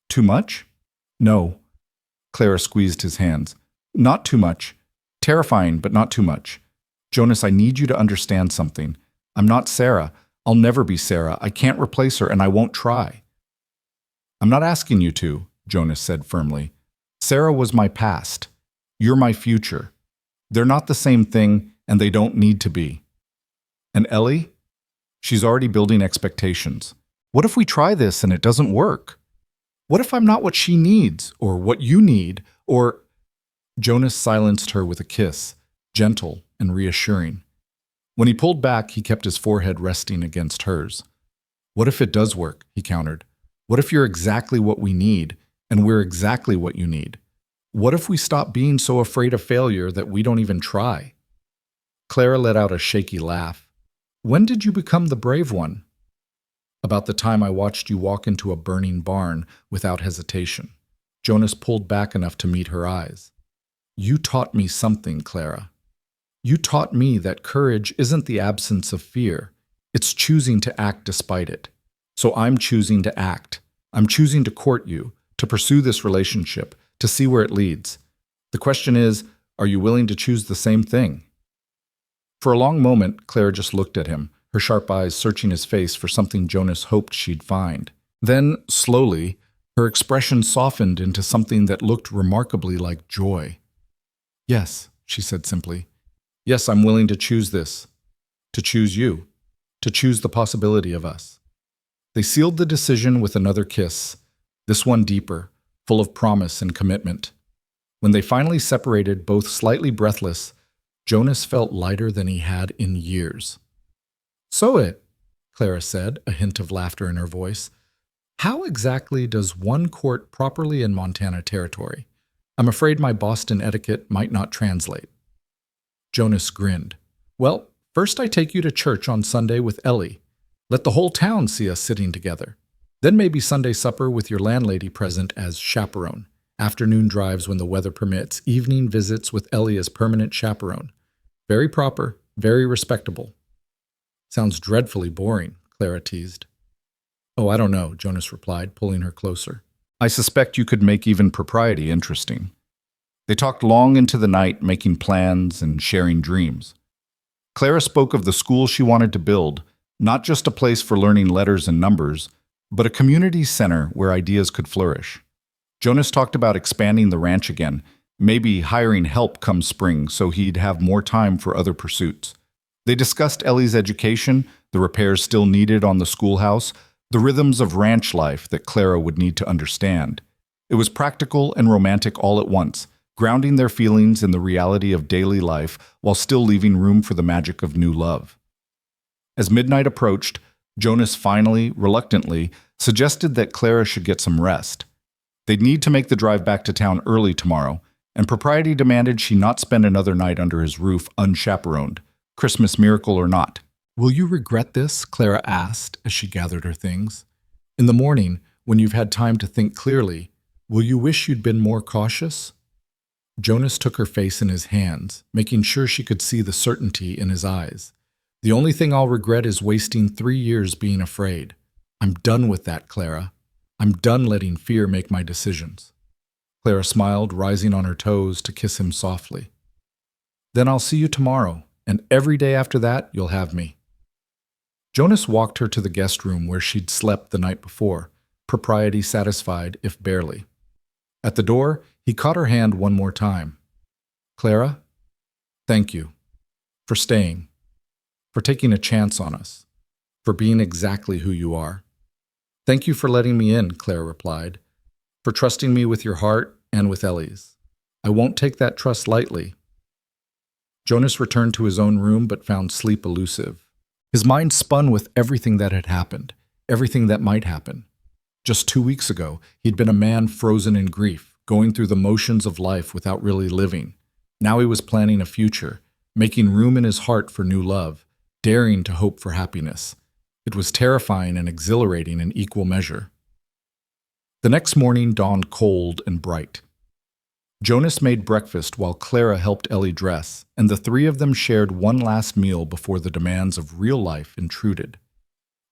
Too much? No. Clara squeezed his hands. Not too much. Terrifying, but not too much. Jonas, I need you to understand something. I'm not Sarah. I'll never be Sarah. I can't replace her, and I won't try. I'm not asking you to, Jonas said firmly. Sarah was my past. You're my future. They're not the same thing, and they don't need to be. And Ellie? She's already building expectations. What if we try this and it doesn't work? What if I'm not what she needs, or what you need, or… Jonas silenced her with a kiss, gentle and reassuring. When he pulled back, he kept his forehead resting against hers. What if it does work, he countered. What if you're exactly what we need, and we're exactly what you need? What if we stop being so afraid of failure that we don't even try? Clara let out a shaky laugh. When did you become the brave one? About the time I watched you walk into a burning barn without hesitation. Jonas pulled back enough to meet her eyes. You taught me something, Clara. You taught me that courage isn't the absence of fear. It's choosing to act despite it. So I'm choosing to act. I'm choosing to court you, to pursue this relationship, to see where it leads. The question is, are you willing to choose the same thing? For a long moment, Clara just looked at him, her sharp eyes searching his face for something Jonas hoped she'd find. Then, slowly, her expression softened into something that looked remarkably like joy. Yes, she said simply. Yes, I'm willing to choose this. To choose you. To choose the possibility of us. They sealed the decision with another kiss, this one deeper, full of promise and commitment. When they finally separated, both slightly breathless, Jonas felt lighter than he had in years. So Clara said, a hint of laughter in her voice. How exactly does one court properly in Montana territory? I'm afraid my Boston etiquette might not translate. Jonas grinned. Well, first I take you to church on Sunday with Ellie. Let the whole town see us sitting together. Then maybe Sunday supper with your landlady present as chaperone. Afternoon drives when the weather permits. Evening visits with Ellie as permanent chaperone. Very proper, very respectable. Sounds dreadfully boring, Clara teased. Oh, I don't know, Jonas replied, pulling her closer. I suspect you could make even propriety interesting. They talked long into the night, making plans and sharing dreams. Clara spoke of the school she wanted to build, not just a place for learning letters and numbers, but a community center where ideas could flourish. Jonas talked about expanding the ranch again, maybe hiring help come spring so he'd have more time for other pursuits. They discussed Ellie's education, the repairs still needed on the schoolhouse, the rhythms of ranch life that Clara would need to understand. It was practical and romantic all at once, grounding their feelings in the reality of daily life while still leaving room for the magic of new love. As midnight approached, Jonas finally, reluctantly, suggested that Clara should get some rest. They'd need to make the drive back to town early tomorrow, and propriety demanded she not spend another night under his roof unchaperoned, Christmas miracle or not. Will you regret this? Clara asked as she gathered her things. In the morning, when you've had time to think clearly, will you wish you'd been more cautious? Jonas took her face in his hands, making sure she could see the certainty in his eyes. The only thing I'll regret is wasting 3 years being afraid. I'm done with that, Clara. I'm done letting fear make my decisions. Clara smiled, rising on her toes to kiss him softly. Then I'll see you tomorrow, and every day after that, you'll have me. Jonas walked her to the guest room where she'd slept the night before, propriety satisfied, if barely. At the door, he caught her hand one more time. Clara, thank you for staying, for taking a chance on us, for being exactly who you are. Thank you for letting me in, Clara replied, for trusting me with your heart and with Ellie's. I won't take that trust lightly. Jonas returned to his own room but found sleep elusive. His mind spun with everything that had happened, everything that might happen. Just 2 weeks ago, he'd been a man frozen in grief, going through the motions of life without really living. Now he was planning a future, making room in his heart for new love, daring to hope for happiness. It was terrifying and exhilarating in equal measure. The next morning dawned cold and bright. Jonas made breakfast while Clara helped Ellie dress, and the three of them shared one last meal before the demands of real life intruded.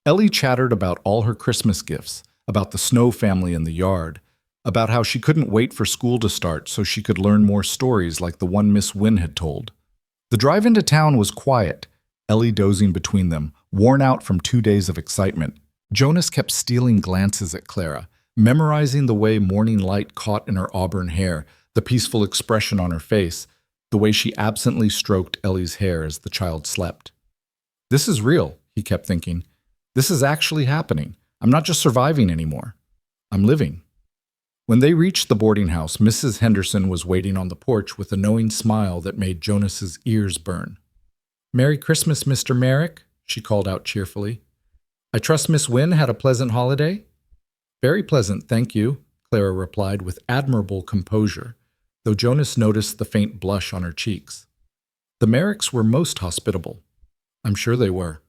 Ellie chattered about all her Christmas gifts, about the Snow family in the yard, about how she couldn't wait for school to start so she could learn more stories like the one Miss Wynne had told. The drive into town was quiet, Ellie dozing between them, worn out from 2 days of excitement. Jonas kept stealing glances at Clara, memorizing the way morning light caught in her auburn hair, the peaceful expression on her face, the way she absently stroked Ellie's hair as the child slept. This is real, he kept thinking. This is actually happening. I'm not just surviving anymore. I'm living. When they reached the boarding house, Mrs. Henderson was waiting on the porch with a knowing smile that made Jonas's ears burn. Merry Christmas, Mr. Merrick, she called out cheerfully. I trust Miss Wynne had a pleasant holiday? Very pleasant, thank you, Clara replied with admirable composure, though Jonas noticed the faint blush on her cheeks. The Merricks were most hospitable. I'm sure they were.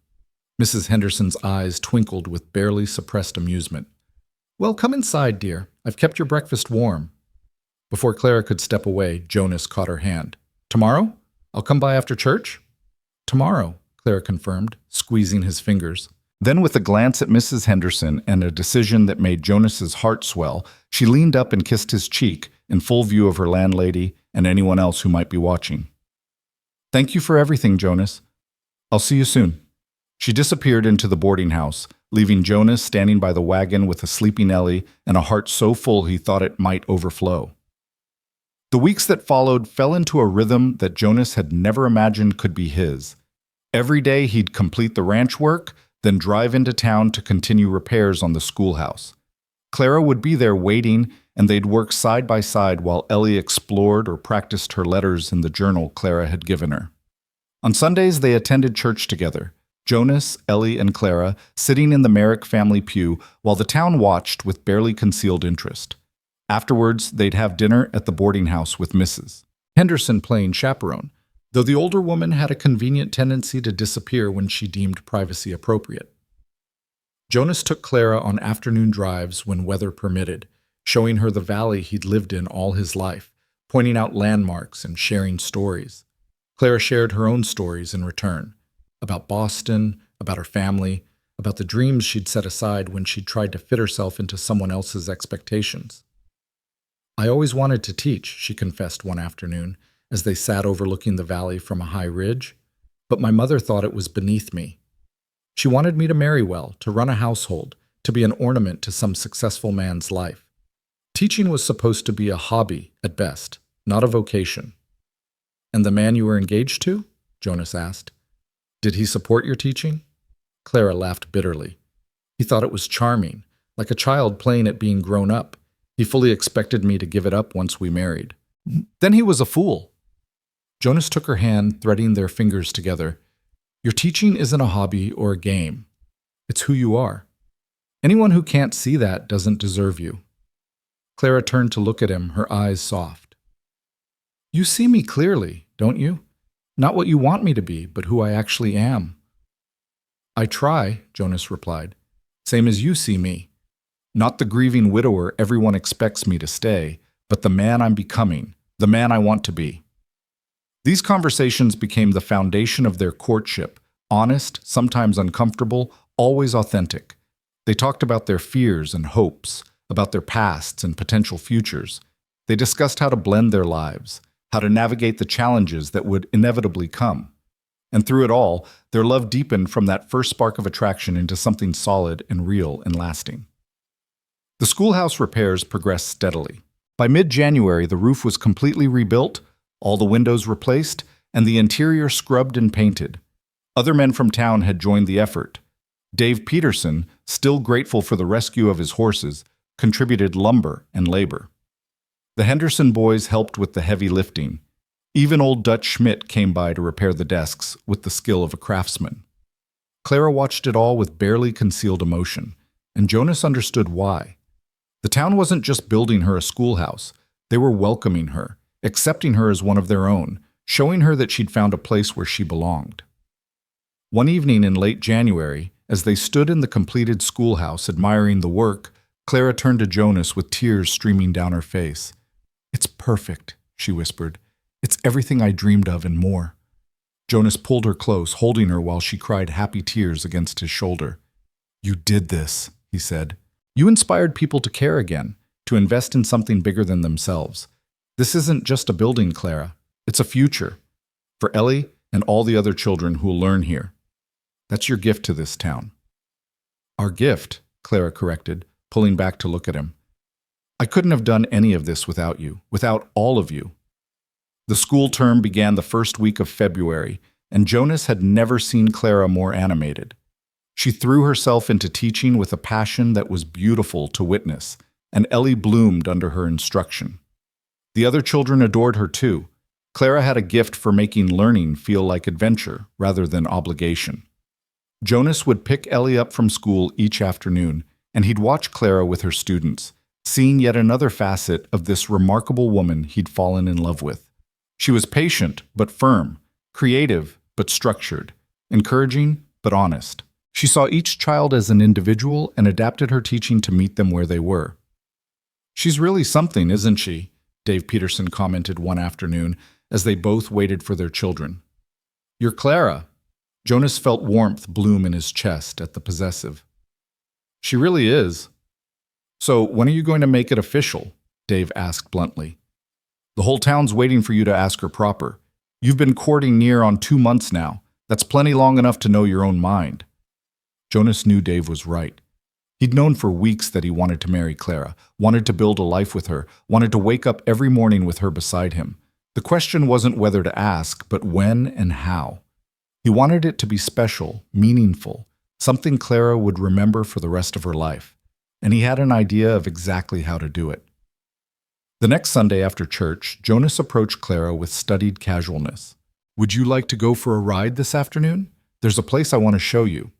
Mrs. Henderson's eyes twinkled with barely suppressed amusement. Well, come inside, dear. I've kept your breakfast warm. Before Clara could step away, Jonas caught her hand. Tomorrow? I'll come by after church? Tomorrow, Clara confirmed, squeezing his fingers. Then with a glance at Mrs. Henderson and a decision that made Jonas's heart swell, she leaned up and kissed his cheek, in full view of her landlady and anyone else who might be watching. Thank you for everything, Jonas. I'll see you soon. She disappeared into the boarding house, leaving Jonas standing by the wagon with a sleeping Ellie and a heart so full he thought it might overflow. The weeks that followed fell into a rhythm that Jonas had never imagined could be his. Every day he'd complete the ranch work, then drive into town to continue repairs on the schoolhouse. Clara would be there waiting, and they'd work side by side while Ellie explored or practiced her letters in the journal Clara had given her. On Sundays, they attended church together, Jonas, Ellie, and Clara sitting in the Merrick family pew while the town watched with barely concealed interest. Afterwards, they'd have dinner at the boarding house with Mrs. Henderson playing chaperone, though the older woman had a convenient tendency to disappear when she deemed privacy appropriate. Jonas took Clara on afternoon drives when weather permitted, showing her the valley he'd lived in all his life, pointing out landmarks and sharing stories. Clara shared her own stories in return, about Boston, about her family, about the dreams she'd set aside when she'd tried to fit herself into someone else's expectations. "I always wanted to teach," she confessed one afternoon, as they sat overlooking the valley from a high ridge, "but my mother thought it was beneath me. She wanted me to marry well, to run a household, to be an ornament to some successful man's life. Teaching was supposed to be a hobby at best, not a vocation." "And the man you were engaged to?" Jonas asked. "Did he support your teaching?" Clara laughed bitterly. "He thought it was charming, like a child playing at being grown up. He fully expected me to give it up once we married." "Then he was a fool." Jonas took her hand, threading their fingers together. "Your teaching isn't a hobby or a game. It's who you are. Anyone who can't see that doesn't deserve you." Clara turned to look at him, her eyes soft. "You see me clearly, don't you? Not what you want me to be, but who I actually am." "I try," Jonas replied. "Same as you see me. Not the grieving widower everyone expects me to stay, but the man I'm becoming, the man I want to be." These conversations became the foundation of their courtship, honest, sometimes uncomfortable, always authentic. They talked about their fears and hopes, about their pasts and potential futures. They discussed how to blend their lives, how to navigate the challenges that would inevitably come. And through it all, their love deepened from that first spark of attraction into something solid and real and lasting. The schoolhouse repairs progressed steadily. By mid-January, the roof was completely rebuilt, all the windows replaced, and the interior scrubbed and painted. Other men from town had joined the effort. Dave Peterson, still grateful for the rescue of his horses, contributed lumber and labor. The Henderson boys helped with the heavy lifting. Even old Dutch Schmidt came by to repair the desks with the skill of a craftsman. Clara watched it all with barely concealed emotion, and Jonas understood why. The town wasn't just building her a schoolhouse. They were welcoming her, accepting her as one of their own, showing her that she'd found a place where she belonged. One evening in late January, as they stood in the completed schoolhouse admiring the work, Clara turned to Jonas with tears streaming down her face. "It's perfect," she whispered. "It's everything I dreamed of and more." Jonas pulled her close, holding her while she cried happy tears against his shoulder. "You did this," he said. "You inspired people to care again, to invest in something bigger than themselves. This isn't just a building, Clara. It's a future. For Ellie and all the other children who'll learn here. That's your gift to this town." "Our gift," Clara corrected, pulling back to look at him. "I couldn't have done any of this without you, without all of you." The school term began the first week of February, and Jonas had never seen Clara more animated. She threw herself into teaching with a passion that was beautiful to witness, and Ellie bloomed under her instruction. The other children adored her too. Clara had a gift for making learning feel like adventure rather than obligation. Jonas would pick Ellie up from school each afternoon, and he'd watch Clara with her students, seeing yet another facet of this remarkable woman he'd fallen in love with. She was patient but firm, creative but structured, encouraging but honest. She saw each child as an individual and adapted her teaching to meet them where they were. "She's really something, isn't she?" Dave Peterson commented one afternoon as they both waited for their children. "You're Clara." Jonas felt warmth bloom in his chest at the possessive. "She really is." "So when are you going to make it official?" Dave asked bluntly. "The whole town's waiting for you to ask her proper. You've been courting near on 2 months now. That's plenty long enough to know your own mind." Jonas knew Dave was right. He'd known for weeks that he wanted to marry Clara, wanted to build a life with her, wanted to wake up every morning with her beside him. The question wasn't whether to ask, but when and how. He wanted it to be special, meaningful, something Clara would remember for the rest of her life, and he had an idea of exactly how to do it. The next Sunday after church, Jonas approached Clara with studied casualness. "Would you like to go for a ride this afternoon? There's a place I want to show you."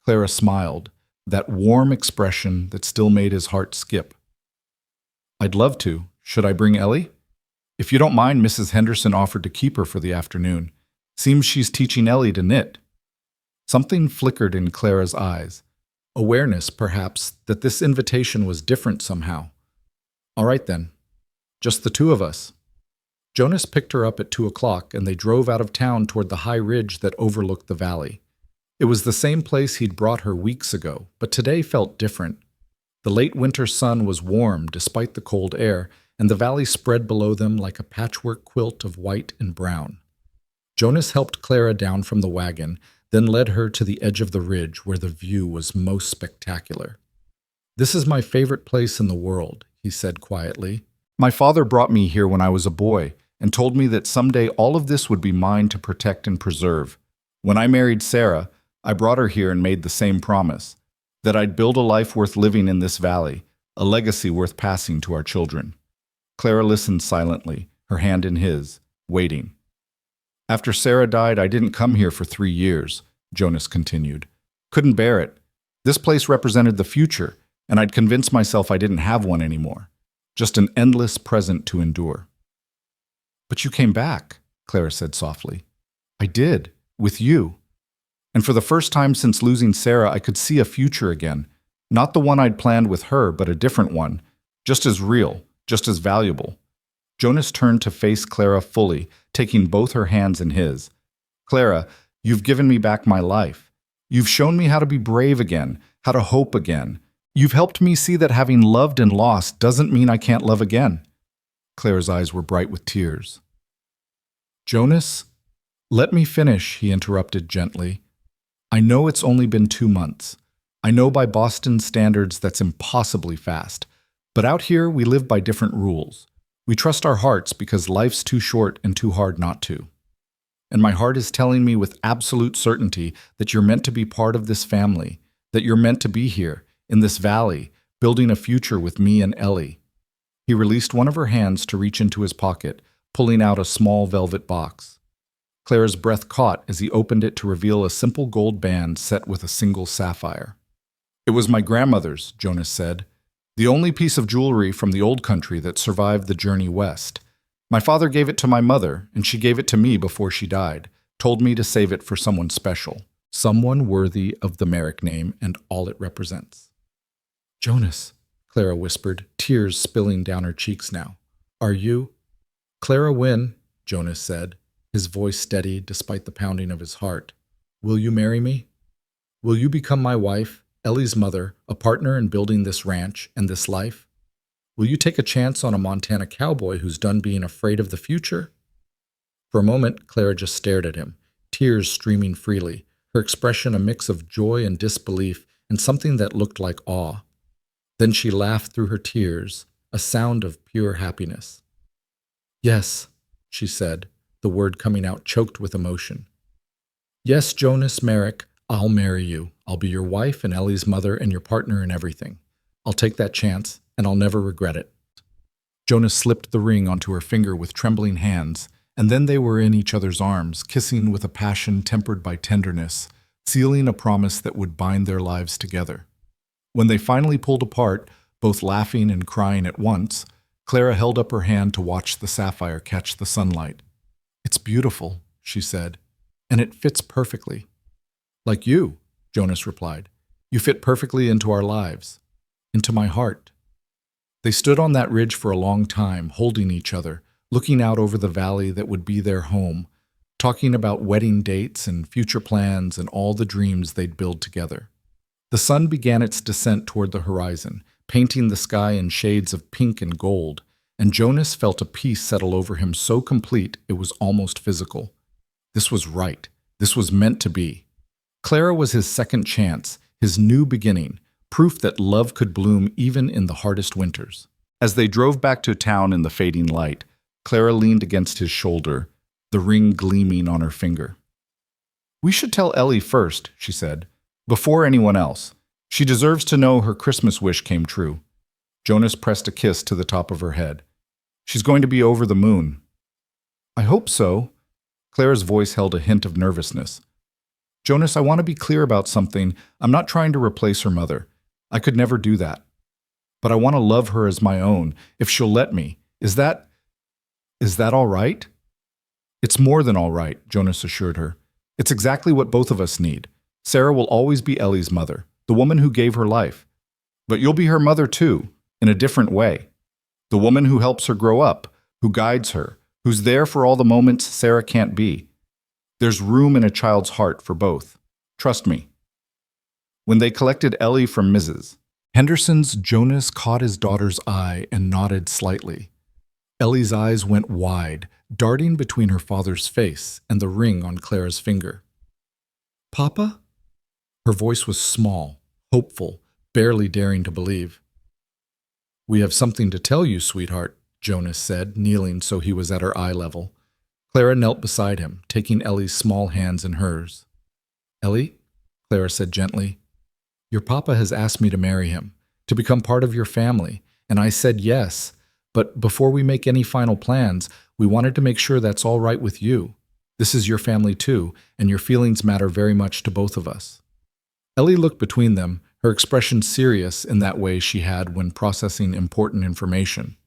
Clara smiled, that warm expression that still made his heart skip. "I'd love to. Should I bring Ellie?" "If you don't mind, Mrs. Henderson offered to keep her for the afternoon. Seems she's teaching Ellie to knit." Something flickered in Clara's eyes. Awareness, perhaps, that this invitation was different somehow. "All right then. Just the two of us." Jonas picked her up at 2 o'clock, and they drove out of town toward the high ridge that overlooked the valley. It was the same place he'd brought her weeks ago, but today felt different. The late winter sun was warm despite the cold air, and the valley spread below them like a patchwork quilt of white and brown. Jonas helped Clara down from the wagon, then led her to the edge of the ridge where the view was most spectacular. "This is my favorite place in the world," he said quietly. "My father brought me here when I was a boy and told me that someday all of this would be mine to protect and preserve. When I married Sarah, I brought her here and made the same promise, that I'd build a life worth living in this valley, a legacy worth passing to our children." Clara listened silently, her hand in his, waiting. "After Sarah died, I didn't come here for 3 years, Jonas continued. Couldn't bear it. This place represented the future, and I'd convinced myself I didn't have one anymore. Just an endless present to endure." "But you came back," Clara said softly. "I did, with you. And for the first time since losing Sarah, I could see a future again. Not the one I'd planned with her, but a different one. Just as real, just as valuable." Jonas turned to face Clara fully, taking both her hands in his. "Clara, you've given me back my life. You've shown me how to be brave again, how to hope again. You've helped me see that having loved and lost doesn't mean I can't love again." Clara's eyes were bright with tears. "Jonas, let me finish," he interrupted gently. "I know it's only been 2 months. I know by Boston standards that's impossibly fast. But out here, we live by different rules. We trust our hearts because life's too short and too hard not to. And my heart is telling me with absolute certainty that you're meant to be part of this family, that you're meant to be here, in this valley, building a future with me and Ellie." He released one of her hands to reach into his pocket, pulling out a small velvet box. Clara's breath caught as he opened it to reveal a simple gold band set with a single sapphire. "It was my grandmother's," Jonas said. "The only piece of jewelry from the old country that survived the journey west. My father gave it to my mother, and she gave it to me before she died, told me to save it for someone special, someone worthy of the Merrick name and all it represents." "Jonas," Clara whispered, tears spilling down her cheeks now. "Are you—" "Clara Wynne," Jonas said, his voice steady despite the pounding of his heart. "Will you marry me? Will you become my wife, Ellie's mother, a partner in building this ranch and this life? Will you take a chance on a Montana cowboy who's done being afraid of the future?" For a moment, Clara just stared at him, tears streaming freely, her expression a mix of joy and disbelief and something that looked like awe. Then she laughed through her tears, a sound of pure happiness. "Yes," she said, the word coming out choked with emotion. "Yes, Jonas Merrick, I'll marry you. I'll be your wife and Ellie's mother and your partner in everything. I'll take that chance, and I'll never regret it." Jonas slipped the ring onto her finger with trembling hands, and then they were in each other's arms, kissing with a passion tempered by tenderness, sealing a promise that would bind their lives together. When they finally pulled apart, both laughing and crying at once, Clara held up her hand to watch the sapphire catch the sunlight. "It's beautiful," she said, "and it fits perfectly." "Like you," Jonas replied. "You fit perfectly into our lives, into my heart." They stood on that ridge for a long time, holding each other, looking out over the valley that would be their home, talking about wedding dates and future plans and all the dreams they'd build together. The sun began its descent toward the horizon, painting the sky in shades of pink and gold, and Jonas felt a peace settle over him so complete it was almost physical. This was right. This was meant to be. Clara was his second chance, his new beginning, proof that love could bloom even in the hardest winters. As they drove back to town in the fading light, Clara leaned against his shoulder, the ring gleaming on her finger. "We should tell Ellie first," she said, "before anyone else. She deserves to know her Christmas wish came true." Jonas pressed a kiss to the top of her head. "She's going to be over the moon." "I hope so." Clara's voice held a hint of nervousness. Jonas, I want to be clear about something. I'm not trying to replace her mother. I could never do that. But I want to love her as my own, if she'll let me. Is that all right? It's more than all right, Jonas assured her. It's exactly what both of us need. Sarah will always be Ellie's mother, the woman who gave her life. But you'll be her mother too, in a different way. The woman who helps her grow up, who guides her, who's there for all the moments Sarah can't be. There's room in a child's heart for both. Trust me. When they collected Ellie from Mrs. Henderson's, Jonas caught his daughter's eye and nodded slightly. Ellie's eyes went wide, darting between her father's face and the ring on Clara's finger. Papa? Her voice was small, hopeful, barely daring to believe. We have something to tell you, sweetheart, Jonas said, kneeling so he was at her eye level. Clara knelt beside him, taking Ellie's small hands in hers. Ellie, Clara said gently, your papa has asked me to marry him, to become part of your family, and I said yes, but before we make any final plans, we wanted to make sure that's all right with you. This is your family too, and your feelings matter very much to both of us. Ellie looked between them, her expression serious in that way she had when processing important information.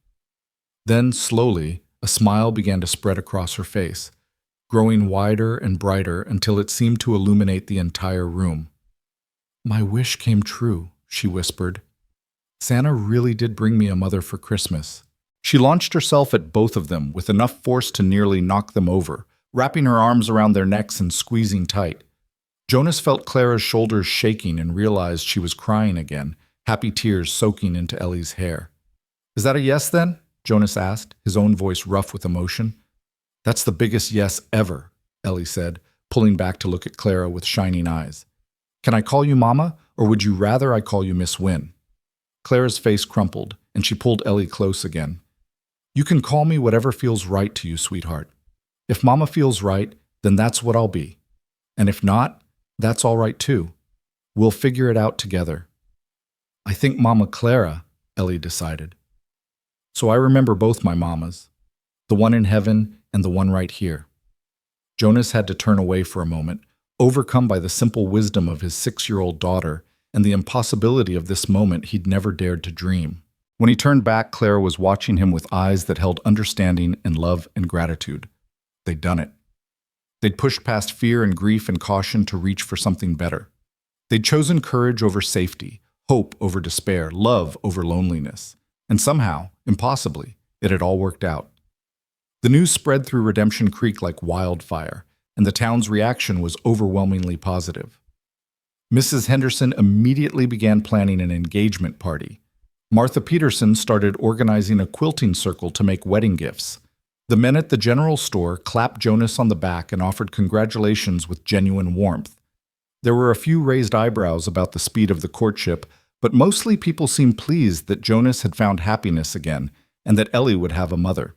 Then, slowly, a smile began to spread across her face, growing wider and brighter until it seemed to illuminate the entire room. My wish came true, she whispered. Santa really did bring me a mother for Christmas. She launched herself at both of them with enough force to nearly knock them over, wrapping her arms around their necks and squeezing tight. Jonas felt Clara's shoulders shaking and realized she was crying again, happy tears soaking into Ellie's hair. Is that a yes then? Jonas asked, his own voice rough with emotion. That's the biggest yes ever, Ellie said, pulling back to look at Clara with shining eyes. Can I call you Mama, or would you rather I call you Miss Wynne? Clara's face crumpled, and she pulled Ellie close again. You can call me whatever feels right to you, sweetheart. If Mama feels right, then that's what I'll be. And if not, that's all right too. We'll figure it out together. I think Mama Clara, Ellie decided. So I remember both my mamas, the one in heaven and the one right here. Jonas had to turn away for a moment, overcome by the simple wisdom of his 6-year-old daughter and the impossibility of this moment he'd never dared to dream. When he turned back, Clara was watching him with eyes that held understanding and love and gratitude. They'd done it. They'd pushed past fear and grief and caution to reach for something better. They'd chosen courage over safety, hope over despair, love over loneliness. And somehow, impossibly, it had all worked out. The news spread through Redemption Creek like wildfire, and the town's reaction was overwhelmingly positive. Mrs. Henderson immediately began planning an engagement party. Martha Peterson started organizing a quilting circle to make wedding gifts. The men at the general store clapped Jonas on the back and offered congratulations with genuine warmth. There were a few raised eyebrows about the speed of the courtship, but mostly people seemed pleased that Jonas had found happiness again and that Ellie would have a mother.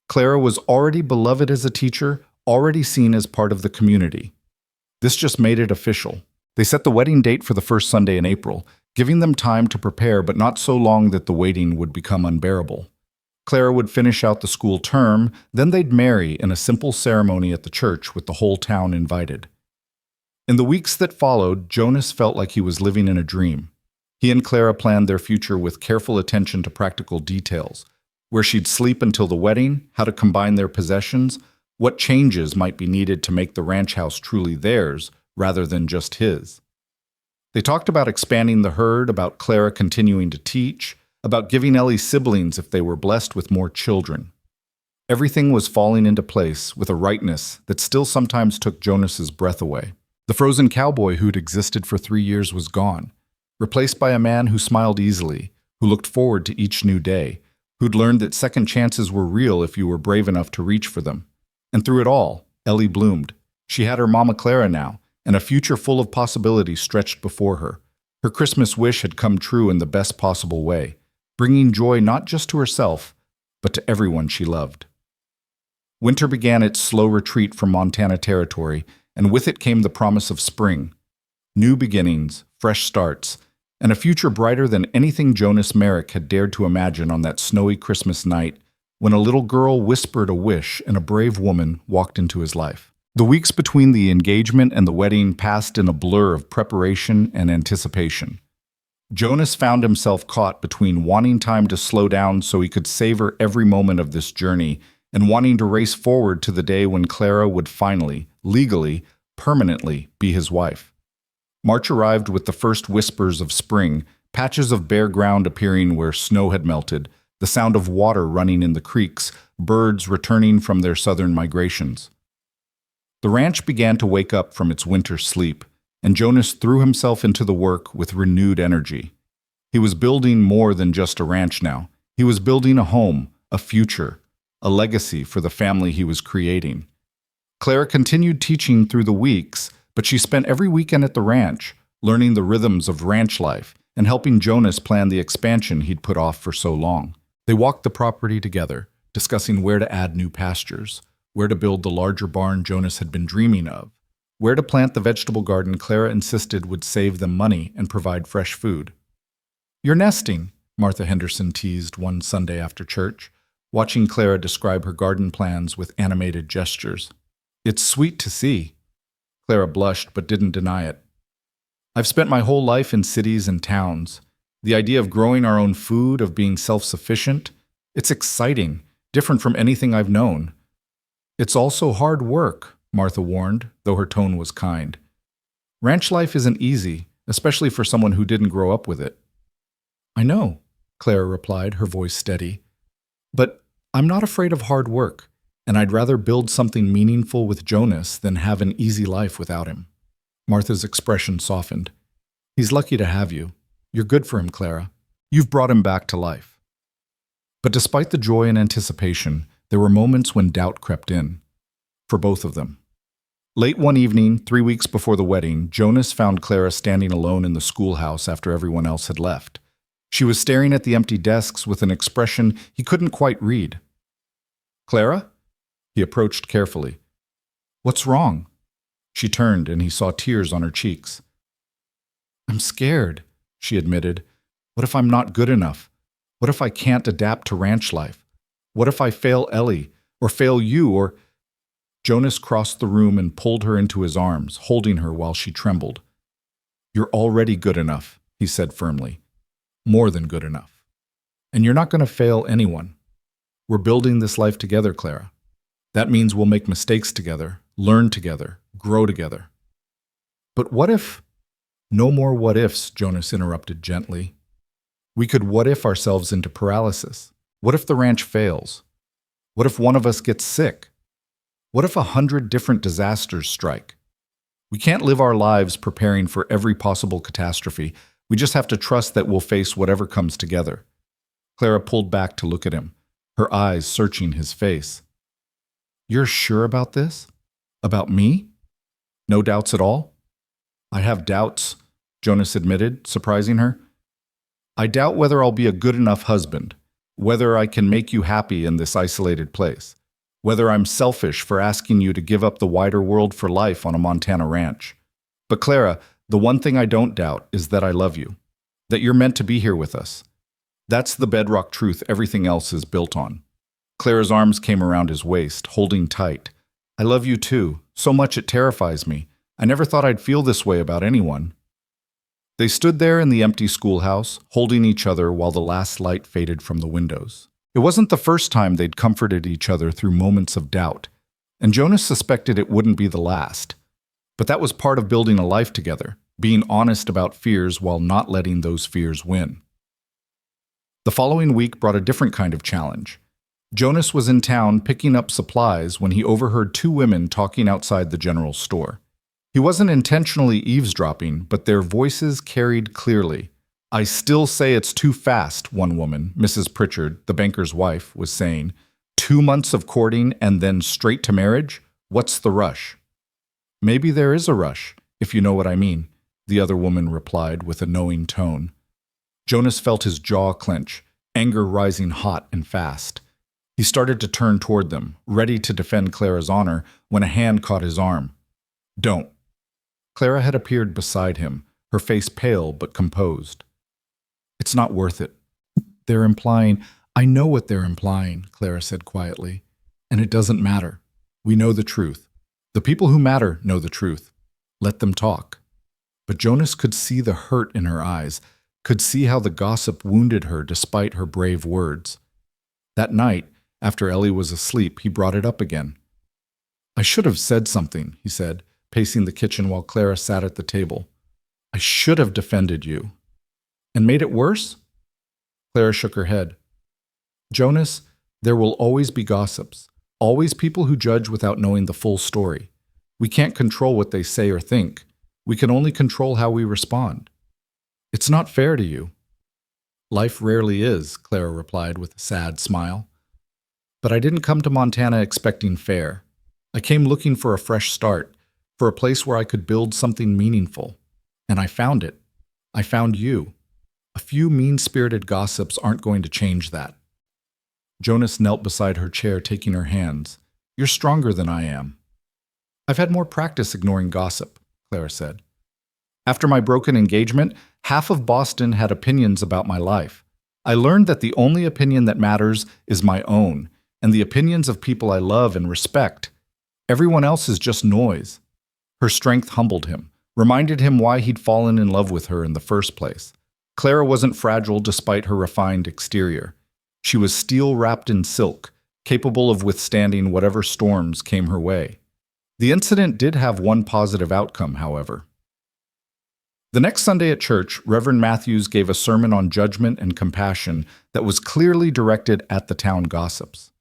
Clara was already beloved as a teacher, already seen as part of the community. This just made it official. They set the wedding date for the first Sunday in April, giving them time to prepare but not so long that the waiting would become unbearable. Clara would finish out the school term, then they'd marry in a simple ceremony at the church with the whole town invited. In the weeks that followed, Jonas felt like he was living in a dream. He and Clara planned their future with careful attention to practical details, where she'd sleep until the wedding, how to combine their possessions, what changes might be needed to make the ranch house truly theirs rather than just his. They talked about expanding the herd, about Clara continuing to teach, about giving Ellie siblings if they were blessed with more children. Everything was falling into place with a rightness that still sometimes took Jonas's breath away. The frozen cowboy who'd existed for 3 years was gone, replaced by a man who smiled easily, who looked forward to each new day, who'd learned that second chances were real if you were brave enough to reach for them. And through it all, Ellie bloomed. She had her Mama Clara now, and a future full of possibilities stretched before her. Her Christmas wish had come true in the best possible way, bringing joy not just to herself, but to everyone she loved. Winter began its slow retreat from Montana territory, and with it came the promise of spring. New beginnings, fresh starts, and a future brighter than anything Jonas Merrick had dared to imagine on that snowy Christmas night when a little girl whispered a wish and a brave woman walked into his life. The weeks between the engagement and the wedding passed in a blur of preparation and anticipation. Jonas found himself caught between wanting time to slow down so he could savor every moment of this journey and wanting to race forward to the day when Clara would finally, legally, permanently be his wife. March arrived with the first whispers of spring, patches of bare ground appearing where snow had melted, the sound of water running in the creeks, birds returning from their southern migrations. The ranch began to wake up from its winter sleep, and Jonas threw himself into the work with renewed energy. He was building more than just a ranch now. He was building a home, a future, a legacy for the family he was creating. Clara continued teaching through the weeks, but she spent every weekend at the ranch, learning the rhythms of ranch life and helping Jonas plan the expansion he'd put off for so long. They walked the property together, discussing where to add new pastures, where to build the larger barn Jonas had been dreaming of, where to plant the vegetable garden Clara insisted would save them money and provide fresh food. "You're nesting," Martha Henderson teased one Sunday after church, watching Clara describe her garden plans with animated gestures. "It's sweet to see." Clara blushed but didn't deny it. "I've spent my whole life in cities and towns. The idea of growing our own food, of being self-sufficient, it's exciting, different from anything I've known. It's also hard work," Martha warned, though her tone was kind. "Ranch life isn't easy, especially for someone who didn't grow up with it." "I know," Clara replied, her voice steady. "But I'm not afraid of hard work, and I'd rather build something meaningful with Jonas than have an easy life without him." Martha's expression softened. "He's lucky to have you. You're good for him, Clara. You've brought him back to life." But despite the joy and anticipation, there were moments when doubt crept in. For both of them. Late one evening, 3 weeks before the wedding, Jonas found Clara standing alone in the schoolhouse after everyone else had left. She was staring at the empty desks with an expression he couldn't quite read. "Clara?" He approached carefully. "What's wrong?" She turned, and he saw tears on her cheeks. "I'm scared," she admitted. "What if I'm not good enough? What if I can't adapt to ranch life? What if I fail Ellie, or fail you, or—" Jonas crossed the room and pulled her into his arms, holding her while she trembled. "You're already good enough," he said firmly. "More than good enough. And you're not going to fail anyone. We're building this life together, Clara. That means we'll make mistakes together, learn together, grow together." "But what if—" "No more what ifs," Jonas interrupted gently. "We could what if ourselves into paralysis. What if the ranch fails? What if one of us gets sick? What if 100 different disasters strike? We can't live our lives preparing for every possible catastrophe. We just have to trust that we'll face whatever comes together." Clara pulled back to look at him, her eyes searching his face. "You're sure about this? About me? No doubts at all?" "I have doubts," Jonas admitted, surprising her. "I doubt whether I'll be a good enough husband, whether I can make you happy in this isolated place, whether I'm selfish for asking you to give up the wider world for life on a Montana ranch. But Clara, the one thing I don't doubt is that I love you, that you're meant to be here with us. That's the bedrock truth everything else is built on." Clara's arms came around his waist, holding tight. "I love you too, so much it terrifies me. I never thought I'd feel this way about anyone." They stood there in the empty schoolhouse, holding each other while the last light faded from the windows. It wasn't the first time they'd comforted each other through moments of doubt, and Jonas suspected it wouldn't be the last. But that was part of building a life together, being honest about fears while not letting those fears win. The following week brought a different kind of challenge. Jonas was in town picking up supplies when he overheard 2 women talking outside the general store. He wasn't intentionally eavesdropping, but their voices carried clearly. "I still say it's too fast," one woman, Mrs. Pritchard, the banker's wife, was saying. 2 months of courting and then straight to marriage? What's the rush?" "Maybe there is a rush, if you know what I mean," the other woman replied with a knowing tone. Jonas felt his jaw clench, anger rising hot and fast. He started to turn toward them, ready to defend Clara's honor, when a hand caught his arm. "Don't." Clara had appeared beside him, her face pale but composed. "It's not worth it. They're implying—" "I know what they're implying," Clara said quietly. "And it doesn't matter. We know the truth. The people who matter know the truth. Let them talk. But Jonas could see the hurt in her eyes, could see how the gossip wounded her despite her brave words. That night, after Ellie was asleep, he brought it up again. I should have said something, he said, pacing the kitchen while Clara sat at the table. I should have defended you. And made it worse? Clara shook her head. Jonas, there will always be gossips, always people who judge without knowing the full story. We can't control what they say or think. We can only control how we respond. It's not fair to you. Life rarely is, Clara replied with a sad smile. But I didn't come to Montana expecting fair. I came looking for a fresh start, for a place where I could build something meaningful. And I found it. I found you. A few mean-spirited gossips aren't going to change that. Jonas knelt beside her chair, taking her hands. You're stronger than I am. I've had more practice ignoring gossip, Clara said. After my broken engagement, half of Boston had opinions about my life. I learned that the only opinion that matters is my own, and the opinions of people I love and respect. Everyone else is just noise. Her strength humbled him, reminded him why he'd fallen in love with her in the first place. Clara wasn't fragile despite her refined exterior. She was steel wrapped in silk, capable of withstanding whatever storms came her way. The incident did have one positive outcome, however. The next Sunday at church, Reverend Matthews gave a sermon on judgment and compassion that was clearly directed at the town gossips.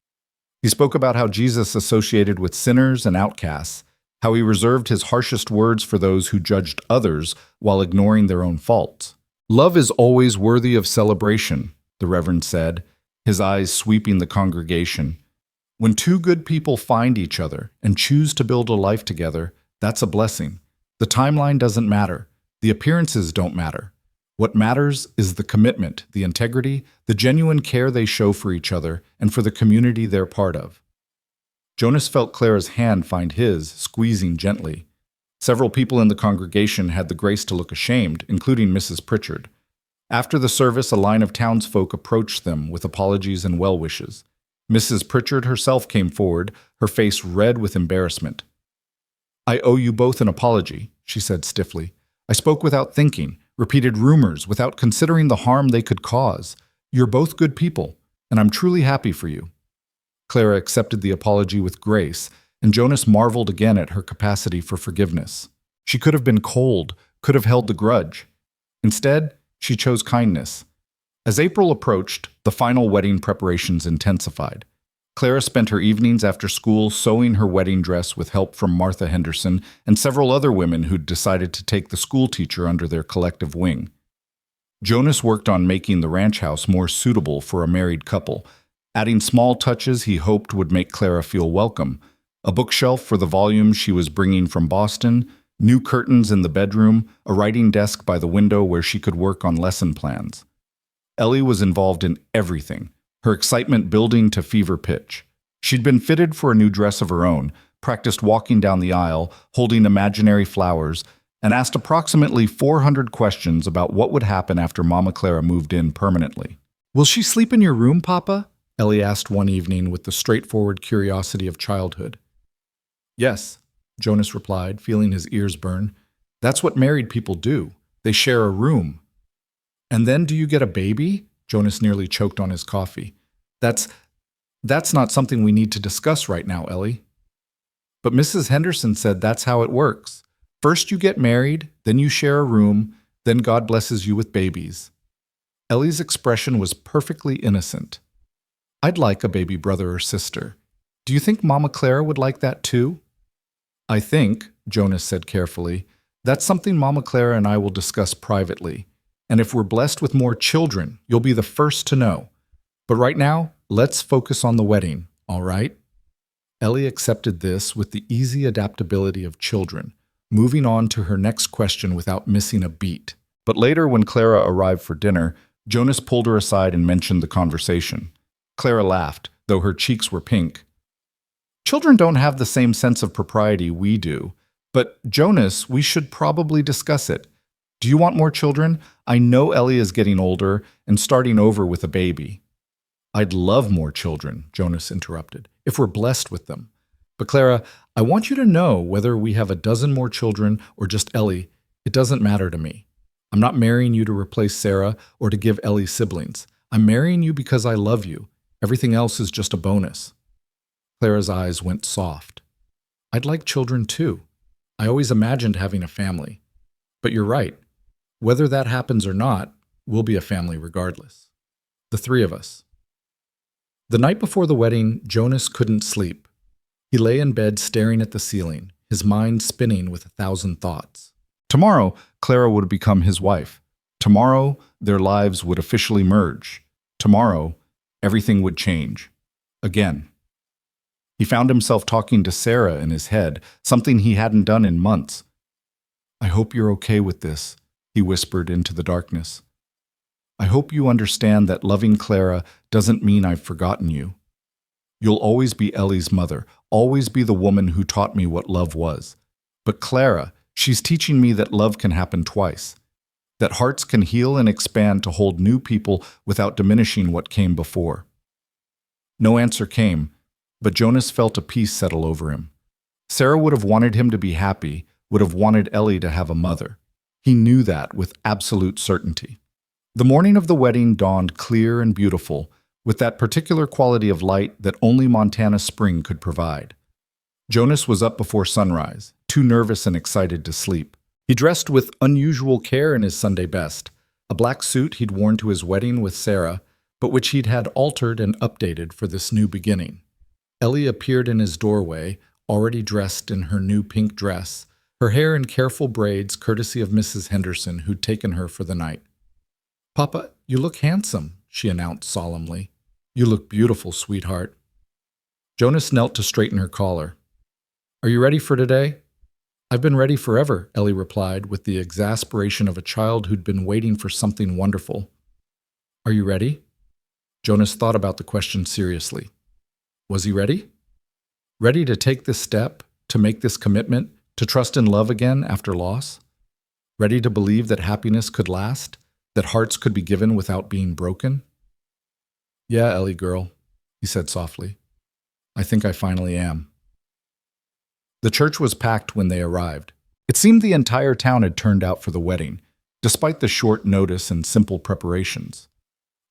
He spoke about how Jesus associated with sinners and outcasts, how he reserved his harshest words for those who judged others while ignoring their own faults. Love is always worthy of celebration, the Reverend said, his eyes sweeping the congregation. When two good people find each other and choose to build a life together, that's a blessing. The timeline doesn't matter. The appearances don't matter. What matters is the commitment, the integrity, the genuine care they show for each other and for the community they're part of. Jonas felt Clara's hand find his, squeezing gently. Several people in the congregation had the grace to look ashamed, including Mrs. Pritchard. After the service, a line of townsfolk approached them with apologies and well wishes. Mrs. Pritchard herself came forward, her face red with embarrassment. I owe you both an apology, she said stiffly. I spoke without thinking, repeated rumors without considering the harm they could cause. You're both good people, and I'm truly happy for you. Clara accepted the apology with grace, and Jonas marveled again at her capacity for forgiveness. She could have been cold, could have held the grudge. Instead, she chose kindness. As April approached, the final wedding preparations intensified. Clara spent her evenings after school sewing her wedding dress with help from Martha Henderson and several other women who'd decided to take the school teacher under their collective wing. Jonas worked on making the ranch house more suitable for a married couple, adding small touches he hoped would make Clara feel welcome. A bookshelf for the volumes she was bringing from Boston, new curtains in the bedroom, a writing desk by the window where she could work on lesson plans. Ellie was involved in everything, her excitement building to fever pitch. She'd been fitted for a new dress of her own, practiced walking down the aisle, holding imaginary flowers, and asked approximately 400 questions about what would happen after Mama Clara moved in permanently. Will she sleep in your room, Papa? Ellie asked one evening with the straightforward curiosity of childhood. Yes, Jonas replied, feeling his ears burn. That's what married people do. They share a room. And then do you get a baby? Jonas nearly choked on his coffee. That's not something we need to discuss right now, Ellie. But Mrs. Henderson said that's how it works. First you get married, then you share a room, then God blesses you with babies. Ellie's expression was perfectly innocent. I'd like a baby brother or sister. Do you think Mama Clara would like that too? I think, Jonas said carefully, that's something Mama Clara and I will discuss privately. And if we're blessed with more children, you'll be the first to know. But right now, let's focus on the wedding, all right? Ellie accepted this with the easy adaptability of children, moving on to her next question without missing a beat. But later, when Clara arrived for dinner, Jonas pulled her aside and mentioned the conversation. Clara laughed, though her cheeks were pink. Children don't have the same sense of propriety we do. But, Jonas, we should probably discuss it. Do you want more children? I know Ellie is getting older and starting over with a baby. I'd love more children, Jonas interrupted, if we're blessed with them. But Clara, I want you to know whether we have a dozen more children or just Ellie, it doesn't matter to me. I'm not marrying you to replace Sarah or to give Ellie siblings. I'm marrying you because I love you. Everything else is just a bonus. Clara's eyes went soft. I'd like children too. I always imagined having a family. But you're right. Whether that happens or not, we'll be a family regardless. The three of us. The night before the wedding, Jonas couldn't sleep. He lay in bed staring at the ceiling, his mind spinning with 1,000 thoughts. Tomorrow, Clara would become his wife. Tomorrow, their lives would officially merge. Tomorrow, everything would change. Again. He found himself talking to Sarah in his head, something he hadn't done in months. I hope you're okay with this, he whispered into the darkness. I hope you understand that loving Clara doesn't mean I've forgotten you. You'll always be Ellie's mother, always be the woman who taught me what love was. But Clara, she's teaching me that love can happen twice, that hearts can heal and expand to hold new people without diminishing what came before. No answer came, but Jonas felt a peace settle over him. Sarah would have wanted him to be happy, would have wanted Ellie to have a mother. He knew that with absolute certainty. The morning of the wedding dawned clear and beautiful, with that particular quality of light that only Montana spring could provide. Jonas was up before sunrise, too nervous and excited to sleep. He dressed with unusual care in his Sunday best, a black suit he'd worn to his wedding with Sarah, but which he'd had altered and updated for this new beginning. Ellie appeared in his doorway, already dressed in her new pink dress, her hair in careful braids courtesy of Mrs. Henderson, who'd taken her for the night. Papa, you look handsome, she announced solemnly. You look beautiful, sweetheart. Jonas knelt to straighten her collar. Are you ready for today? I've been ready forever, Ellie replied with the exasperation of a child who'd been waiting for something wonderful. Are you ready? Jonas thought about the question seriously. Was he ready? Ready to take this step, to make this commitment, to trust in love again after loss? Ready to believe that happiness could last, that hearts could be given without being broken? Yeah, Ellie girl, he said softly. I think I finally am. The church was packed when they arrived. It seemed the entire town had turned out for the wedding, despite the short notice and simple preparations.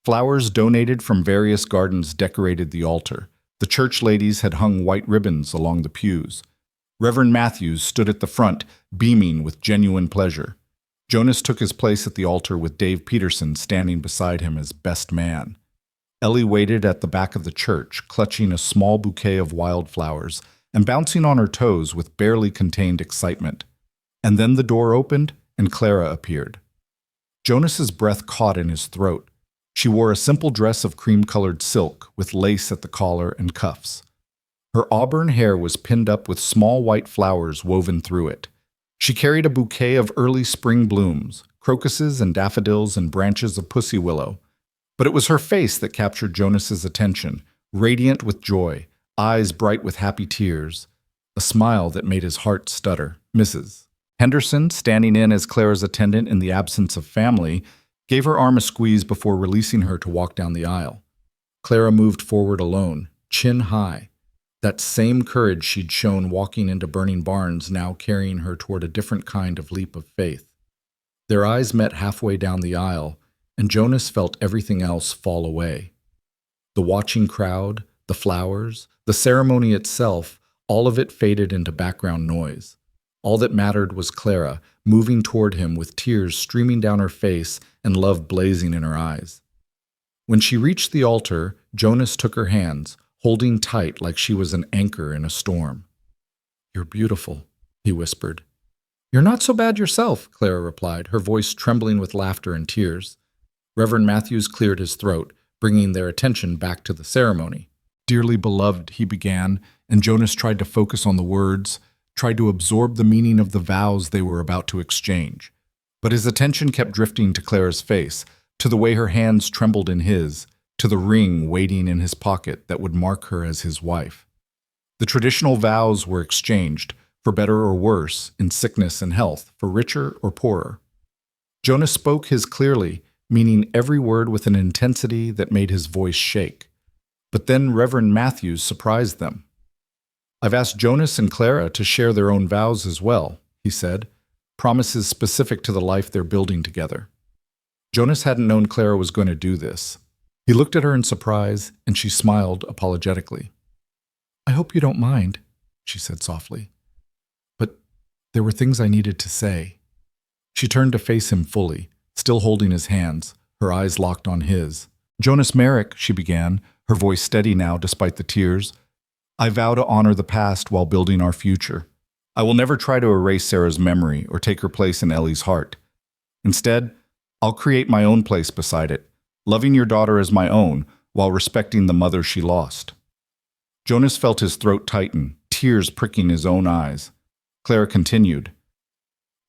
Flowers donated from various gardens decorated the altar. The church ladies had hung white ribbons along the pews. Reverend Matthews stood at the front, beaming with genuine pleasure. Jonas took his place at the altar with Dave Peterson standing beside him as best man. Ellie waited at the back of the church, clutching a small bouquet of wildflowers and bouncing on her toes with barely contained excitement. And then the door opened and Clara appeared. Jonas's breath caught in his throat. She wore a simple dress of cream-colored silk with lace at the collar and cuffs. Her auburn hair was pinned up with small white flowers woven through it. She carried a bouquet of early spring blooms, crocuses and daffodils and branches of pussy willow. But it was her face that captured Jonas's attention, radiant with joy, eyes bright with happy tears, a smile that made his heart stutter. Mrs. Henderson, standing in as Clara's attendant in the absence of family, gave her arm a squeeze before releasing her to walk down the aisle. Clara moved forward alone, chin high. That same courage she'd shown walking into burning barns now carrying her toward a different kind of leap of faith. Their eyes met halfway down the aisle, and Jonas felt everything else fall away. The watching crowd, the flowers, the ceremony itself, all of it faded into background noise. All that mattered was Clara, moving toward him with tears streaming down her face and love blazing in her eyes. When she reached the altar, Jonas took her hands, holding tight like she was an anchor in a storm. You're beautiful, he whispered. You're not so bad yourself, Clara replied, her voice trembling with laughter and tears. Reverend Matthews cleared his throat, bringing their attention back to the ceremony. Dearly beloved, he began, and Jonas tried to focus on the words, tried to absorb the meaning of the vows they were about to exchange. But his attention kept drifting to Clara's face, to the way her hands trembled in his, to the ring waiting in his pocket that would mark her as his wife. The traditional vows were exchanged, for better or worse, in sickness and health, for richer or poorer. Jonas spoke his clearly, meaning every word with an intensity that made his voice shake. But then Reverend Matthews surprised them. I've asked Jonas and Clara to share their own vows as well, he said, promises specific to the life they're building together. Jonas hadn't known Clara was going to do this. He looked at her in surprise, and she smiled apologetically. I hope you don't mind, she said softly. But there were things I needed to say. She turned to face him fully, still holding his hands, her eyes locked on his. Jonas Merrick, she began, her voice steady now despite the tears. I vow to honor the past while building our future. I will never try to erase Sarah's memory or take her place in Ellie's heart. Instead, I'll create my own place beside it, loving your daughter as my own while respecting the mother she lost. Jonas felt his throat tighten, tears pricking his own eyes. Clara continued,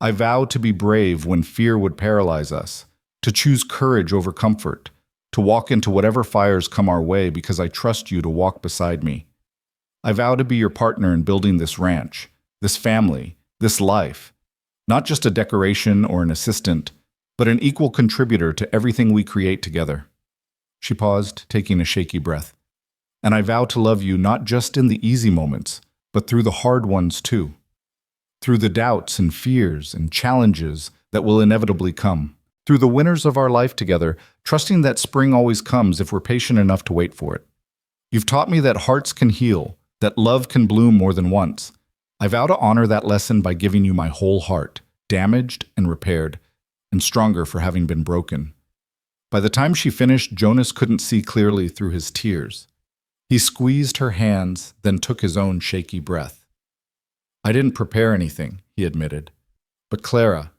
I vow to be brave when fear would paralyze us, to choose courage over comfort, to walk into whatever fires come our way because I trust you to walk beside me. I vow to be your partner in building this ranch, this family, this life, not just a decoration or an assistant, but an equal contributor to everything we create together. She paused, taking a shaky breath. And I vow to love you not just in the easy moments, but through the hard ones too. Through the doubts and fears and challenges that will inevitably come. Through the winters of our life together, trusting that spring always comes if we're patient enough to wait for it. You've taught me that hearts can heal, that love can bloom more than once. I vow to honor that lesson by giving you my whole heart, damaged and repaired, and stronger for having been broken. By the time she finished, Jonas couldn't see clearly through his tears. He squeezed her hands, then took his own shaky breath. I didn't prepare anything, he admitted. But Clara,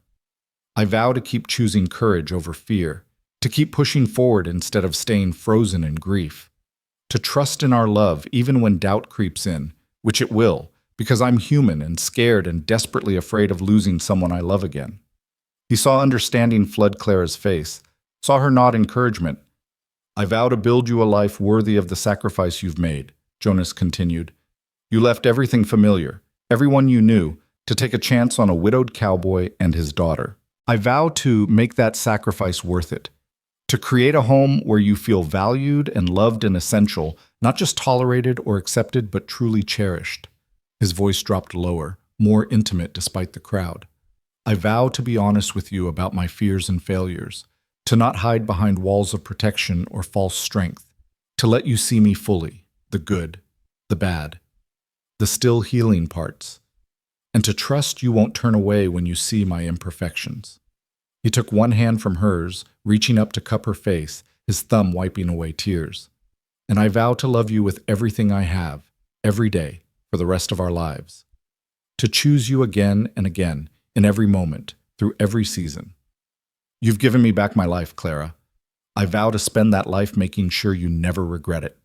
I vow to keep choosing courage over fear, to keep pushing forward instead of staying frozen in grief, to trust in our love even when doubt creeps in, which it will, because I'm human and scared and desperately afraid of losing someone I love again. He saw understanding flood Clara's face, saw her nod encouragement. I vow to build you a life worthy of the sacrifice you've made, Jonas continued. You left everything familiar, everyone you knew, to take a chance on a widowed cowboy and his daughter. I vow to make that sacrifice worth it, to create a home where you feel valued and loved and essential, not just tolerated or accepted, but truly cherished. His voice dropped lower, more intimate despite the crowd. I vow to be honest with you about my fears and failures, to not hide behind walls of protection or false strength, to let you see me fully, the good, the bad, the still healing parts, and to trust you won't turn away when you see my imperfections. He took one hand from hers, reaching up to cup her face, his thumb wiping away tears. And I vow to love you with everything I have, every day, for the rest of our lives. To choose you again and again, in every moment, through every season. You've given me back my life, Clara. I vow to spend that life making sure you never regret it.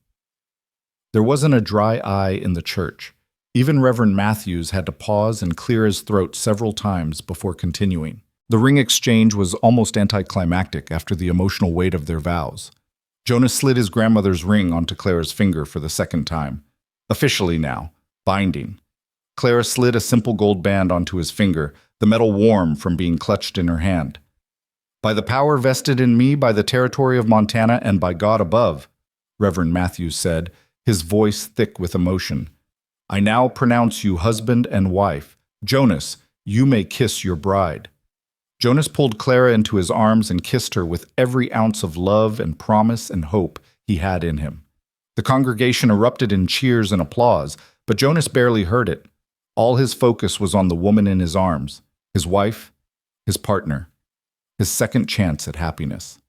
There wasn't a dry eye in the church. Even Reverend Matthews had to pause and clear his throat several times before continuing. The ring exchange was almost anticlimactic after the emotional weight of their vows. Jonas slid his grandmother's ring onto Clara's finger for the second time. Officially now, binding. Clara slid a simple gold band onto his finger, the metal warm from being clutched in her hand. By the power vested in me by the territory of Montana and by God above, Reverend Matthews said, his voice thick with emotion. I now pronounce you husband and wife. Jonas, you may kiss your bride. Jonas pulled Clara into his arms and kissed her with every ounce of love and promise and hope he had in him. The congregation erupted in cheers and applause, but Jonas barely heard it. All his focus was on the woman in his arms, his wife, his partner, his second chance at happiness.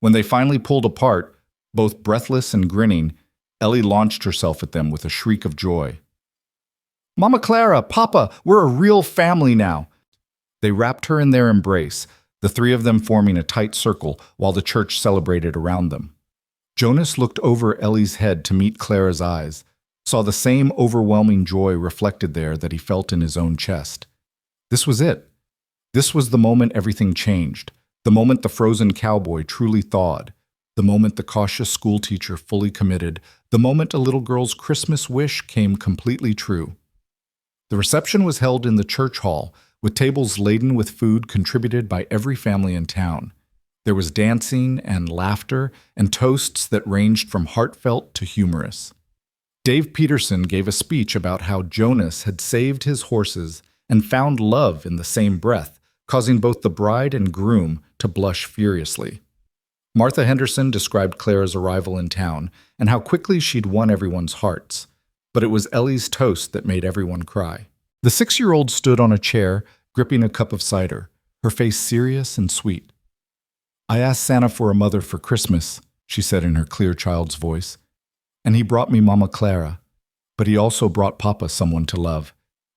When they finally pulled apart, both breathless and grinning, Ellie launched herself at them with a shriek of joy. Mama Clara, Papa, we're a real family now. They wrapped her in their embrace, the three of them forming a tight circle while the church celebrated around them. Jonas looked over Ellie's head to meet Clara's eyes, saw the same overwhelming joy reflected there that he felt in his own chest. This was it. This was the moment everything changed, the moment the frozen cowboy truly thawed, the moment the cautious schoolteacher fully committed, the moment a little girl's Christmas wish came completely true. The reception was held in the church hall, with tables laden with food contributed by every family in town. There was dancing and laughter and toasts that ranged from heartfelt to humorous. Dave Peterson gave a speech about how Jonas had saved his horses and found love in the same breath, causing both the bride and groom to blush furiously. Martha Henderson described Clara's arrival in town and how quickly she'd won everyone's hearts, but it was Ellie's toast that made everyone cry. The 6-year-old stood on a chair, gripping a cup of cider, her face serious and sweet. "I asked Santa for a mother for Christmas," she said in her clear child's voice, "and he brought me Mama Clara, but he also brought Papa someone to love,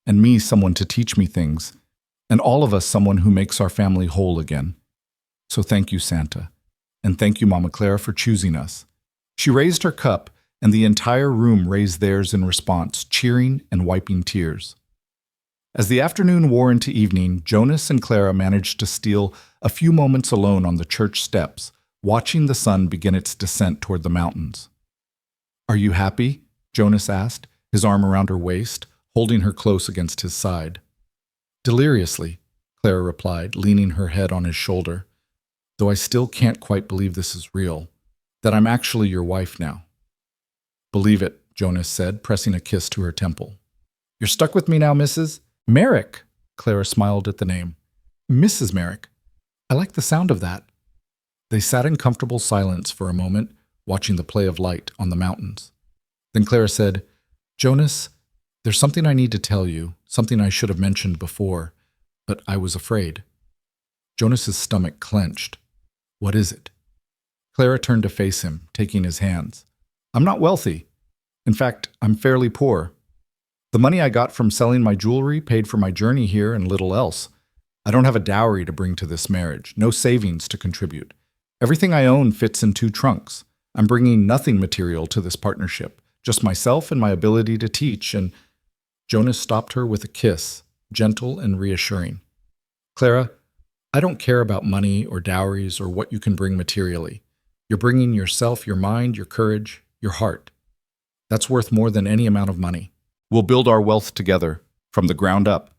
and me someone to teach me things, and all of us someone who makes our family whole again. So thank you, Santa, and thank you, Mama Clara, for choosing us." She raised her cup, and the entire room raised theirs in response, cheering and wiping tears. As the afternoon wore into evening, Jonas and Clara managed to steal a few moments alone on the church steps, watching the sun begin its descent toward the mountains. "Are you happy?" Jonas asked, his arm around her waist, holding her close against his side. "Deliriously," Clara replied, leaning her head on his shoulder, "though I still can't quite believe this is real, that I'm actually your wife now." "Believe it," Jonas said, pressing a kiss to her temple. "You're stuck with me now, Mrs. Merrick." Clara smiled at the name. "Mrs. Merrick. I like the sound of that." They sat in comfortable silence for a moment, watching the play of light on the mountains. Then Clara said, "Jonas, there's something I need to tell you, something I should have mentioned before, but I was afraid." Jonas's stomach clenched. "What is it?" Clara turned to face him, taking his hands. "I'm not wealthy. In fact, I'm fairly poor. The money I got from selling my jewelry paid for my journey here and little else. I don't have a dowry to bring to this marriage, no savings to contribute. Everything I own fits in 2 trunks. I'm bringing nothing material to this partnership, just myself and my ability to teach," and Jonas stopped her with a kiss, gentle and reassuring. "Clara, I don't care about money or dowries or what you can bring materially. You're bringing yourself, your mind, your courage, your heart. That's worth more than any amount of money. We'll build our wealth together, from the ground up.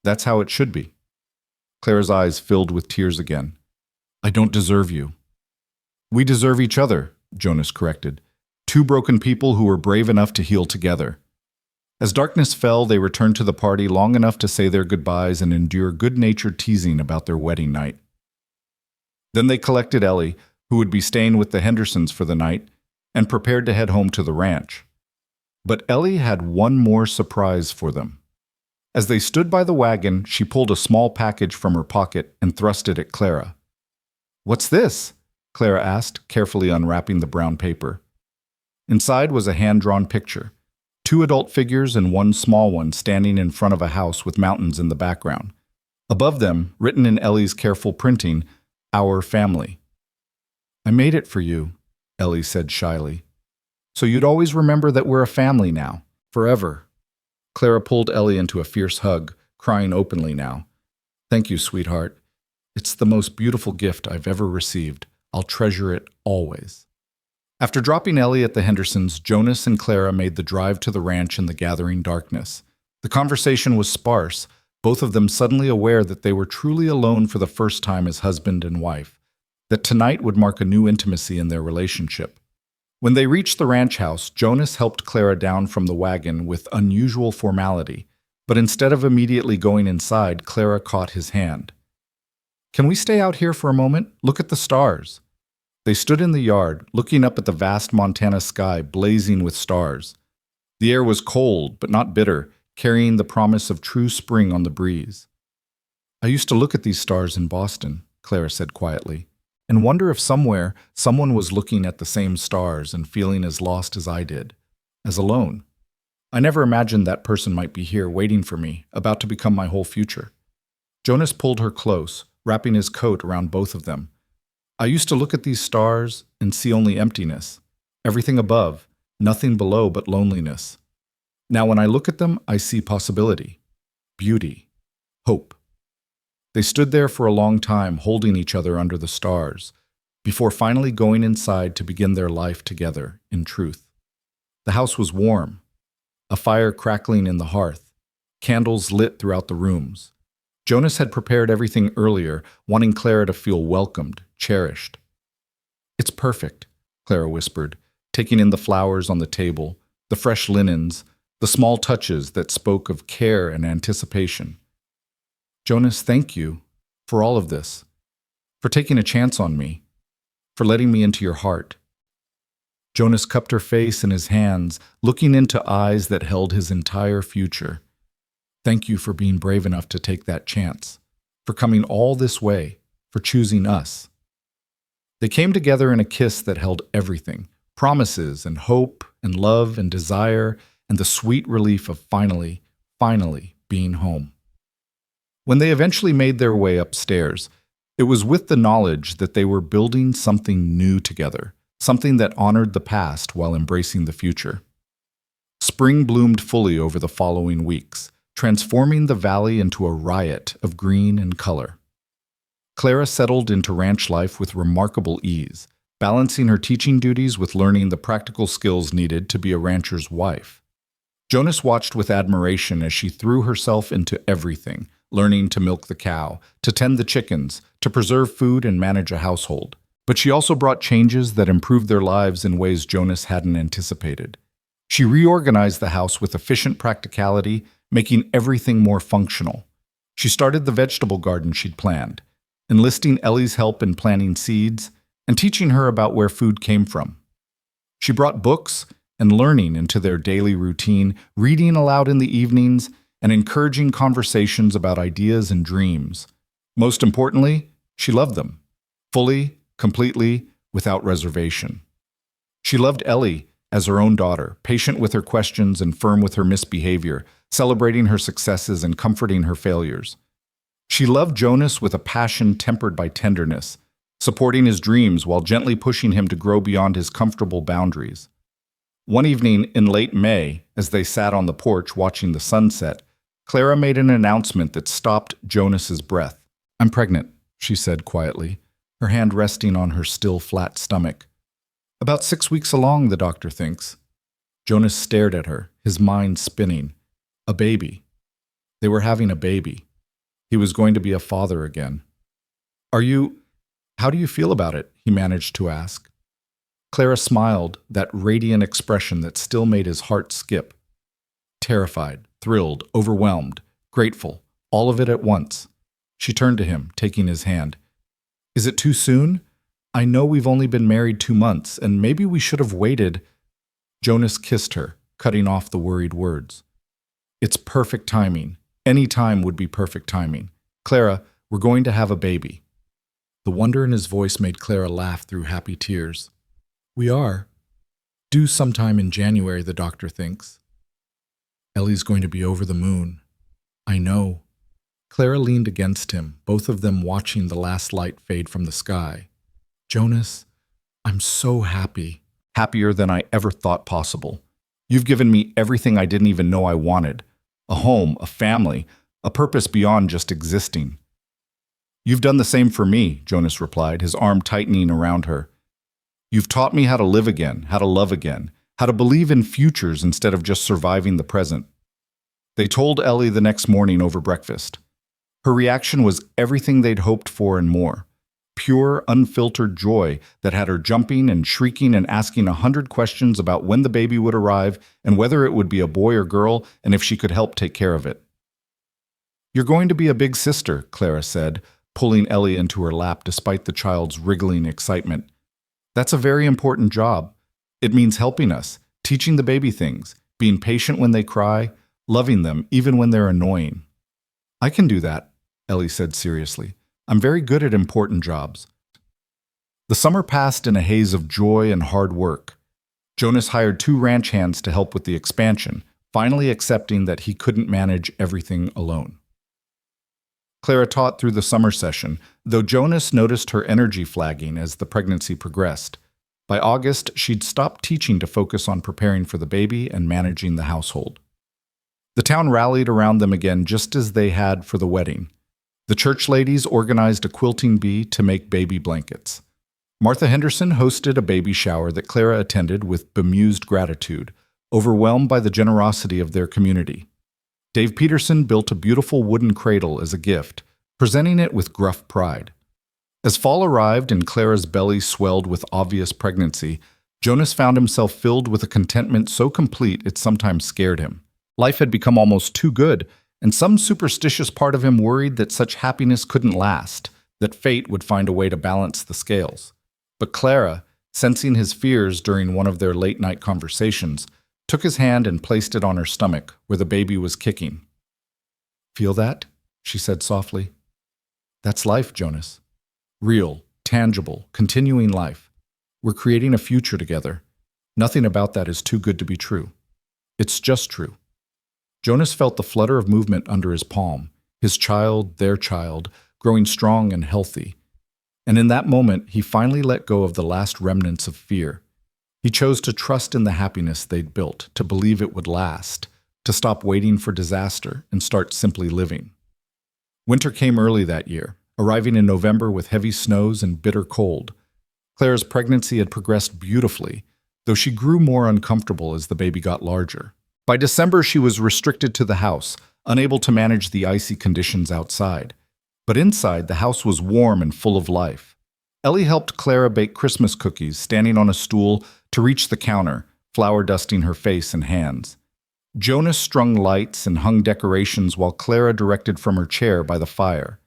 That's how it should be." Clara's eyes filled with tears again. "I don't deserve you." "We deserve each other," Jonas corrected. 2 broken people who were brave enough to heal together. As darkness fell, they returned to the party long enough to say their goodbyes and endure good-natured teasing about their wedding night. Then they collected Ellie, who would be staying with the Hendersons for the night, and prepared to head home to the ranch. But Ellie had one more surprise for them. As they stood by the wagon, she pulled a small package from her pocket and thrust it at Clara. "What's this?" Clara asked, carefully unwrapping the brown paper. Inside was a hand-drawn picture. 2 adult figures and 1 small one standing in front of a house with mountains in the background. Above them, written in Ellie's careful printing, "Our family." "I made it for you," Ellie said shyly. "So you'd always remember that we're a family now, forever." Clara pulled Ellie into a fierce hug, crying openly now. "Thank you, sweetheart. It's the most beautiful gift I've ever received. I'll treasure it always." After dropping Ellie at the Hendersons, Jonas and Clara made the drive to the ranch in the gathering darkness. The conversation was sparse, both of them suddenly aware that they were truly alone for the first time as husband and wife, that tonight would mark a new intimacy in their relationship. When they reached the ranch house, Jonas helped Clara down from the wagon with unusual formality, but instead of immediately going inside, Clara caught his hand. "Can we stay out here for a moment? Look at the stars." They stood in the yard, looking up at the vast Montana sky blazing with stars. The air was cold, but not bitter, carrying the promise of true spring on the breeze. "I used to look at these stars in Boston," Clara said quietly, "and wonder if somewhere someone was looking at the same stars and feeling as lost as I did, as alone. I never imagined that person might be here waiting for me, about to become my whole future." Jonas pulled her close, wrapping his coat around both of them. "I used to look at these stars and see only emptiness, everything above, nothing below but loneliness. Now when I look at them, I see possibility, beauty, hope." They stood there for a long time, holding each other under the stars, before finally going inside to begin their life together in truth. The house was warm, a fire crackling in the hearth, candles lit throughout the rooms. Jonas had prepared everything earlier, wanting Clara to feel welcomed, cherished. "It's perfect," Clara whispered, taking in the flowers on the table, the fresh linens, the small touches that spoke of care and anticipation. Jonas, thank you for all of this, for taking a chance on me, for letting me into your heart. Jonas cupped her face in his hands, looking into eyes that held his entire future. Thank you for being brave enough to take that chance, for coming all this way, for choosing us. They came together in a kiss that held everything, promises and hope and love and desire and the sweet relief of finally being home. When they eventually made their way upstairs, it was with the knowledge that they were building something new together, something that honored the past while embracing the future. Spring bloomed fully over the following weeks, transforming the valley into a riot of green and color. Clara settled into ranch life with remarkable ease, balancing her teaching duties with learning the practical skills needed to be a rancher's wife. Jonas watched with admiration as she threw herself into everything, learning to milk the cow, to tend the chickens, to preserve food and manage a household. But she also brought changes that improved their lives in ways Jonas hadn't anticipated. She reorganized the house with efficient practicality, making everything more functional. She started the vegetable garden she'd planned, enlisting Ellie's help in planting seeds and teaching her about where food came from. She brought books and learning into their daily routine, reading aloud in the evenings and encouraging conversations about ideas and dreams. Most importantly, she loved them, fully, completely, without reservation. She loved Ellie as her own daughter, patient with her questions and firm with her misbehavior, celebrating her successes and comforting her failures. She loved Jonas with a passion tempered by tenderness, supporting his dreams while gently pushing him to grow beyond his comfortable boundaries. One evening in late May, as they sat on the porch watching the sunset, Clara made an announcement that stopped Jonas's breath. "I'm pregnant," she said quietly, her hand resting on her still flat stomach. "About 6 weeks along, the doctor thinks." Jonas stared at her, his mind spinning. A baby. They were having a baby. He was going to be a father again. How do you feel about it?" he managed to ask. Clara smiled, that radiant expression that still made his heart skip. Terrified, thrilled, overwhelmed, grateful, all of it at once. She turned to him, taking his hand. "Is it too soon? I know we've only been married 2 months, and maybe we should have waited." Jonas kissed her, cutting off the worried words. "It's perfect timing. Any time would be perfect timing. Clara, we're going to have a baby." The wonder in his voice made Clara laugh through happy tears. "We are. Due sometime in January, the doctor thinks." "Ellie's going to be over the moon." "I know." Clara leaned against him, both of them watching the last light fade from the sky. "Jonas, I'm so happy. Happier than I ever thought possible. You've given me everything I didn't even know I wanted. A home, a family, a purpose beyond just existing." "You've done the same for me," Jonas replied, his arm tightening around her. "You've taught me how to live again, how to love again, how to believe in futures instead of just surviving the present." They told Ellie the next morning over breakfast. Her reaction was everything they'd hoped for and more. Pure, unfiltered joy that had her jumping and shrieking and asking 100 questions about when the baby would arrive and whether it would be a boy or girl and if she could help take care of it. "You're going to be a big sister," Clara said, pulling Ellie into her lap despite the child's wriggling excitement. "That's a very important job. It means helping us, teaching the baby things, being patient when they cry, loving them even when they're annoying." "I can do that," Ellie said seriously. "I'm very good at important jobs." The summer passed in a haze of joy and hard work. Jonas hired 2 ranch hands to help with the expansion, finally accepting that he couldn't manage everything alone. Clara taught through the summer session, though Jonas noticed her energy flagging as the pregnancy progressed. By August, she'd stopped teaching to focus on preparing for the baby and managing the household. The town rallied around them again just as they had for the wedding. The church ladies organized a quilting bee to make baby blankets. Martha Henderson hosted a baby shower that Clara attended with bemused gratitude, overwhelmed by the generosity of their community. Dave Peterson built a beautiful wooden cradle as a gift, presenting it with gruff pride. As fall arrived and Clara's belly swelled with obvious pregnancy, Jonas found himself filled with a contentment so complete it sometimes scared him. Life had become almost too good, and some superstitious part of him worried that such happiness couldn't last, that fate would find a way to balance the scales. But Clara, sensing his fears during one of their late-night conversations, took his hand and placed it on her stomach, where the baby was kicking. "Feel that?" she said softly. "That's life, Jonas. Real, tangible, continuing life. We're creating a future together. Nothing about that is too good to be true. It's just true." Jonas felt the flutter of movement under his palm, his child, their child, growing strong and healthy. And in that moment, he finally let go of the last remnants of fear. He chose to trust in the happiness they'd built, to believe it would last, to stop waiting for disaster and start simply living. Winter came early that year, arriving in November with heavy snows and bitter cold. Clara's pregnancy had progressed beautifully, though she grew more uncomfortable as the baby got larger. By December, she was restricted to the house, unable to manage the icy conditions outside. But inside, the house was warm and full of life. Ellie helped Clara bake Christmas cookies, standing on a stool to reach the counter, flour dusting her face and hands. Jonas strung lights and hung decorations while Clara directed from her chair by the fire.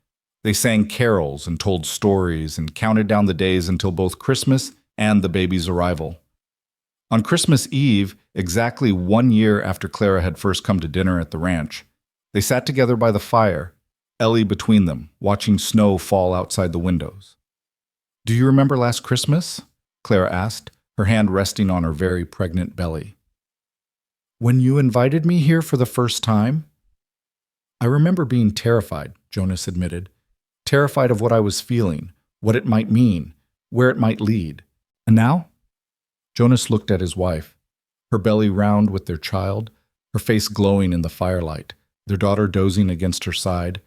They sang carols and told stories and counted down the days until both Christmas and the baby's arrival. On Christmas Eve, exactly 1 year after Clara had first come to dinner at the ranch, they sat together by the fire, Ellie between them, watching snow fall outside the windows. "Do you remember last Christmas?" Clara asked, her hand resting on her very pregnant belly. "When you invited me here for the first time?" "I remember being terrified," Jonas admitted. "Terrified of what I was feeling, what it might mean, where it might lead. And now?" Jonas looked at his wife, her belly round with their child, her face glowing in the firelight, their daughter dozing against her side,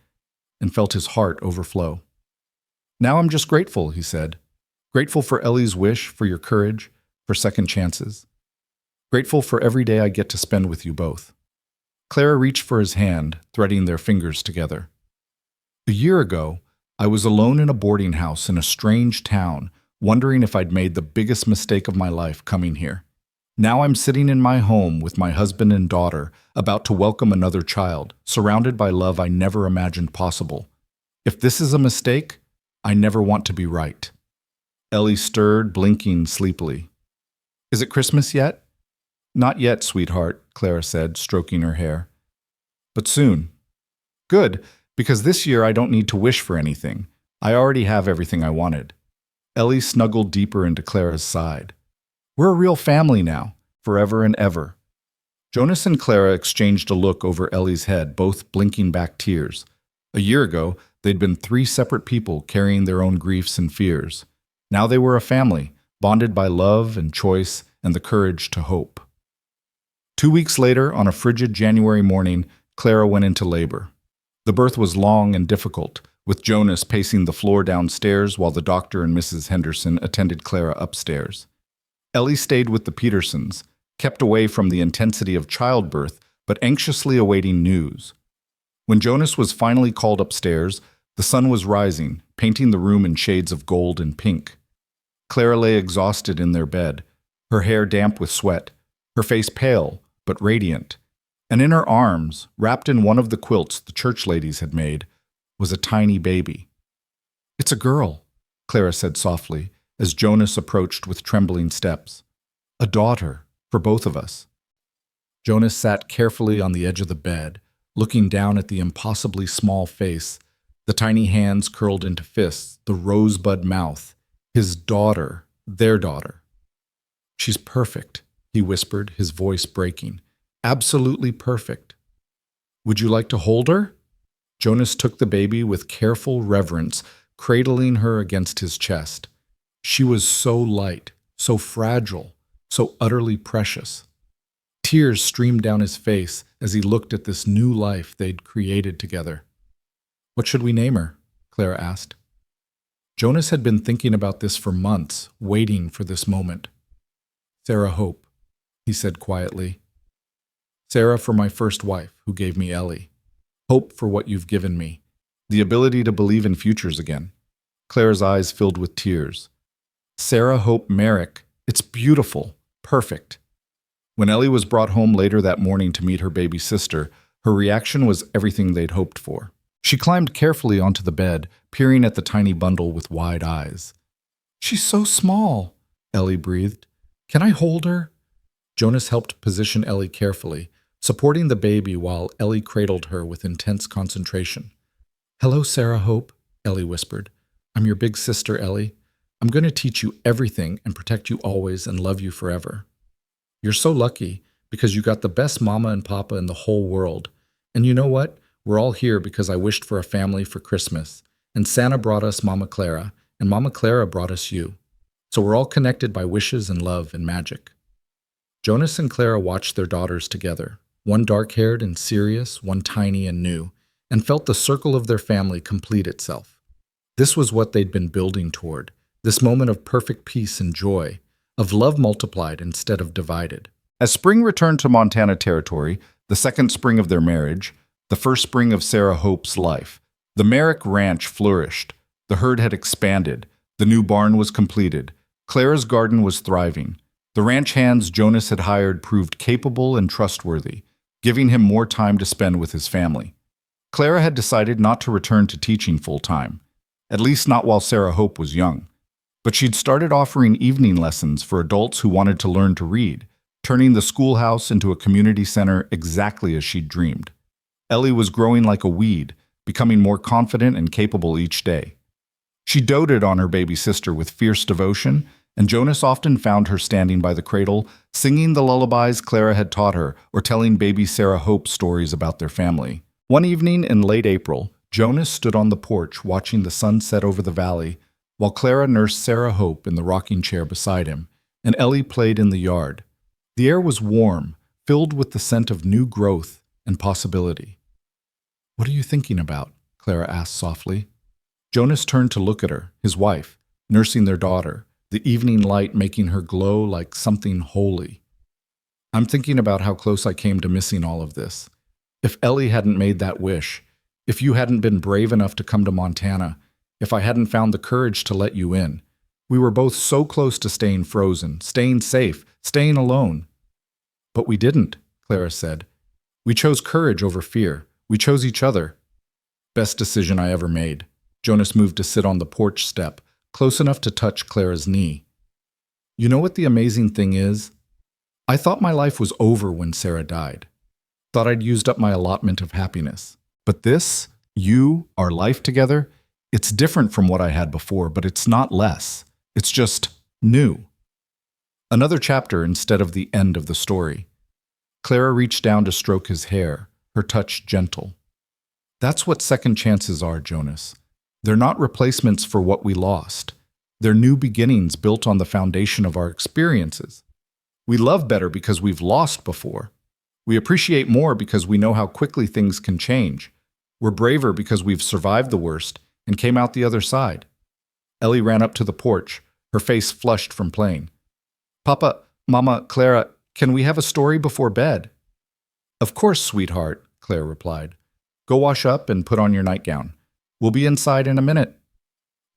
and felt his heart overflow. "Now I'm just grateful," he said. "Grateful for Ellie's wish, for your courage, for second chances. Grateful for every day I get to spend with you both." Clara reached for his hand, threading their fingers together. "A year ago, I was alone in a boarding house in a strange town, wondering if I'd made the biggest mistake of my life coming here. Now I'm sitting in my home with my husband and daughter, about to welcome another child, surrounded by love I never imagined possible. If this is a mistake, I never want to be right." Ellie stirred, blinking sleepily. "Is it Christmas yet?" "Not yet, sweetheart," Clara said, stroking her hair. "But soon." "Good, because this year I don't need to wish for anything. I already have everything I wanted." Ellie snuggled deeper into Clara's side. "We're a real family now, forever and ever." Jonas and Clara exchanged a look over Ellie's head, both blinking back tears. A year ago, they'd been 3 separate people carrying their own griefs and fears. Now they were a family, bonded by love and choice and the courage to hope. 2 weeks later, on a frigid January morning, Clara went into labor. The birth was long and difficult, with Jonas pacing the floor downstairs while the doctor and Mrs. Henderson attended Clara upstairs. Ellie stayed with the Petersons, kept away from the intensity of childbirth, but anxiously awaiting news. When Jonas was finally called upstairs, the sun was rising, painting the room in shades of gold and pink. Clara lay exhausted in their bed, her hair damp with sweat, her face pale but radiant, and in her arms, wrapped in one of the quilts the church ladies had made, was a tiny baby. "It's a girl," Clara said softly, as Jonas approached with trembling steps. "A daughter, for both of us." Jonas sat carefully on the edge of the bed, looking down at the impossibly small face, the tiny hands curled into fists, the rosebud mouth. His daughter, their daughter. "She's perfect," he whispered, his voice breaking. "Absolutely perfect." "Would you like to hold her?" Jonas took the baby with careful reverence, cradling her against his chest. She was so light, so fragile, so utterly precious. Tears streamed down his face as he looked at this new life they'd created together. "What should we name her?" Clara asked. Jonas had been thinking about this for months, waiting for this moment. "Sarah Hope," he said quietly. "Sarah for my first wife, who gave me Ellie. Hope for what you've given me, the ability to believe in futures again." Clara's eyes filled with tears. "Sarah Hope Merrick It's beautiful, perfect. When Ellie was brought home later that morning to meet her baby sister, her reaction was everything they'd hoped for. She climbed carefully onto the bed, peering at the tiny bundle with wide eyes. "She's so small," Ellie breathed. "Can I hold her?" Jonas helped position Ellie carefully, supporting the baby while Ellie cradled her with intense concentration. "Hello, Sarah Hope," Ellie whispered. "I'm your big sister, Ellie. I'm going to teach you everything and protect you always and love you forever. You're so lucky because you got the best mama and papa in the whole world. And you know what? We're all here because I wished for a family for Christmas. And Santa brought us Mama Clara, and Mama Clara brought us you. So we're all connected by wishes and love and magic." Jonas and Clara watched their daughters together, one dark-haired and serious, one tiny and new, and felt the circle of their family complete itself. This was what they'd been building toward, this moment of perfect peace and joy, of love multiplied instead of divided. As spring returned to Montana territory, the second spring of their marriage, the first spring of Sarah Hope's life, the Merrick Ranch flourished. The herd had expanded. The new barn was completed. Clara's garden was thriving. The ranch hands Jonas had hired proved capable and trustworthy, giving him more time to spend with his family. Clara had decided not to return to teaching full-time, at least not while Sarah Hope was young. But she'd started offering evening lessons for adults who wanted to learn to read, turning the schoolhouse into a community center exactly as she'd dreamed. Ellie was growing like a weed, becoming more confident and capable each day. She doted on her baby sister with fierce devotion, and Jonas often found her standing by the cradle, singing the lullabies Clara had taught her or telling baby Sarah Hope stories about their family. One evening in late April, Jonas stood on the porch watching the sun set over the valley, while Clara nursed Sarah Hope in the rocking chair beside him, and Ellie played in the yard. The air was warm, filled with the scent of new growth and possibility. "What are you thinking about?" Clara asked softly. Jonas turned to look at her, his wife, nursing their daughter, the evening light making her glow like something holy. "I'm thinking about how close I came to missing all of this. If Ellie hadn't made that wish, if you hadn't been brave enough to come to Montana, if I hadn't found the courage to let you in, we were both so close to staying frozen, staying safe, staying alone." "But we didn't," Clara said. "We chose courage over fear. We chose each other." "Best decision I ever made." Jonas moved to sit on the porch step, close enough to touch Clara's knee. "You know what the amazing thing is? I thought my life was over when Sarah died. Thought I'd used up my allotment of happiness. But this, you, our life together, it's different from what I had before, but it's not less. It's just new." Another chapter instead of the end of the story. Clara reached down to stroke his hair, her touch gentle. "That's what second chances are, Jonas. They're not replacements for what we lost. They're new beginnings built on the foundation of our experiences. We love better because we've lost before. We appreciate more because we know how quickly things can change. We're braver because we've survived the worst and came out the other side." Ellie ran up to the porch, her face flushed from playing. "Papa, Mama, Clara, can we have a story before bed?" "Of course, sweetheart," Claire replied. "Go wash up and put on your nightgown. We'll be inside in a minute."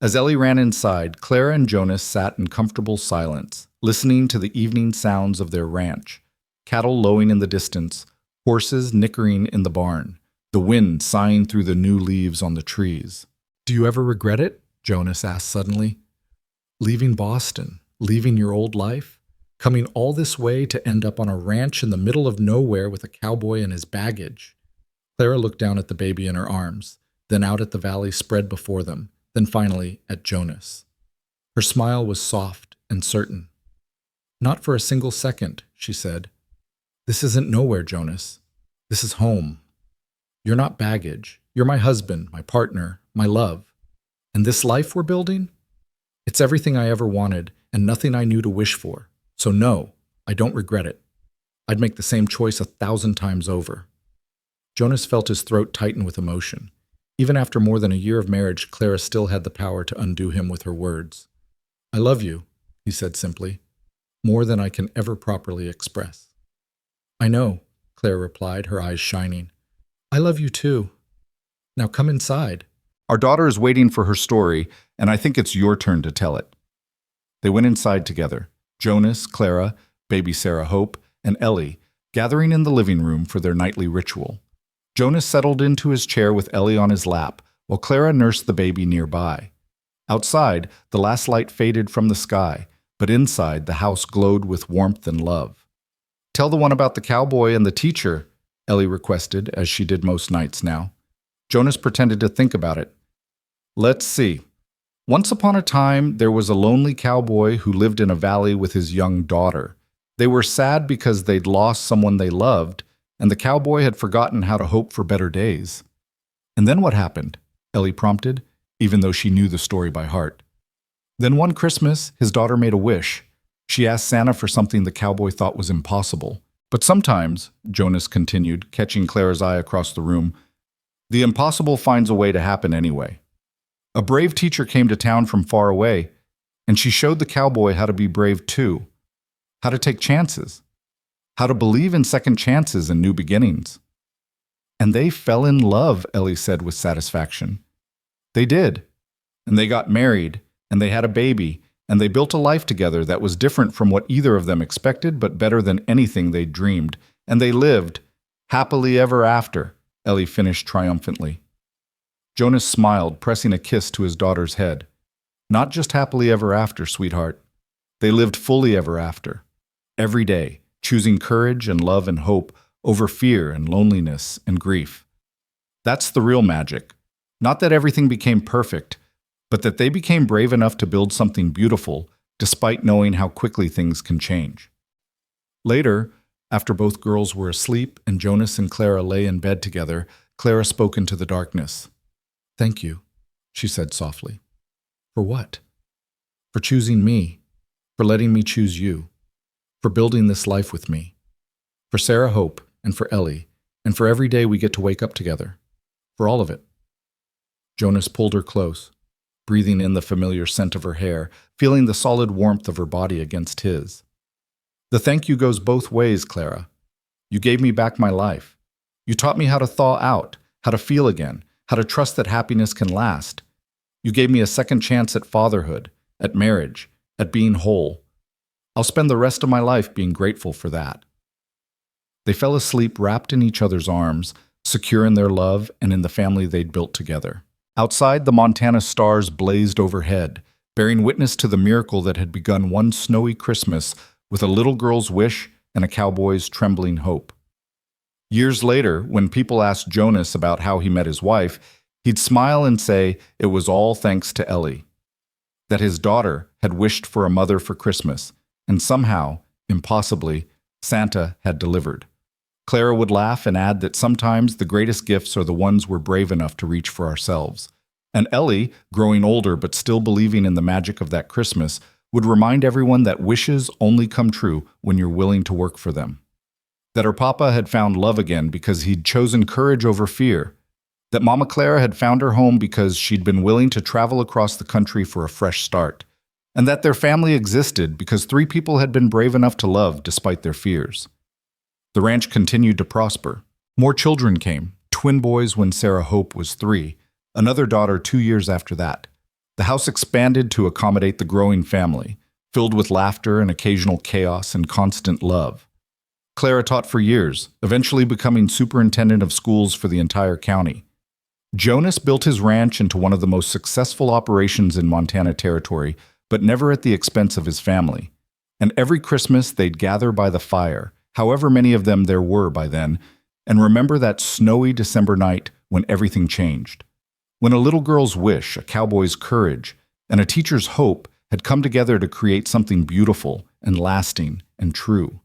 As Ellie ran inside, Clara and Jonas sat in comfortable silence, listening to the evening sounds of their ranch, cattle lowing in the distance, horses nickering in the barn, the wind sighing through the new leaves on the trees. "Do you ever regret it?" Jonas asked suddenly. "Leaving Boston, leaving your old life, coming all this way to end up on a ranch in the middle of nowhere with a cowboy and his baggage." Clara looked down at the baby in her arms, then out at the valley spread before them, then finally at Jonas. Her smile was soft and certain. "Not for a single second," she said. "This isn't nowhere, Jonas. This is home. You're not baggage. You're my husband, my partner, my love. And this life we're building? It's everything I ever wanted and nothing I knew to wish for. So no, I don't regret it. I'd make the same choice 1,000 times over." Jonas felt his throat tighten with emotion. Even after more than a year of marriage, Clara still had the power to undo him with her words. "I love you," he said simply, "more than I can ever properly express." "I know," Clara replied, her eyes shining. "I love you too. Now come inside. Our daughter is waiting for her story, and I think it's your turn to tell it." They went inside together. Jonas, Clara, baby Sarah Hope, and Ellie gathering in the living room for their nightly ritual. Jonas settled into his chair with Ellie on his lap, while Clara nursed the baby nearby. Outside, the last light faded from the sky, but inside, the house glowed with warmth and love. "Tell the one about the cowboy and the teacher," Ellie requested, as she did most nights now. Jonas pretended to think about it. "Let's see. Once upon a time, there was a lonely cowboy who lived in a valley with his young daughter. They were sad because they'd lost someone they loved, and the cowboy had forgotten how to hope for better days." "And then what happened?" Ellie prompted, even though she knew the story by heart. "Then one Christmas, his daughter made a wish. She asked Santa for something the cowboy thought was impossible. But sometimes," Jonas continued, catching Clara's eye across the room, "the impossible finds a way to happen anyway. A brave teacher came to town from far away, and she showed the cowboy how to be brave too, how to take chances, how to believe in second chances and new beginnings." "And they fell in love," Ellie said with satisfaction. "They did. And they got married, and they had a baby, and they built a life together that was different from what either of them expected, but better than anything they'd dreamed. And they lived happily ever after," Ellie finished triumphantly. Jonas smiled, pressing a kiss to his daughter's head. "Not just happily ever after, sweetheart. They lived fully ever after. Every day, choosing courage and love and hope over fear and loneliness and grief. That's the real magic. Not that everything became perfect, but that they became brave enough to build something beautiful, despite knowing how quickly things can change." Later, after both girls were asleep and Jonas and Clara lay in bed together, Clara spoke into the darkness. "Thank you," she said softly. "For what?" "For choosing me, for letting me choose you, for building this life with me, for Sarah Hope and for Ellie, and for every day we get to wake up together, for all of it." Jonas pulled her close, breathing in the familiar scent of her hair, feeling the solid warmth of her body against his. "The thank you goes both ways, Clara. You gave me back my life. You taught me how to thaw out, how to feel again, how to trust that happiness can last. You gave me a second chance at fatherhood, at marriage, at being whole. I'll spend the rest of my life being grateful for that." They fell asleep wrapped in each other's arms, secure in their love and in the family they'd built together. Outside, the Montana stars blazed overhead, bearing witness to the miracle that had begun one snowy Christmas with a little girl's wish and a cowboy's trembling hope. Years later, when people asked Jonas about how he met his wife, he'd smile and say it was all thanks to Ellie, that his daughter had wished for a mother for Christmas, and somehow, impossibly, Santa had delivered. Clara would laugh and add that sometimes the greatest gifts are the ones we're brave enough to reach for ourselves. And Ellie, growing older but still believing in the magic of that Christmas, would remind everyone that wishes only come true when you're willing to work for them. That her papa had found love again because he'd chosen courage over fear. That Mama Clara had found her home because she'd been willing to travel across the country for a fresh start. And that their family existed because 3 people had been brave enough to love despite their fears. The ranch continued to prosper. More children came, twin boys when Sarah Hope was 3, another daughter 2 years after that. The house expanded to accommodate the growing family, filled with laughter and occasional chaos and constant love. Clara taught for years, eventually becoming superintendent of schools for the entire county. Jonas built his ranch into one of the most successful operations in Montana Territory, but never at the expense of his family. And every Christmas they'd gather by the fire, however many of them there were by then, and remember that snowy December night when everything changed. When a little girl's wish, a cowboy's courage, and a teacher's hope had come together to create something beautiful and lasting and true.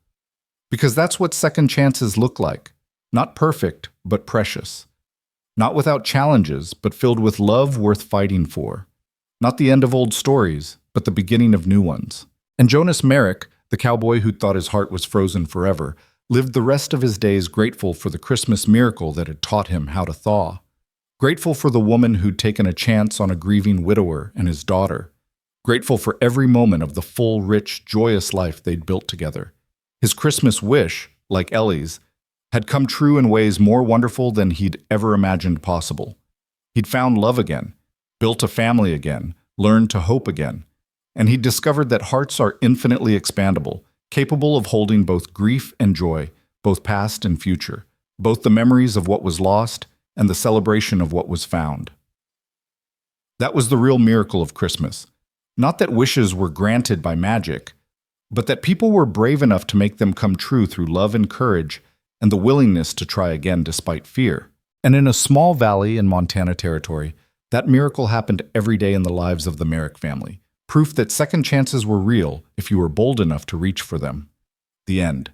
Because that's what second chances look like. Not perfect, but precious. Not without challenges, but filled with love worth fighting for. Not the end of old stories, but the beginning of new ones. And Jonas Merrick, the cowboy who thought his heart was frozen forever, lived the rest of his days grateful for the Christmas miracle that had taught him how to thaw. Grateful for the woman who'd taken a chance on a grieving widower and his daughter. Grateful for every moment of the full, rich, joyous life they'd built together. His Christmas wish, like Ellie's, had come true in ways more wonderful than he'd ever imagined possible. He'd found love again, built a family again, learned to hope again, and he discovered that hearts are infinitely expandable, capable of holding both grief and joy, both past and future, both the memories of what was lost and the celebration of what was found. That was the real miracle of Christmas. Not that wishes were granted by magic, but that people were brave enough to make them come true through love and courage and the willingness to try again despite fear. And in a small valley in Montana Territory, that miracle happened every day in the lives of the Merrick family, proof that second chances were real if you were bold enough to reach for them. The end.